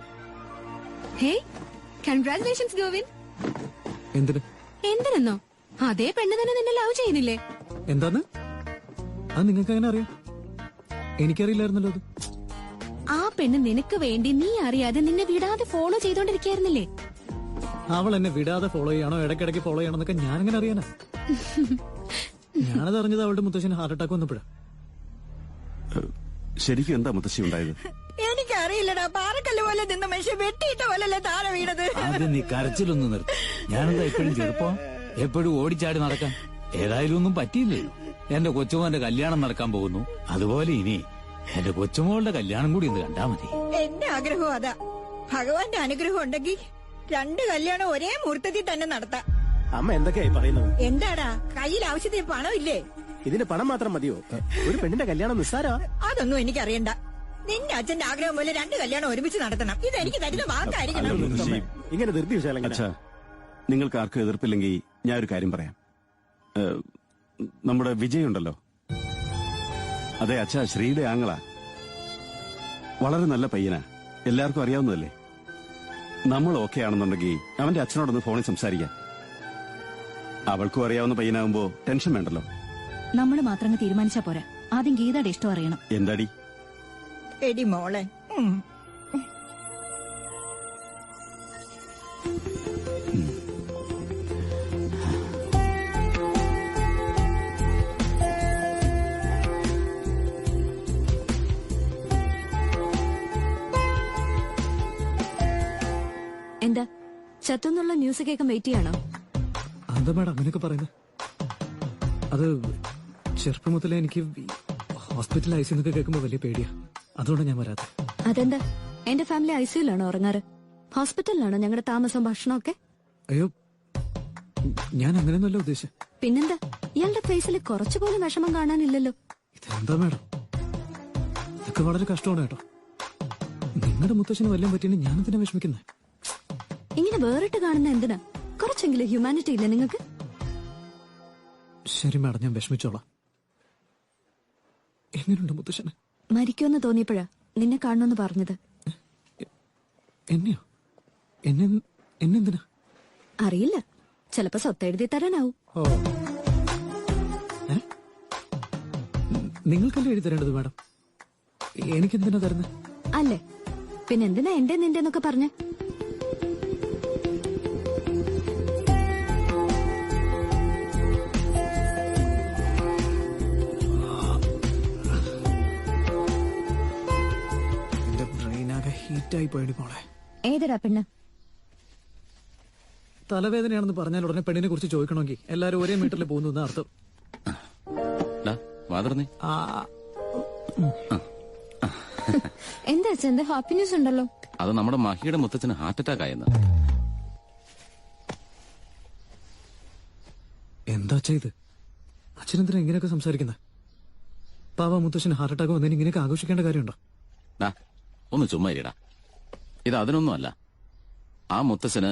Hey, congratulations Govin. എന്തിന്? എന്തിനെന്നോ? അതേ പെണ്ണ് തന്നെ നിന്നെ ലവ് ചെയ്യുന്നില്ലേ? എന്താന്ന്? അത് നിങ്ങൾക്ക് എങ്ങനെ അറിയാം? എനിക്കറിയില്ലായിരുന്നല്ലോ അത്. ആ പെണ്ണ് നിനക്ക് വേണ്ടി നീ അറിയാതെ നിന്നെ വിടാതെ ഫോളോ ചെയ്തോണ്ടിരിക്കായിരുന്നില്ലേ? അവൾ എന്നെ വിടാതെ ഫോളോ ചെയ്യണോ ഇടയ്ക്കിടയ്ക്ക് ഫോളോ ചെയ്യണമെന്നൊക്കെ ഞാനെങ്ങനെ അറിയാനാ? ഞാനത് അറിഞ്ഞത് അവളുടെ മുത്തശ്ശന് ഹാർട്ട് അറ്റാക്ക് വന്നപ്പോഴാ. ശരിക്കും എന്താ മുത്തശ്ശി ഉണ്ടായത്? എനിക്കറിയില്ലടാ, പാറക്കല്ല് പോലെ നിന്ന മനുഷ്യൻ വെട്ടിയിട്ട പോലല്ലേ താഴെ വീണത്. അത് നീ കരച്ചിലൊന്നും നിർത്തി. ഞാനെന്താ എപ്പോഴും ചെറുപ്പം, എപ്പോഴും ഓടിച്ചാടി നടക്കാൻ. ഏതായാലും ഒന്നും പറ്റിയില്ലല്ലോ. എന്റെ കൊച്ചുമോന്റെ കല്യാണം നടക്കാൻ പോകുന്നു. അതുപോലെ ഇനി എന്റെ കൊച്ചുമോളുടെ കല്യാണം കൂടി ഒന്ന് കണ്ടാ മതി. എന്റെ ആഗ്രഹം അതാ. ഭഗവാന്റെ അനുഗ്രഹം ഉണ്ടെങ്കിൽ 2 കല്യാണം ഒരേ മുഹൂർത്തത്തിൽ തന്നെ നടത്താം. അമ്മ എന്തൊക്കെയായി പറയുന്നത്? എന്താടാ കയ്യിൽ ആവശ്യത്തിന് പണമില്ലേ? ഇതിന് പണം മാത്രം മതിയോ? ഒരു പെണ്ണിന്റെ കല്യാണം നിസ്സാരാ? അതൊന്നും എനിക്കറിയണ്ട. നിന്റെ അച്ഛന്റെ ആഗ്രഹം പോലെ 2 കല്യാണം ഒരുമിച്ച് നടത്തണം. ഇത് എനിക്ക് തരുന്ന വാക്കായിരിക്കണം. ഇങ്ങനെ ധൃതി വിശാലം. അച്ഛാ, നിങ്ങൾക്ക് ആർക്കും എതിർപ്പില്ലെങ്കിൽ ഞാൻ ഒരു കാര്യം പറയാം. നമ്മുടെ വിജയ് ഉണ്ടല്ലോ, അതെ അച്ഛാ, ശ്രീയുടെ ആങ്ങളാ. വളരെ നല്ല പയ്യനാ, എല്ലാവർക്കും അറിയാവുന്നതല്ലേ. നമ്മൾ ഓക്കെ ആണെന്നുണ്ടെങ്കിൽ അവന്റെ അച്ഛനോടൊന്ന് ഫോണിൽ സംസാരിക്കാം. അവൾക്കും അറിയാവുന്ന പയ്യനാകുമ്പോ ടെൻഷൻ വേണ്ടല്ലോ. നമ്മൾ മാത്രം തീരുമാനിച്ചാ പോരാ, ആദ്യം ഗീതയുടെ ഇഷ്ടം അറിയണം. എന്താടി എടി മോളെ, എന്താ ചത്തെന്നുള്ള ന്യൂസ് കേൾക്കാൻ വെയിറ്റ് ചെയ്യണോ? എന്താ മാഡം അങ്ങനെയൊക്കെ പറയുന്നത്? അത് ചെറുപ്പം മുതലേ എനിക്ക് ഹോസ്പിറ്റൽ ഐസിയു എന്നൊക്കെ കേൾക്കുമ്പോ വലിയ പേടിയാ, അതുകൊണ്ടാണ് ഞാൻ വരാതെ. അതെന്താ, എന്റെ ഫാമിലി ഐസിയുലാണോ ഉറങ്ങാറ്? ഹോസ്പിറ്റലിലാണോ ഞങ്ങളുടെ താമസവും ഭക്ഷണമൊക്കെ? അയ്യോ, ഞാൻ അങ്ങനെയൊന്നുമല്ല ഉദ്ദേശിച്ചത്. പിന്നെന്താ, ഇയാളുടെ ഫേസിൽ കുറച്ചുപോലും വിഷമം കാണാനില്ലല്ലോ. ഇതെന്താ മാഡം, ഇതൊക്കെ വളരെ കഷ്ടമാണ് കേട്ടോ. നിങ്ങളുടെ മുത്തശ്ശന് വല്ലതും പറ്റിയാണ് ഞാനെന്തിനാ വിഷമിക്കുന്നത്? ഇങ്ങനെ വേറിട്ട് കാണുന്ന എന്തിനാ? കുറച്ചെങ്കിലും ഹ്യൂമാനിറ്റി ഇല്ല നിങ്ങൾക്ക്? ശരി മാഡം, ഞാൻ വിഷമിച്ചോളാം. എങ്ങനെയുണ്ട് മുത്തശ്ശന്? മരിക്കുമെന്ന് തോന്നിയപ്പോഴാ നിന്നെ കാണണമെന്ന് പറഞ്ഞത്. എന്നെയോ? എന്നെന്തിനാ? അറിയില്ല, ചിലപ്പോ സ്വത്ത് എഴുതി തരാനാവും. ഓ, നിങ്ങൾക്കല്ലേ എഴുതി തരേണ്ടത് മാഡം, എനിക്കെന്തിനാ തരുന്നത്? അല്ലേ, പിന്നെന്തിനാ എന്റെ നിന്റെ എന്നൊക്കെ പറഞ്ഞ? ഹീറ്റായി പോയി പോളെ. ഏതടാ പെണ്ണ്? തലവേദനയാണെന്ന് പറഞ്ഞാൽ ഉടനെ പെണ്ണിനെ കുറിച്ച് ചോദിക്കണമെങ്കിൽ എല്ലാരും ഒരേ മീറ്ററിൽ പോകുന്ന അർത്ഥം. എന്താ എന്താ ഹാപ്പി ന്യൂസ് ഉണ്ടല്ലോ? അത് നമ്മുടെ മഹിയുടെ മുത്തച്ഛന് ഹാർട്ട് അറ്റാക്ക് ആയെന്ന്. എന്താ ചെയ്ത് അച്ഛനെന്തിനാ ഇങ്ങനെയൊക്കെ സംസാരിക്കുന്നത്? പാവ മുത്തച്ഛന് ഹാർട്ട് അറ്റാക്ക് വന്നതിന് ഇങ്ങനെയൊക്കെ ആഘോഷിക്കേണ്ട കാര്യമുണ്ടോ? ഒന്ന് ചുമ്മാ ഇരിടാ, ഇത് അതിനൊന്നും അല്ല. ആ മുത്തച്ഛന്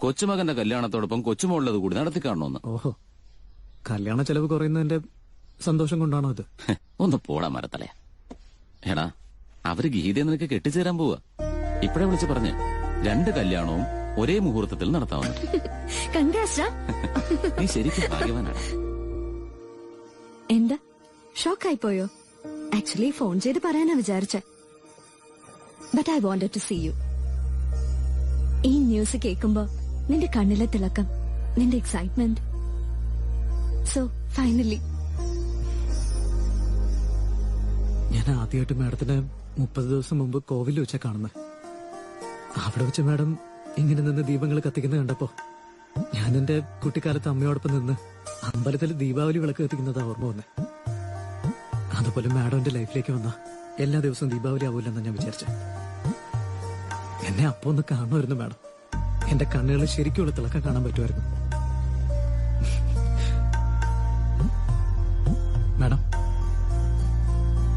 കൊച്ചുമകന്റെ കല്യാണത്തോടൊപ്പം കൊച്ചുമോളുള്ളത് കൂടി നടത്തി കാണണമെന്ന്. ഓഹോ, കല്യാണ ചെലവ് കുറയുന്നതിന്റെ സന്തോഷം കൊണ്ടാണോ ഇത്? ഒന്ന് പോടാ മരത്തലേ. എടാ, അവര് ഗീതയെ നിനക്ക് കെട്ടിച്ചേരാൻ പോവാ. ഇപ്പഴേ വിളിച്ച് പറഞ്ഞ് 2 കല്യാണവും ഒരേ മുഹൂർത്തത്തിൽ നടത്താമെന്ന്. നീ ശരിക്കും ഭാഗ്യവാനാണ്. എന്താ ഷോക്കായി പോയോ? ആക്ച്വലി ഫോൺ ചെയ്ത് പറയാനാ വിചാരിച്ച. But I wanted to see you. ഈ ന്യൂസ് കേൾക്കുമ്പോ നിന്റെ കണ്ണിലെ തിളക്കം, നിന്റെ എക്സൈറ്റ്മെന്റ്. So finally. ഞാൻ ആദ്യമായിട്ട് മാഡത്തിന് 30 ദിവസം മുമ്പ് കോവിലിൽ വെച്ചാ കാണുന്നത്. അവിടെ വെച്ച് മാഡം ഇങ്ങനെ നിന്ന് ദീപങ്ങൾ കത്തിക്കുന്നത് കണ്ടപ്പോ ഞാൻ എന്റെ കുട്ടിക്കാലത്ത് അമ്മയോടൊപ്പം നിന്ന് അമ്പലത്തിൽ ദീപാവലി വിളക്ക് കത്തിക്കുന്നതാ ഓർമ്മ വന്നേ. അതുപോലെ മാഡം എന്റെ ലൈഫിലേക്ക് വന്ന എല്ലാ ദിവസവും ദീപാവലി ആവൂലെന്നാ ഞാൻ വിചാരിച്ചു. എന്നെ അപ്പൊ ഒന്ന് കാണുമായിരുന്നു മാഡം. എന്റെ കണ്ണുകളിൽ ശരിക്കുള്ള തിളക്കം കാണാൻ പറ്റുമായിരുന്നു. മാഡം,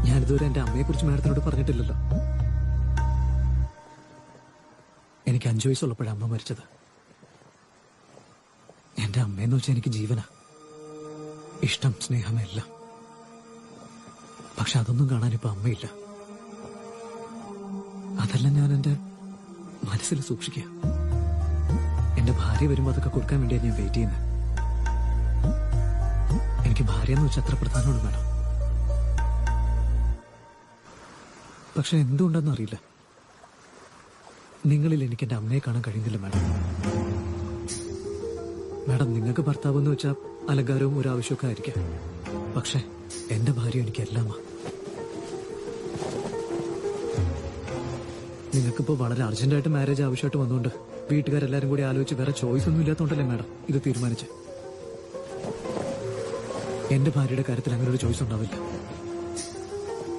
ഞാനിതുവരെ എന്റെ അമ്മയെ കുറിച്ച് മാഡത്തിനോട് പറഞ്ഞിട്ടില്ലല്ലോ. എനിക്ക് 5 വയസ്സുള്ളപ്പോഴാണ് അമ്മ മരിച്ചത്. എന്റെ അമ്മയെന്ന് വെച്ചാൽ എനിക്ക് ജീവനാ, ഇഷ്ടം, സ്നേഹം, എല്ലാം. പക്ഷെ അതൊന്നും കാണാൻ ഇപ്പൊ അമ്മയില്ല. അതെല്ലാം ഞാൻ എന്റെ മനസ്സിൽ സൂക്ഷിക്കുക. എന്റെ ഭാര്യ വരുമ്പോ അതൊക്കെ കൊടുക്കാൻ വേണ്ടിയാണ് ഞാൻ വെയിറ്റ് ചെയ്യുന്നത്. എനിക്ക് ഭാര്യ എന്ന് വെച്ചാൽ അത്ര പ്രധാനമാണ് മാഡം. പക്ഷെ എന്തുകൊണ്ടെന്ന് അറിയില്ല, നിങ്ങളിൽ എനിക്ക് എന്റെ അമ്മയെ കാണാൻ കഴിയുന്നില്ല മാഡം. മാഡം, നിങ്ങൾക്ക് ഭർത്താവ് എന്ന് വെച്ചാൽ അലങ്കാരവും ഒരു ആവശ്യമൊക്കെ ആയിരിക്കാം. പക്ഷെ എന്റെ ഭാര്യ എനിക്ക് എല്ലാമാ. നിങ്ങൾക്കിപ്പോ വളരെ അർജന്റായിട്ട് മാരേജ് ആവശ്യമായിട്ട് വന്നുകൊണ്ട് വീട്ടുകാരെല്ലാരും കൂടി ആലോചിച്ച് വേറെ ചോയ്സ് ഒന്നും ഇല്ലാത്തോണ്ടല്ലേ മാഡം ഇത് തീരുമാനിച്ച്. എന്റെ ഭാര്യയുടെ കാര്യത്തിൽ അങ്ങനെ ഒരു ചോയ്സ് ഉണ്ടാവില്ല.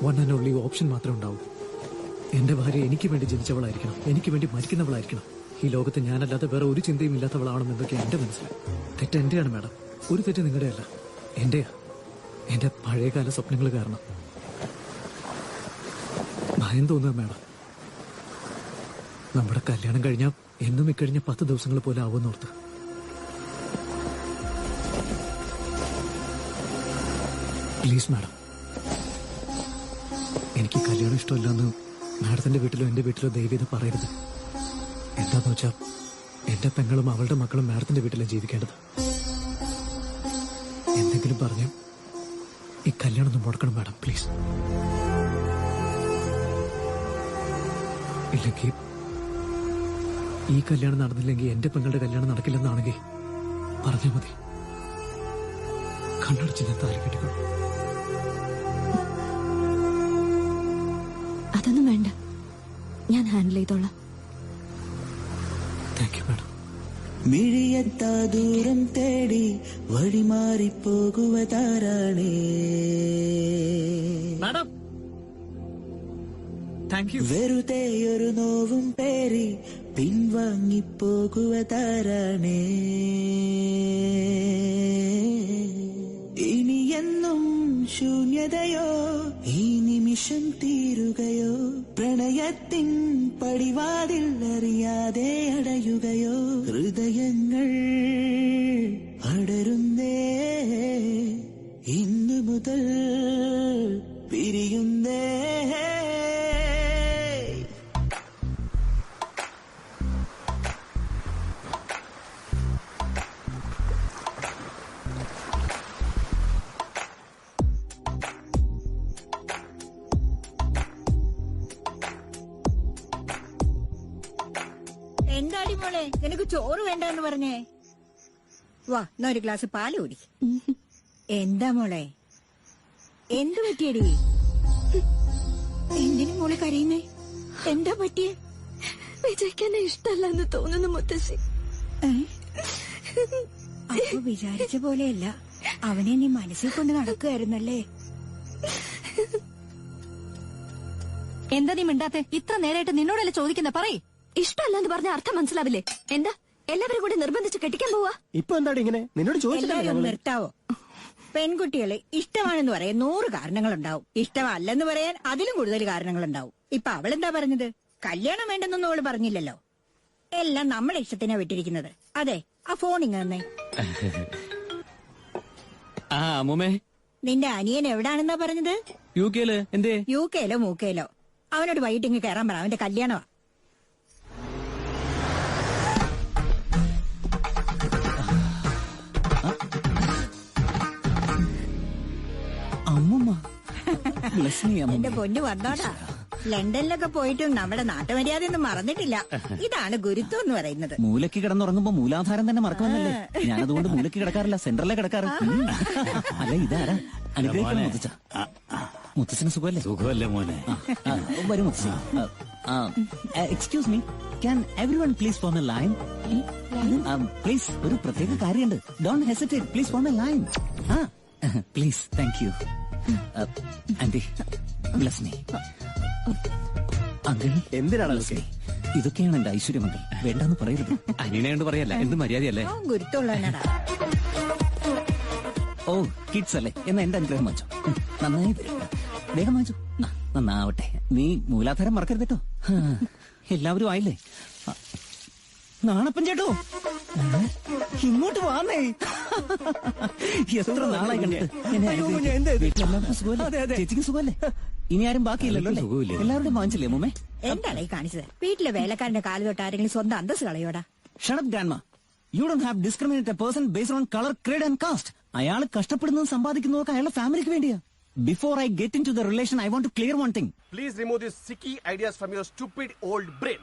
വൺ ആൻഡ് ഓൺലി ഓപ്ഷൻ മാത്രമേ ഉണ്ടാവൂ. എന്റെ ഭാര്യ എനിക്ക് വേണ്ടി ജനിച്ചവളായിരിക്കണം, എനിക്ക് വേണ്ടി മരിക്കുന്നവളായിരിക്കണം. ഈ ലോകത്ത് ഞാനല്ലാതെ വേറെ ഒരു ചിന്തയും ഇല്ലാത്തവളാണെന്നൊക്കെ എന്റെ മനസ്സിലായി. തെറ്റ് എന്റെയാണ് മാഡം, ഒരു തെറ്റ് നിങ്ങളുടെ അല്ല, എന്റെയാ. എന്റെ പഴയകാല സ്വപ്നങ്ങൾ കാരണം ഭയം തോന്നുക മാഡം. നമ്മുടെ കല്യാണം കഴിഞ്ഞാൽ എന്നും ഇക്കഴിഞ്ഞ 10 ദിവസങ്ങൾ പോലെ ആവുമെന്നോർത്ത്. പ്ലീസ് മാഡം, എനിക്ക് കല്യാണം ഇഷ്ടമല്ലെന്ന് മാഡത്തിന്റെ വീട്ടിലോ എന്റെ വീട്ടിലോ ദയവേത് പറയരുത്. എന്താന്ന് വെച്ചാ എന്റെ പെങ്ങളും അവളുടെ മക്കളും മാഡത്തിന്റെ വീട്ടിലാണ് ജീവിക്കേണ്ടത്. എന്തെങ്കിലും പറഞ്ഞ് ഈ കല്യാണം ഒന്ന് മുടക്കണം മാഡം, പ്ലീസ്. ഇല്ലെങ്കിൽ ഈ കല്യാണം നടന്നില്ലെങ്കിൽ എന്റെ പെങ്ങളുടെ കല്യാണം നടക്കില്ലെന്നാണെങ്കിൽ പറഞ്ഞാൽ മതി. കണ്ണടച്ച് ഞാൻ താലി കെട്ടിക്കോളൂ. അതൊന്നും വേണ്ട, ഞാൻ ഹാൻഡിൽ ചെയ്തോളാം. Thank you madam. മിഴിയെത്താ ദൂരം തേടി വഴിമാറിപ്പോകുവതാരാണേ മാഡം. വെറുതെ ഒരു നോവും പേരി പിൻവാങ്ങിപ്പോകുവതാരാണേ. ഇനിയെന്നും ശൂന്യതയോ ഈ നിമിഷം തീരുകയോ, പ്രണയത്തിൻ പടിവാതിൽ അറിയാതെ അടയുകയോ, ഹൃദയങ്ങൾ അടരുന്നേ ഇന്നു മുതൽ പിരിയുന്നേ. എന്താടി മോളെ, നിനക്ക് ചോറ് വേണ്ടെന്ന് പറഞ്ഞേ? വാ, എന്നാ ഒരു ഗ്ലാസ് പാല് കുടി. എന്താ മോളെ, എന്തു പറ്റിയടി? എന്തിനു മോളെ കരയുന്നേ? എന്താ പറ്റിയേ? വിജയിക്കാനെ ഇഷ്ടമല്ലെന്ന് തോന്നുന്നു മുത്തശ്ശി. അപ്പൊ വിചാരിച്ച പോലെയല്ല, അവനെ നീ മനസ്സിൽ കൊണ്ട് നടക്കുകയായിരുന്നല്ലേ? എന്താ നീ മിണ്ടാത്തെ? ഇത്ര നേരമായിട്ട് നിന്നോടല്ലേ ചോദിക്കുന്ന? പറയ്. ഇഷ്ടമല്ലെന്ന് പറഞ്ഞ അർത്ഥം മനസ്സിലാവില്ലേ? എന്താ എല്ലാവരും കൂടി നിർബന്ധിച്ച് കെട്ടിക്കാൻ പോവാ? ഇപ്പൊ എന്താണ് ഇങ്ങനെ? നിന്നോട് ചോദിച്ചില്ല. നിർത്താവോ? പെൺകുട്ടികളെ ഇഷ്ടമാണെന്ന് പറയാൻ 100 കാരണങ്ങളുണ്ടാവും, ഇഷ്ടമല്ലെന്ന് പറയാൻ അതിലും കൂടുതൽ കാരണങ്ങളുണ്ടാവും. ഇപ്പൊ അവളെന്താ പറഞ്ഞത്? കല്യാണം വേണ്ടെന്നൊന്നും അവള് പറഞ്ഞില്ലല്ലോ. എല്ലാം നമ്മളെ ഇഷ്ടത്തിനാ വിട്ടിരിക്കുന്നത്. അതെ, ആ ഫോൺ ഇങ്ങ തന്നെ. നിന്റെ അനിയൻ എവിടാണെന്നാ പറഞ്ഞത്? UK. എന്തേ? UK മൂക്കയിലോ? അവനോട് വൈകിട്ട് ഇങ്ങ് കയറാൻ പറ, അവന്റെ കല്യാണമാ. എന്റെ പൊന്നു വന്നോടാ. ലണ്ടനിലൊക്കെ പോയിട്ടും നമ്മുടെ നാട്ടുമര്യാദയൊന്നും മറന്നിട്ടില്ല. ഇതാണ് ഗുരുത്വം എന്ന് പറയുന്നത്. മൂലയ്ക്ക് കിടന്നുറങ്ങുമ്പോ മൂലാധാരം തന്നെ മറക്കണമെന്നല്ലേ? ഞാനതുകൊണ്ട് മൂലയ്ക്ക് കിടക്കാറില്ല, സെന്ററിലെ കിടക്കാറ്. അല്ല, ഇതാരാ? അനുഗ്രഹിക്കണം മുത്തച്ഛ. മുത്തച്ഛന് സുഖമല്ലേ? സുഖമല്ലേ മോനെ? വരും മുത്തച്ഛ. Excuse me, can everyone please form a line? Please, ഒരു പ്രത്യേക കാര്യമുണ്ട്. Don't hesitate, please form a line. Please, thank you. Aunty, bless me. Uncle, എന്തിനാണ് ഇതൊക്കെയാണ് എന്റെ ഐശ്വര്യമങ്കിൾ. വേണ്ടെന്ന് പറയരുത്. അനിയനെയോട് പറയല്ല, എന്ത് മര്യാദയല്ലേ? ഗുരുത്തുള്ളവനാടാ. ഓ, കിഡ്സ് അല്ലേ? എന്നാ എന്റെ അനുഗ്രഹം വാങ്ങിച്ചോ. നന്നായി വരും. വേഗം വാങ്ങിച്ചോ. നന്നാവട്ടെ. നീ മൂലാധാരം മറക്കരുത് കേട്ടോ. എല്ലാവരും ആയില്ലേ? നാണപ്പൻ ചേട്ടോ, ഇങ്ങോട്ട് വാന്നേ. എത്ര നാളായി കണ്ടിട്ട്. ചേച്ചിക്ക് സുഖമല്ലേ? ഇനി ആരും ബാക്കിയില്ലല്ലോ അല്ലേ? എല്ലാവരുടെയും വാങ്ങിച്ചില്ലേ മോമേ? എന്താണ് ഈ കാണിച്ചത്? വീട്ടിലെ വേലക്കാരന്റെ കാല് തൊട്ട് ആരെങ്കിലും സ്വന്തം അന്തസ് കളയോടാ? Shut up, grandma. You don't have discriminate a person based on color, creed and caste. അയാൾ കഷ്ടപ്പെടുന്നതും സമ്പാദിക്കുന്നതൊക്കെ അയാളുടെ ഫാമിലിക്ക് വേണ്ടിയാ. Before I get into the relation, I want to clear one thing. Please remove these sicky ideas from your stupid old brain.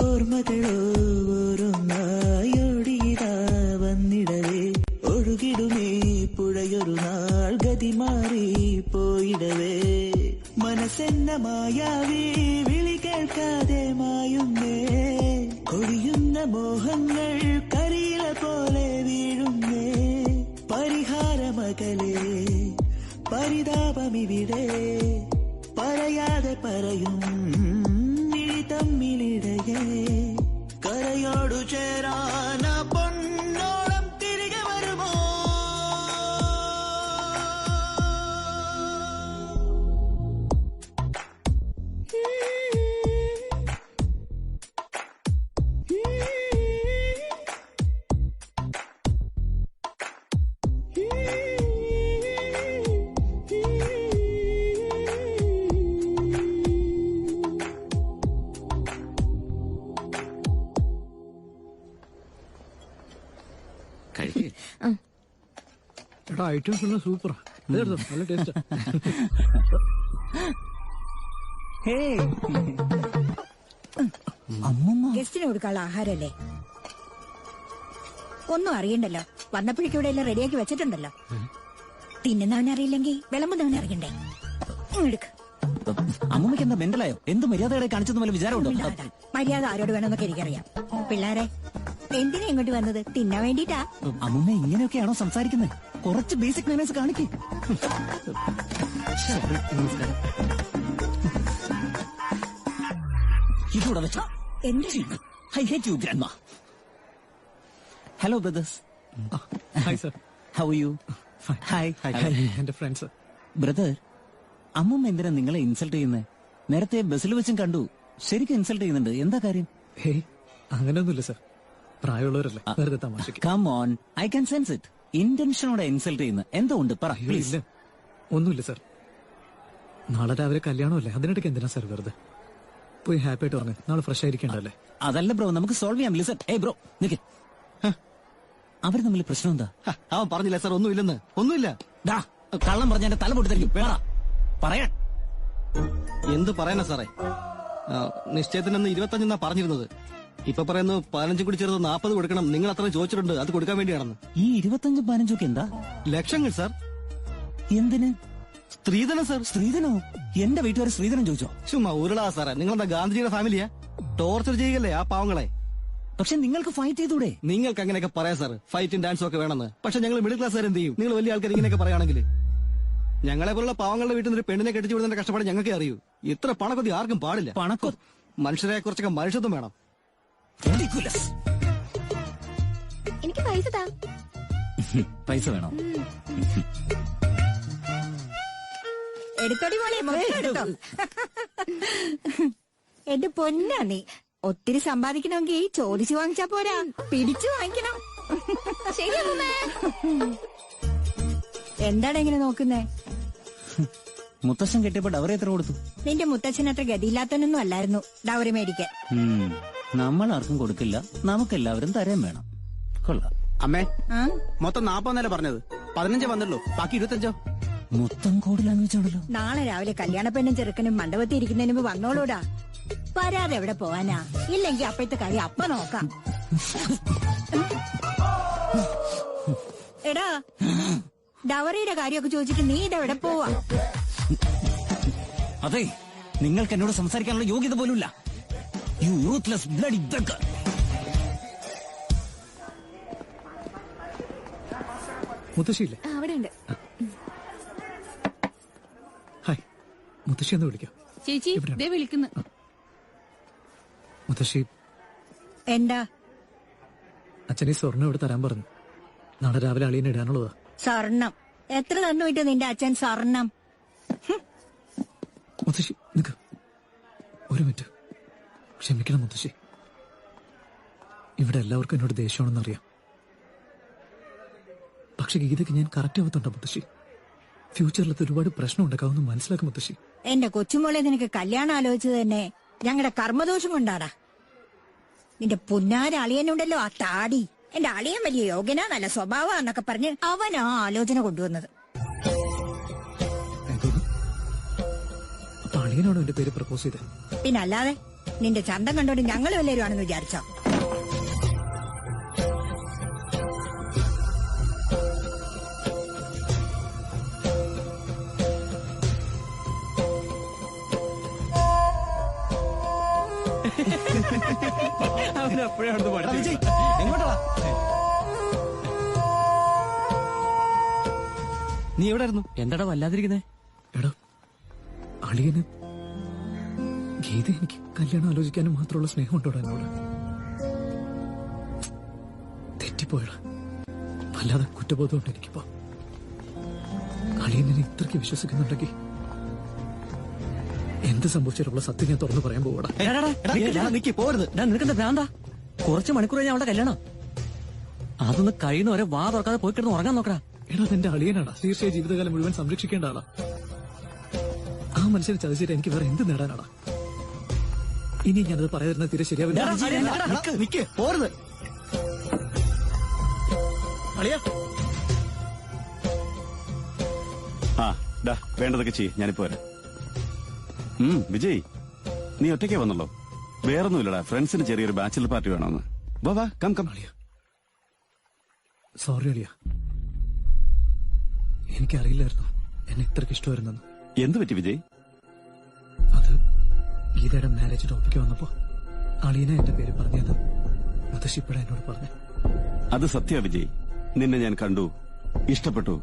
ഓർമ്മകളോ ഓരോന്നായോടിയതാ വന്നിടവേ, ഒഴുകിടുമേ പുഴയൊരു നാൾ ഗതി മാറി പോയിടവേ. മനസ്സെന്ന മായാവി വിളി കേൾക്കാതെ മായുന്നേ, കൊഴിയുന്ന മോഹങ്ങൾ കരിയില പോലെ വീഴുന്നേ, പരിഹാരമകലേ പരിതാപമിവിടെ, പറയാതെ പറയും മിഴി തമ്മിലിടയേ, കരയോടു ചേരാന പൊന്നോളം തിരികെ വരുമോ? എടാ ഐറ്റംസ് എല്ലാം സൂപ്പറാ, നല്ല ടേസ്റ്റാ. ഗസ്റ്റിന് കൊടുക്കാനുള്ള ആഹാരല്ലേ, ഒന്നും അറിയണ്ടല്ലോ. വന്നപ്പോഴേക്കും ഇവിടെ എല്ലാം റെഡിയാക്കി വെച്ചിട്ടുണ്ടല്ലോ. തിന്നുന്നവനറിയില്ലെങ്കിൽ വിളമ്പുന്നവനെ അറിയണ്ടേ? എടുക്ക്. അമ്മൂമ്മയ്ക്ക് എന്താ മെന്റലായോ? എന്ത് മര്യാദയുടെ കാണിച്ചെന്ന് വല്ല വിചാരമുണ്ടോ? മര്യാദ ആരോട് വേണമെന്നൊക്കെ എനിക്കറിയാം. പിള്ളേരെ എന്തിനാ ഇങ്ങോട്ട് വന്നത്? തിന്നാൻ വേണ്ടിട്ടാ. അമ്മൂമ്മ ഇങ്ങനെയൊക്കെയാണോ സംസാരിക്കുന്നത്? കുറച്ച് ബേസിക് മാനേഴ്സ് കാണിക്കേ. ഇതൂടെ വെച്ചോ. I hate you grandma. Hello brothers. Hi sir. How you? Hi. എന്റെ ഫ്രണ്ട്സ്. ബ്രദർ, അമ്മൂമ്മ എന്തിനാ നിങ്ങളെ ഇൻസൾട്ട് ചെയ്യുന്നത്? നേരത്തെ ബസ്സിൽ വെച്ചും കണ്ടു ശരിക്കും ഇൻസൾട്ട് ചെയ്യുന്നുണ്ട്. എന്താ കാര്യം? ഹേയ് അങ്ങനെയൊന്നുമില്ല സർ, പ്രായമുള്ളവരല്ലേ, വെറുതെ തമാശക്ക്. Come on, I can sense it. ഇന്റൻഷനോടെ ഇൻസൾട്ട് ചെയ്യുന്ന എന്തോ ഉണ്ട്, പറ പ്ലീസ്. ഒന്നുമില്ല സർ, നാളെ രാവിലെ കല്യാണമല്ലേ, അതിനിടയ്ക്ക് എന്തിനാ സർ വെറുതെ? പോയി ഹാപ്പി ആയിട്ട് പറഞ്ഞു, നാളെ ഫ്രഷ് ആയിരിക്കണ്ടല്ലേ. അതല്ല ബ്രോ, നമുക്ക് സോൾവ് ചെയ്യാം. ലിസൺ, ഏയ് ബ്രോ നിക്ക്. അവർ തമ്മിൽ പ്രശ്നം എന്താ? അവൻ പറഞ്ഞില്ല സർ, ഒന്നുമില്ലെന്ന്. ഒന്നുമില്ല. കള്ളം പറഞ്ഞ എന്റെ തല പൊട്ടിത്തെറിക്കും. വേണ പറയാൻ. എന്ത് പറയാനാ സാറേ, നിശ്ചയത്തിനെന്ന് 25 പറഞ്ഞിരുന്നത്. ഇപ്പൊ പറയുന്നു 15 കൂടി ചേർത്ത് 40 കൊടുക്കണം. നിങ്ങൾ അത്ര ചോദിച്ചിട്ടുണ്ട്, അത് കൊടുക്കാൻ വേണ്ടിയാണെന്ന്. ഈ 25-15 ഒക്കെ എന്താ? ലക്ഷങ്ങൾ സാർ. എന്തിന്? സ്ത്രീധനം സാർ. സ്ത്രീധനോ? എന്റെ വീട്ടുകാർ സ്ത്രീധനം ചോദിച്ചോ? ചുമ്മാ ഉരുളാ സാറേ, നിങ്ങളെന്താ ഗാന്ധിജിയുടെ ഫാമിലിയാ? ടോർച്ചർ ചെയ്യല്ലേ ആ പാവങ്ങളെ? പക്ഷെ നിങ്ങൾക്ക് ഫൈറ്റ് ചെയ്തൂടെ? നിങ്ങൾക്ക് അങ്ങനെയൊക്കെ പറയാം സാർ, ഫൈറ്റും ഡാൻസും ഒക്കെ വേണമെന്ന്. പക്ഷെ ഞങ്ങൾ മിഡിൽ ക്ലാസ്സുകാർ എന്ത് ചെയ്യും? നിങ്ങൾ വലിയ ആൾക്കാർ ഇങ്ങനെയൊക്കെ പറയുകയാണെങ്കിൽ ഞങ്ങളെ പോലുള്ള പാവങ്ങളുടെ വീട്ടിൽ നിന്ന് ഒരു പെണ്ണിനെ കെട്ടിച്ചു വിടുന്നതിന്റെ കഷ്ടപ്പാട് ഞങ്ങൾക്ക് അറിയൂ. ഇത്ര പണക്കൊതി ആർക്കും പാടില്ല. മനുഷ്യരെ കുറച്ചൊക്കെ മനുഷ്യത്വം വേണം. എനിക്ക് പൈസ താ. പൈസ വേണോ? എടുത്തോടി മോളെ, മൊത്തം എടുത്തോ. എന്റെ പൊന്നാ നീ. ഒത്തിരി സമ്പാദിക്കണമെങ്കിൽ ചോദിച്ചു വാങ്ങിച്ചാ പോരാ, പിടിച്ചു വാങ്ങിക്കണം. എന്താണ് ഇങ്ങനെ നോക്കുന്നേ? മുത്തശ്ശൻ കെട്ടിയപ്പോ ഡവറി എത്ര കൊടുത്തു? നിന്റെ മുത്തച്ഛൻ അത്ര ഗതിയില്ലാത്തവനൊന്നും അല്ലായിരുന്നു ഡവറി മേടിക്കാൻ. നമ്മൾ ആർക്കും കൊടുക്കില്ല, നമുക്കെല്ലാവരും തരാൻ വേണം. കൊള്ളാം. അമ്മേ, മൊത്തം 40 പറഞ്ഞത്, 15 വന്നല്ലോ, ബാക്കി 25. മൊത്തം കൂടുതലാന്ന് വെച്ചാണല്ലോ. നാളെ രാവിലെ കല്യാണ പെണ്ണും ചെറുക്കനും മണ്ഡപത്തിൽ ഇരിക്കുന്നതിന് മുമ്പ് വന്നോളൂടാ. വരാതെ എവിടെ പോവാനാ? ഇല്ലെങ്കി അപ്പോഴത്തെ കാര്യം അപ്പ നോക്കാം. എടാ, ഡവറിയുടെ കാര്യമൊക്കെ ചോദിച്ചിട്ട് നീ ഇതെവിടെ പോവാ? അതെ, നിങ്ങൾക്ക് എന്നോട് സംസാരിക്കാനുള്ള യോഗ്യത പോലുമില്ല. You ruthless bloody beggar. മുത്തശ്ശിയില്ലേ? അവിടെ ഉണ്ട്. ഹായ്, മുത്തശ്ശി എന്ന് വിളിക്കാം. ചേച്ചി ദേ വിളിക്കുന്നു. മുത്തശ്ശി, എന്താ? അച്ഛനെ സ്വർണ്ണം ഇവിടെ തരാൻ പറഞ്ഞു. നാളെ രാവിലെ അളിയനെ ഇടാനുള്ളതാ. സ്വർണം എത്ര തന്നുവിട്ട് നിന്റെ അച്ഛൻ സ്വർണം? മുത്തശ്ശി നിക്ക്, ഒരു മിനിറ്റ്. ക്ഷമിക്കണം മുത്തശ്ശി, ഇവിടെ എല്ലാവർക്കും എന്നോട് ദേഷ്യമാണെന്നറിയാം. പക്ഷെ ഗീതയ്ക്ക് ഞാൻ കറക്റ്റ് ആവത്തുണ്ടോ മുത്തശ്ശി? ഫ്യൂച്ചറിൽ ഒരുപാട് പ്രശ്നം ഉണ്ടാക്കാമെന്ന് മനസ്സിലാക്കും മുത്തശ്ശി. എന്റെ കൊച്ചുമോളെ നിനക്ക് കല്യാണം ആലോചിച്ചത് തന്നെ ഞങ്ങളുടെ കർമ്മദോഷം കൊണ്ടാടാ. നിന്റെ പുന്നാര അളിയനുണ്ടല്ലോ ആ താടി, എന്റെ അളിയൻ വലിയ യോഗ്യനാ, നല്ല സ്വഭാവ എന്നൊക്കെ പറഞ്ഞ് അവനാ ആലോചന കൊണ്ടുവന്നത്. അപ്പൊ അളിയനാണോ എന്റെ പേര് പ്രപ്പോസ് ചെയ്തത്? പിന്നല്ലാതെ, നിന്റെ ചന്തം കണ്ടോണ്ട് ഞങ്ങൾ വല്ലവരും ആണെന്ന് വിചാരിച്ചോ? എങ്ങോട്ടാ നീ എവിടെ ആയിരുന്നു? എന്താടാ വല്ലാതിരിക്കുന്നേ? എടാ അളിയന് ഗീത എനിക്ക് കല്യാണം ആലോചിക്കാനും മാത്രമുള്ള സ്നേഹം ഉണ്ടോടാ എന്നോട്? തെറ്റിപ്പോയടാ. വല്ലാതെ കുറ്റബോധമുണ്ട് എനിക്കിപ്പോ. അളിയനെ ഇത്രയ്ക്ക് വിശ്വസിക്കുന്നുണ്ടെങ്കിൽ എന്ത് സംഭവിച്ചിട്ടുള്ള സത്യം ഞാൻ തുറന്നു പറയാൻ പോവാടാ. നിനക്കെന്താ ഭ്രാന്താ? കുറച്ച് മണിക്കൂർ കഴിഞ്ഞ അവളുടെ കല്യാണം. അതൊന്ന് കഴിയുന്നവരെ വാ തുറക്കാതെ പോയി കിടന്ന് ഉറങ്ങാൻ നോക്കടാ. എടാ നിന്റെ അളിയനാടാ. തീർച്ചയായും ജീവിതകാലം മുഴുവൻ സംരക്ഷിക്കേണ്ട ആളാ. ആ മനുഷ്യനെ ചതിച്ചിട്ട് എനിക്ക് വേറെ എന്ത് നേടാനാടാ? ഇനി ഞാനത് പറയാതിരുന്ന തീരെ ശരിയാവില്ല. വേണ്ടതൊക്കെ ചെയ്യ്, ഞാനിപ്പോ വരാം. വിജയ്, നീ ഒറ്റയ്ക്കേ വന്നല്ലോ? വേറൊന്നുമില്ലടാ, ഫ്രണ്ട്സിന് ചെറിയൊരു ബാച്ചിലർ പാർട്ടി വേണമെന്ന്. വാ കം കം. സോറി അളിയ, എനിക്കറിയില്ലായിരുന്നു എന്നെ ഇത്രയ്ക്ക് ഇഷ്ടമായിരുന്നെന്ന്. എന്ത് പറ്റി വിജയ്? അത് ഗീതയുടെ മാരേജ് ടോപ്പിക്ക് വന്നപ്പോ അളിയനെ എന്റെ പേര് പറഞ്ഞത് മുത്തശ്ശിപ്പഴ എന്നോട് പറഞ്ഞു. അത് സത്യ വിജയ്. നിന്നെ ഞാൻ കണ്ടു, ഇഷ്ടപ്പെട്ടു.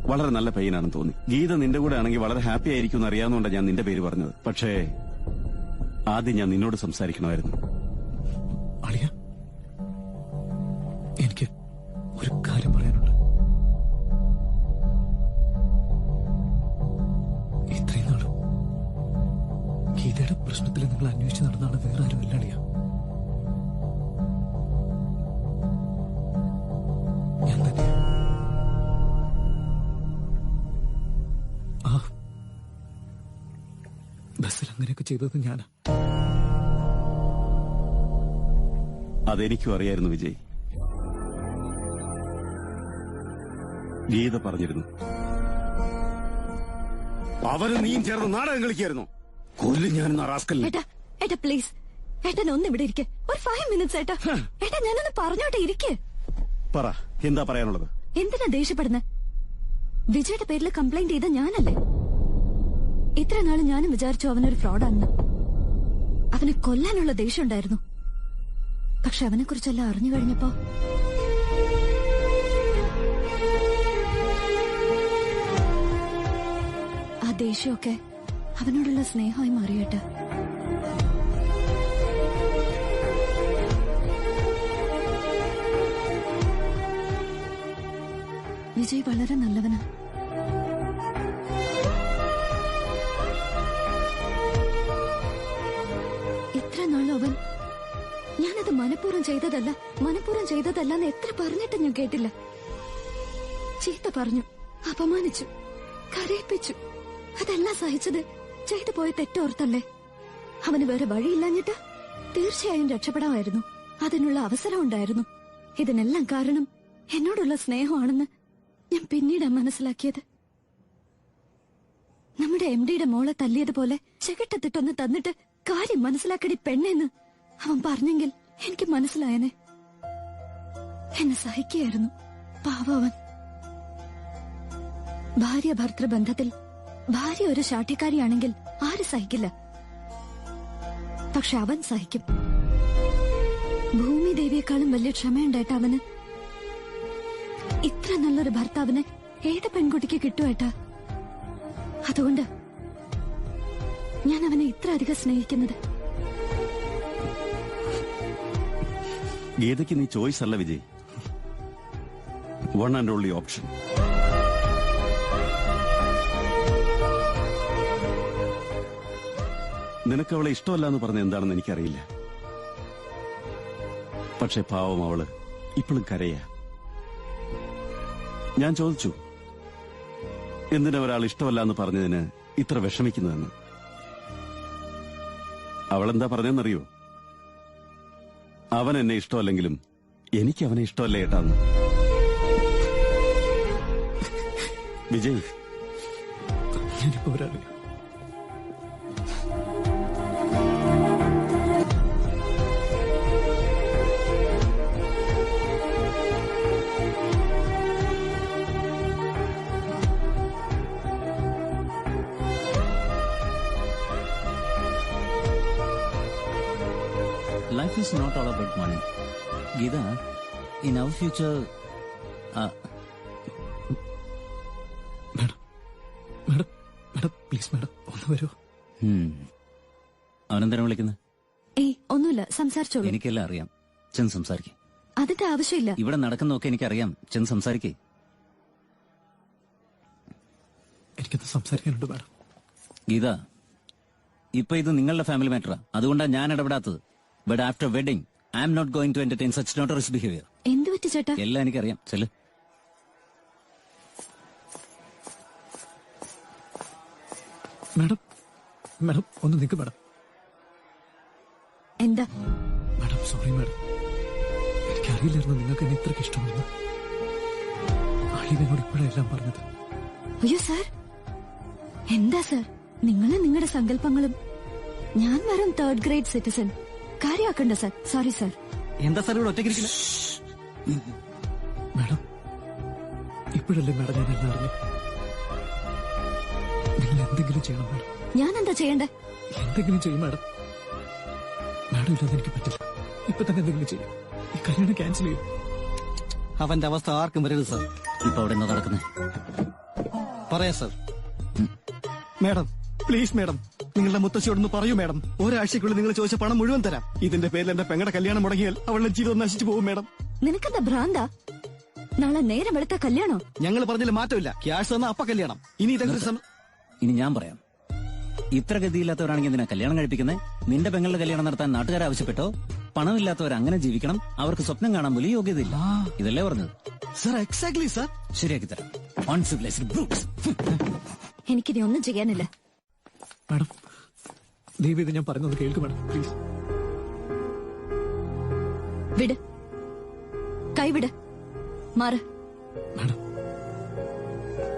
വളരെ നല്ല പയ്യനാണെന്ന് തോന്നി. ഗീത നിന്റെ കൂടെ ആണെങ്കിൽ വളരെ ഹാപ്പി ആയിരിക്കും എന്ന് അറിയാവുന്നതുകൊണ്ടാണ് ഞാൻ നിന്റെ പേര് പറഞ്ഞത്. പക്ഷേ ആദ്യം ഞാൻ നിന്നോട് സംസാരിക്കണമായിരുന്നു. അളിയ, എനിക്ക് ഒരു കാര്യം പറയാനുണ്ട്. ഇത്രയും നാളും ഗീതയുടെ പ്രശ്നത്തിൽ നിങ്ങൾ അന്വേഷിച്ച് നടന്നാണ് വേറെ ആരും ഇല്ല അളിയ. ഞാൻ തന്നെ ആ ബസ്സിൽ അങ്ങനെയൊക്കെ ചെയ്തത് ഞാനാ. അതെനിക്കും അറിയായിരുന്നു വിജയ്. ഗീത പറഞ്ഞിരുന്നു അവര് നീയും ചേർന്ന് നാടകം കളിക്കായിരുന്നു. കൊല്ലും ഞാനെന്ന റാസ്കൽ. ഏട്ടാ പ്ലീസ്, ഏട്ടൻ ഒന്ന് ഇവിടെ ഇരിക്കെ. ഒരു 5 minutes ഏട്ടാ. ഏട്ടാ ഞാനൊന്ന് പറഞ്ഞോട്ടെ, ഇരിക്കെ. പറ, എന്താ പറയാനുള്ളത്? എന്തിനാ ദേഷ്യപ്പെടുന്നത്? വിജയുടെ പേരിൽ കംപ്ലൈന്റ് ചെയ്ത ഞാനല്ലേ? ഇത്ര നാള് ഞാനും വിചാരിച്ചു അവനൊരു ഫ്രോഡാണെന്ന്. അവനെ കൊല്ലാനുള്ള ദേഷ്യം ഉണ്ടായിരുന്നു. പക്ഷെ അവനെ കുറിച്ചെല്ലാം അറിഞ്ഞു കഴിഞ്ഞപ്പോ ആ ദേഷ്യമൊക്കെ അവനോടുള്ള സ്നേഹമായി മാറിയേട്ട. വിജയ് വളരെ നല്ലവനാ. ഇത്ര നാളും അവൻ ഞാനത് മനഃപൂർവ്വം ചെയ്തതല്ല എന്ന് എത്ര പറഞ്ഞിട്ട് ഞാൻ കേട്ടില്ല. ചീത്ത പറഞ്ഞു, അപമാനിച്ചു, കരയിപ്പിച്ചു. അതെല്ലാം സഹിച്ചത് ചെയ്തു പോയ തെറ്റോർത്തല്ലേ. അവന് വേറെ വഴിയില്ലാഞ്ഞിട്ട് തീർച്ചയായും രക്ഷപ്പെടാമായിരുന്നു. അതിനുള്ള അവസരം ഉണ്ടായിരുന്നു. ഇതിനെല്ലാം കാരണം എന്നോടുള്ള സ്നേഹമാണെന്ന് ഞാൻ പിന്നീടാ മനസ്സിലാക്കിയത്. നമ്മുടെ MDയുടെ മോളെ തല്ലിയതുപോലെ ചെകിട്ടത്തിട്ടൊന്ന് തന്നിട്ട് കാര്യം മനസ്സിലാക്കടി പെണ്ണെന്ന് അവൻ പറഞ്ഞെങ്കിൽ എനിക്ക് മനസ്സിലായനെ. എന്നെ സഹിക്കുകയായിരുന്നു പാവം അവൻ. ഭാര്യ ഭർത്തൃ ബന്ധത്തിൽ ഭാര്യ ഒരു ശാഠ്യക്കാരിയാണെങ്കിൽ ആര് സഹിക്കില്ല? പക്ഷെ അവൻ സഹിക്കും. ഭൂമി ദേവിയെക്കാളും വലിയ ക്ഷമയുണ്ടായിട്ട് അവന്. ഇത്ര നല്ലൊരു ഭർത്താവിനെ ഏത് പെൺകുട്ടിക്ക് കിട്ടുവേട്ടാ? അതുകൊണ്ട് ഞാൻ അവനെ ഇത്ര അധികം സ്നേഹിക്കുന്നത്. ഗീതയ്ക്ക് നീ ചോയ്സ് അല്ല Vijay, one and only option. നിനക്ക് അവളെ ഇഷ്ടമല്ല എന്ന് പറഞ്ഞ എന്താണെന്ന് എനിക്കറിയില്ല. പക്ഷെ പാവം അവള് ഇപ്പോഴും കരയാ. ഞാൻ ചോദിച്ചു, എന്തിനാ ഒരാൾ ഇഷ്ടമല്ല എന്ന് പറഞ്ഞതിന് ഇത്ര വിഷമിക്കുന്നതെന്ന്. അവളെന്താ പറഞ്ഞെന്നറിയോ? അവൻ എന്നെ ഇഷ്ടമല്ലെങ്കിലും എനിക്ക് അവനെ ഇഷ്ടമല്ല ഏട്ടാന്ന്. വിജയ്, ഞാനിപ്പോ ഒരാളെ life is not all about money. Geeta, in our future... madam please madam ഒന്ന് വരൂ. അവനെന്തിനാ വിളിക്കുന്നത്? ഏയ് ഒന്നുമില്ല, സംസാരിച്ചോളൂ. എനിക്കെല്ലാം അറിയാം, ചെന്ന് സംസാരിക്കേ. അതിന്റെ ആവശ്യമില്ല. ഇവിടെ നടക്കുന്നൊക്കെ എനിക്കറിയാം, ചെന്ന് സംസാരിക്കേ. എനിക്കൊന്ന് സംസാരിക്കാനുണ്ട് മാഡം. ഗീത, ഇപ്പൊ ഇത് നിങ്ങളുടെ ഫാമിലി മാറ്ററാ, അതുകൊണ്ടാണ് ഞാൻ ഇടപെടാത്തത്. But after wedding I am not going to entertain such notorious behaviour. എന്ത് പറ്റി ചേട്ടാ? എല്ലാം എനിക്കറിയാം. ചെല്ല്. മാഡം മാഡം ഒന്ന് നിൽക്കും മാഡം. എന്താ മാഡം? സോറി മാഡം, എനിക്കറിയില്ലായിരുന്നു നിങ്ങൾക്ക് എന്നെ ഇത്രയ്ക്ക് ഇഷ്ടമാണെന്ന്. എന്നോട് ഇപ്പോഴെല്ലാം പറഞ്ഞത്. അയ്യോ സാർ, എന്താ സാർ നിങ്ങളെ നിങ്ങളുടെ സങ്കല്പങ്ങളും? ഞാൻ വെറും 3rd ഗ്രേഡ് സിറ്റിസൺ. കാര്യമാക്കണ്ട സാർ. Sorry sir. എന്താ സാർ ഇവിടെ ഒറ്റയ്ക്കിരിക്കില്ല? മാഡം ഇപ്പോഴല്ലേ മാഡം ഞാൻ എല്ലാം അറിഞ്ഞു. നിങ്ങൾ എന്തെങ്കിലും ചെയ്യണം മാഡം. ഞാൻ എന്താ ചെയ്യണ്ടേ? എന്തെങ്കിലും ചെയ്യും മാഡം. മാഡം ഇല്ലാതെ എനിക്ക് പറ്റില്ല. ഇപ്പൊ തന്നെ എന്തെങ്കിലും ചെയ്യും. ഈ കല്യാണം ക്യാൻസൽ ചെയ്യും. അവന്റെ അവസ്ഥ ആർക്കും വരരുത് സാർ. ഇപ്പൊ അവിടെ എന്താ നടക്കുന്നത്? പറയാം സാർ. മാഡം പ്ലീസ് മാഡം, നിങ്ങളുടെ മുത്തശ്ശിയോടൊന്ന് പറയൂ മാഡം. ഒരാഴ്ചക്കുള്ളിൽ നിങ്ങൾ ചോദിച്ച പണം മുഴുവൻ തരാം. ഇതിന്റെ പേരിൽ എന്റെ പെങ്ങളുടെ കല്യാണം മുടങ്ങിയാൽ അവളുടെ ജീവിതം നശിച്ചു പോകും മാഡം. നിനക്കെന്താ ഭ്രാന്താ? നാളെ നേരം വെളുത്ത കല്യാണോ? ഞങ്ങൾ പറഞ്ഞതിൽ മാറ്റമില്ല. ക്യാഷ് തന്ന അപ്പ കല്യാണം. ഇനി ഞാൻ പറയാം. ഇത്ര ഗതിയില്ലാത്തവരാണെങ്കിൽ എന്തിനാ കല്യാണം കഴിപ്പിക്കുന്നത്? നിന്റെ പെങ്ങളുടെ കല്യാണം നടത്താൻ നാട്ടുകാർ ആവശ്യപ്പെട്ടോ? പണമില്ലാത്തവർ അങ്ങനെ ജീവിക്കണം, അവർക്ക് സ്വപ്നം കാണാൻ പോലും യോഗ്യതയില്ല. ഇതല്ലേ പറഞ്ഞത്? Sir exactly sir. ശരിയാക്കി തരാം. അൺസിവിലൈസ്ഡ് ബ്രൂട്ട്സ്. എനിക്കിനി ഒന്നും ചെയ്യാനില്ല. മാഡം ദയവ് ഇത് ഞാൻ പറയുന്നത് കേൾക്കും മാഡം, പ്ലീസ്. വിട്, കൈവിട്, മാറ്. മാഡം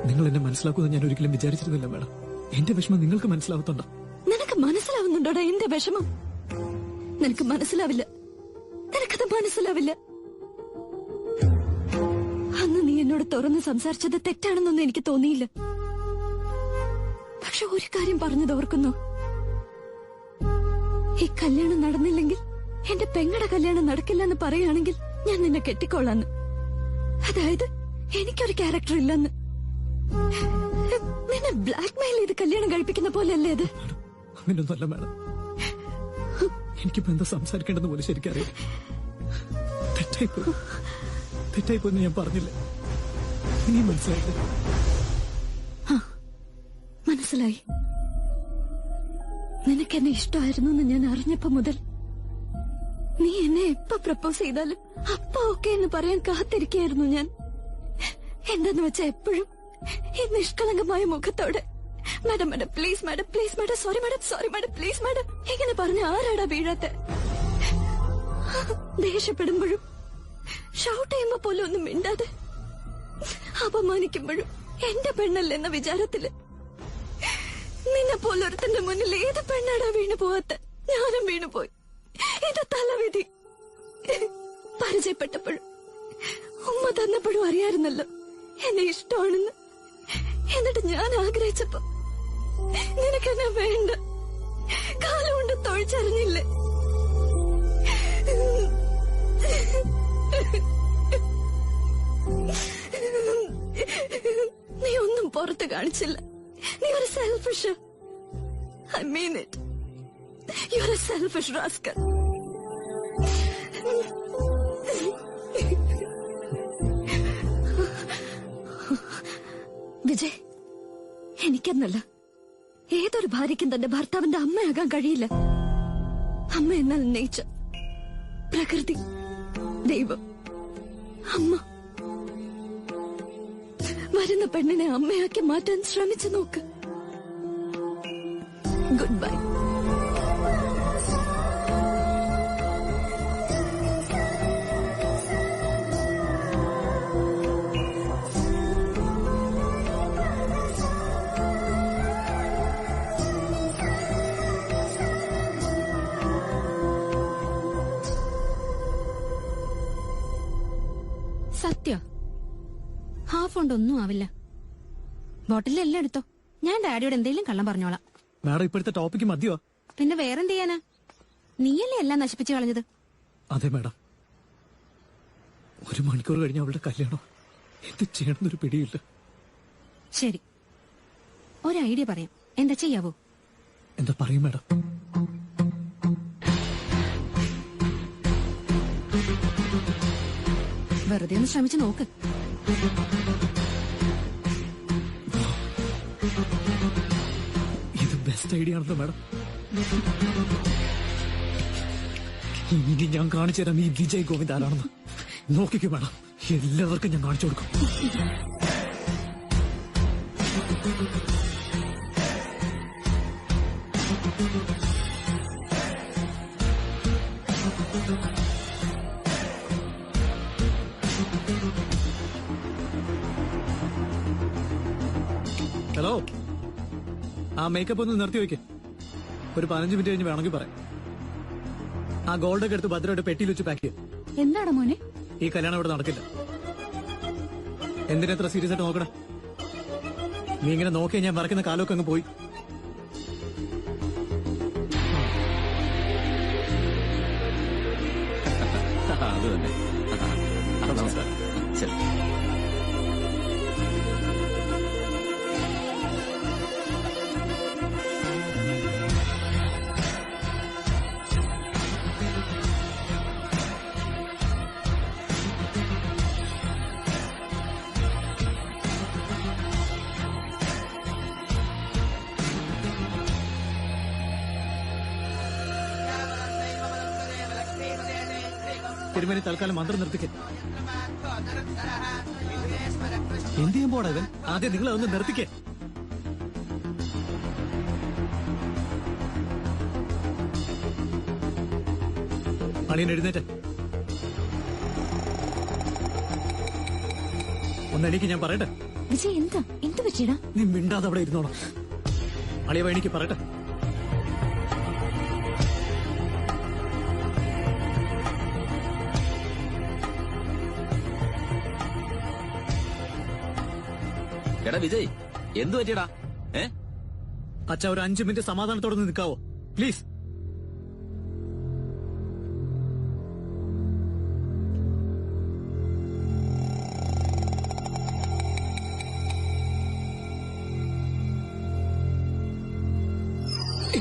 നിങ്ങൾ എന്നെ മനസ്സിലാക്കുമെന്ന് ഞാൻ ഒരിക്കലും വിചാരിച്ചിരുന്നില്ല മാഡം. എന്റെ വിഷമം നിങ്ങൾക്ക് മനസ്സിലാവുന്നുണ്ടോ? നിനക്ക് മനസ്സിലാവുന്നുണ്ടോടാ എന്റെ വിഷമം? നിനക്ക് മനസ്സിലാവില്ല. നിനക്കത് മനസ്സിലാവില്ല. അന്ന് നീ എന്നോട് തുറന്ന് സംസാരിച്ചത് തെറ്റാണെന്നൊന്നും എനിക്ക് തോന്നിയില്ല. പക്ഷെ ഒരു കാര്യം പറഞ്ഞത് ഓർക്കുന്നു. ഈ കല്യാണം നടന്നില്ലെങ്കിൽ, എന്റെ പെങ്ങളുടെ കല്യാണം നടക്കില്ലെന്ന് പറയുകയാണെങ്കിൽ ഞാൻ നിന്നെ കെട്ടിക്കൊള്ളാന്ന്. അതായത് എനിക്കൊരു ക്യാരക്ടർ ഇല്ലെന്ന്. നിന്നെ ബ്ലാക്ക്മെയിൽ ചെയ്ത് കല്യാണം കഴിപ്പിക്കുന്ന പോലെയല്ലേ അത്? അങ്ങനെയൊന്നുമല്ല മാഡം. എനിക്കിപ്പോ എന്താ സംസാരിക്കേണ്ടെന്ന് പോലും ശരിക്കറിയാം. തെറ്റായിപ്പോന്ന് ഞാൻ പറഞ്ഞില്ല. ഇനിയും മനസ്സിലായില്ല. മനസ്സിലായി. നിനക്കെന്നെ ഇഷ്ടമായിരുന്നു എന്ന് ഞാൻ അറിഞ്ഞപ്പോ മുതൽ നീ എന്നെ എപ്പോ പ്രപ്പോസ് ചെയ്താലും അപ്പ ഓക്കെ എന്ന് പറയാൻ കാത്തിരിക്കായിരുന്നു ഞാൻ. എന്താന്ന് വെച്ചാ എപ്പോഴും ഈ നിഷ്കളങ്കമായ മുഖത്തോടെ madam madam please madam please madam sorry madam please madam ഇങ്ങനെ പറഞ്ഞ ആരാടാ വീഴാത്തെ? ദേഷ്യപ്പെടുമ്പോഴും ഷൗട്ട് ചെയ്യുമ്പോ പോലും ഒന്നും മിണ്ടാതെ, അപമാനിക്കുമ്പോഴും എന്റെ പെണ്ണല്ലെന്ന വിചാരത്തില് നിന്നെ പോലൊരുത്തന്റെ മുന്നിൽ ഏത് പെണ്ണാടാ വീണു പോവാത്ത? ഞാനും വീണുപോയി. ഇത് തലവിധി. പരിചയപ്പെട്ടപ്പോഴും ഉമ്മ തന്നപ്പോഴും അറിയായിരുന്നല്ലോ എന്നെ ഇഷ്ടമാണെന്ന്. എന്നിട്ട് ഞാൻ ആഗ്രഹിച്ചപ്പോ നിനക്കെന്നെ വേണ്ട, കാലുകൊണ്ട് തൊഴിച്ചറിഞ്ഞില്ലേ? നീ ഒന്നും പുറത്ത് കാണിച്ചില്ല. നീ ഒരു selfish. I mean it. You are a selfish rascal. Vijay, എനിക്കെന്നല്ല, ഏതൊരു ഭാര്യയ്ക്കും തന്റെ ഭർത്താവിന്റെ അമ്മയാകാൻ കഴിയില്ല. അമ്മ എന്നാൽ നേച്ചർ, പ്രകൃതി, ദൈവം. അമ്മ വരുന്ന പെണ്ണിനെ അമ്മയാക്കി മാറ്റാൻ ശ്രമിച്ചു നോക്ക്. Good bye. സത്യോ? ഹാഫ് കൊണ്ടൊന്നും ആവില്ല. ബോട്ടിലെല്ലാം എടുത്തോ. ഞാൻ ഡാഡിയോട് എന്തെങ്കിലും കള്ളം പറഞ്ഞോളാം. മാഡം ഇപ്പോഴത്തെ ടോപ്പിക്ക് മതിയോ? പിന്നെ വേറെന്ത് ചെയ്യാനാ? നീയല്ലേ എല്ലാം നശിപ്പിച്ചു കളഞ്ഞത്. അതെ മാഡം. 1 മണിക്കൂർ കഴിഞ്ഞ അവളുടെ കല്യാണം. എന്ത് ചെയ്യണമെന്നൊരു പിടിയില്ല. ശരി, ഒരു ഐഡിയ പറയാം. എന്താ ചെയ്യാവോ? എന്താ പറയും മാഡം? വെറുതെ ഒന്ന് ശ്രമിച്ചു നോക്ക്. ഇത് ബെസ്റ്റ് ഐഡിയ ആണല്ലോ മാഡം. ഇനി ഞാൻ കാണിച്ചു തരാം ഈ വിജയ് ഗോവിന്ദ് ആരാണെന്ന്. നോക്കിക്കോ മാഡം, എല്ലാവർക്കും ഞാൻ കാണിച്ചു കൊടുക്കും. ഹലോ, ആ മേക്കപ്പ് ഒന്ന് നിർത്തി വയ്ക്ക്. ഒരു 15 മിനിറ്റ് കഴിഞ്ഞ് വേണമെങ്കിൽ പറയാം. ആ ഗോൾഡൊക്കെ എടുത്ത് ഭദ്രമായിട്ട് പെട്ടിയിൽ വെച്ച് പാക്ക് ചെയ്യും. എന്താടാ മോനെ? ഈ കല്യാണം ഇവിടെ നടക്കില്ല. എന്തിനെത്ര സീരിയസ് ആയിട്ട് നോക്കണേ? നീ ഇങ്ങനെ നോക്കിയാ ഞാൻ വരയ്ക്കുന്ന കാലമൊക്കെ അങ്ങ് പോയി. അത് തന്നെ. നമസ്കാരം. ശരി. തിരുമേനി തൽക്കാലം മന്ത്രം നിർത്തിക്കേ. എന്ത് ചെയ്യാൻ പോടാ ഇവൻ? ആദ്യം നിങ്ങളെ ഒന്ന് നിർത്തിക്കേ. അളിയൻ എഴുന്നേറ്റ് ഒന്നെനിക്ക് ഞാൻ പറയട്ടെ. വിജയ് എന്താ എന്ത് പറ്റിയടാ? നീ മിണ്ടാതെ അവിടെ ഇരുന്നോളാം. അളിയവ എനിക്ക് പറയട്ടെ. എടാ വിജയ്, എന്തു പറ്റിയടാ? അച്ഛാ, ഒരു 5 മിനിറ്റ് സമാധാനത്തോടെ നിൽക്കാവോ പ്ലീസ്?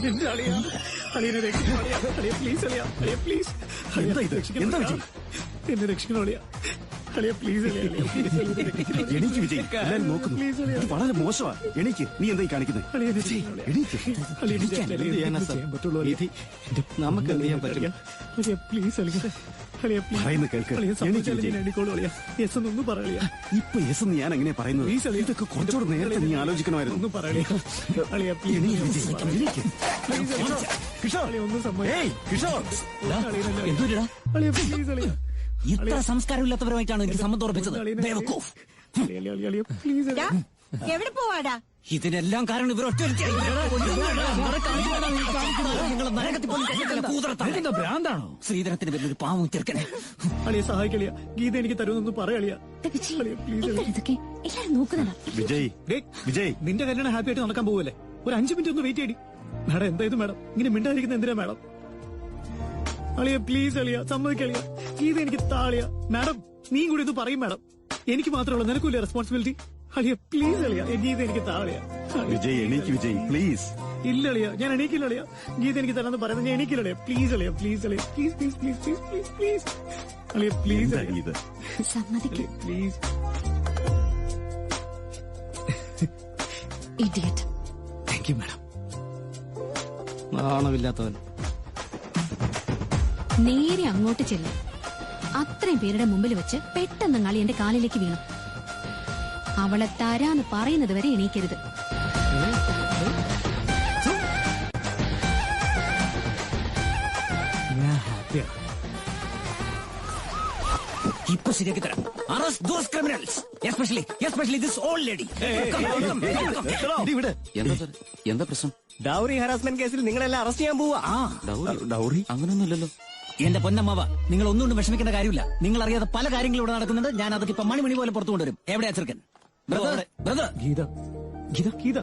എന്റെ അളിയാ, അളിയനെ രക്ഷിക്കണം അളിയാ. അളിയ പ്ലീസ്, അളിയാ, അളിയ പ്ലീസ്. എന്താ ഇത്? എന്താ വിജയ്? എന്നെ രക്ഷിക്കണം അളിയാ. അളിയ പ്ലീസ് അളിയാ. എനിക്ക് വിജയ്, എല്ലാരും നോക്കുന്നു. ഇത് വളരെ മോശമാ. എനിക്ക് നീ എന്തായി കാണിക്കുന്നത്? നമുക്ക് എന്ത് ചെയ്യാൻ പറ്റില്ല. പ്ലീസ് അളിയ, അളിയ പറയുന്ന കേൾക്ക്. ഒന്നും പറയളിയാ. ഇപ്പൊ യെസ് ഞാൻ എങ്ങനെ പറയുന്നത്? ഇതൊക്കെ കുറച്ചുകൂടെ നേരത്തെ നീ ആലോചിക്കണമായിരുന്നു. ഒന്നും പറയളിയാ. അളിയ പ്ലീസ് അളിയ പ്ലീസ് അളിയ. ഇത്ര സംസ്കാരമില്ലാത്തവരുമായിട്ടാണ് എനിക്ക് സമ്മതം ഉറപ്പിച്ചത്. എവിടെ പോവാടാ? ഇതിനെല്ലാം കാരണം ഇവരൊറ്റ ഭ്രാന്താണോ? ശ്രീധരത്തിന് പേരിൽ ഒരു പാവം ചെറുക്കനെ അളിയെ സഹായിക്കളിയ. ഗീത എനിക്ക് തരുമെന്നൊന്ന് പറയളിയ. വിജയ്, വിജയ്, നിന്റെ കല്യാണം ഹാപ്പി ആയിട്ട് നടക്കാൻ പോവല്ലേ? ഒരു 5 മിനിറ്റ് ഒന്ന് വെയിറ്റ് ചെയ്യടി. മാഡം എന്തായത് മാഡം ഇങ്ങനെ മിണ്ടായിരിക്കുന്ന എന്തിനാ മാഡം? അളിയ പ്ലീസ് അളിയ, സമ്മതിക്കളിയ. ഗീത എനിക്ക് താളിയ. മാഡം നീ കൂടി ഇത് പറയും മാഡം. എനിക്ക് മാത്രമല്ല, നിനക്കൂല്ലേ റെസ്പോൺസിബിലിറ്റി? അളിയ പ്ലീസ് അളിയ, ഗീത എനിക്ക് താളിയ. വിജയ് എണീക്ക് വിജയ് പ്ലീസ്. ഇല്ല അളിയ, ഞാൻ എണീക്കില്ല അളിയ. ഗീത എനിക്ക് തരാന്ന് പറയുന്നത് ഞാൻ എണീക്കില്ല അളിയ. പ്ലീസ് അളിയ, പ്ലീസ് അളിയ, please please please please please please അളിയ പ്ലീസ് ഇത് please. Idiot. Thank you madam. നാണമില്ലാത്തവൻ. നേരെ അങ്ങോട്ട് ചെല്ലും. അത്രയും പേരുടെ മുമ്പിൽ വെച്ച് പെട്ടെന്ന് കളി എന്റെ കാലിലേക്ക് വീണു. അവളെ തരാന്ന് പറയുന്നത് വരെ എണീക്കരുത്. ഇപ്പൊ ശരിയാക്കി തരാം. Arrest those criminals, especially this old lady. എന്താ പ്രശ്നം? ഡൗറി ഹറാസ്മെന്റ് കേസിൽ നിങ്ങളെല്ലാം അറസ്റ്റ് ചെയ്യാൻ പോവാ. ഡൗറി അങ്ങനൊന്നുമില്ലല്ലോ. എന്റെ പൊന്നമ്മാവ, നിങ്ങൾ ഒന്നുകൊണ്ടും വിഷമിക്കേണ്ട കാര്യമില്ല. നിങ്ങൾ അറിയാതെ പല കാര്യങ്ങളും ഇവിടെ നടക്കുന്നുണ്ട്. ഞാൻ അതൊക്കെ ഇപ്പൊ മണി പോലെ പുറത്തു കൊണ്ടുവരും. എവിടെയാ ചെറുക്കൻ? ബ്രദർ, ഗീത, ഗീത, ഗീത.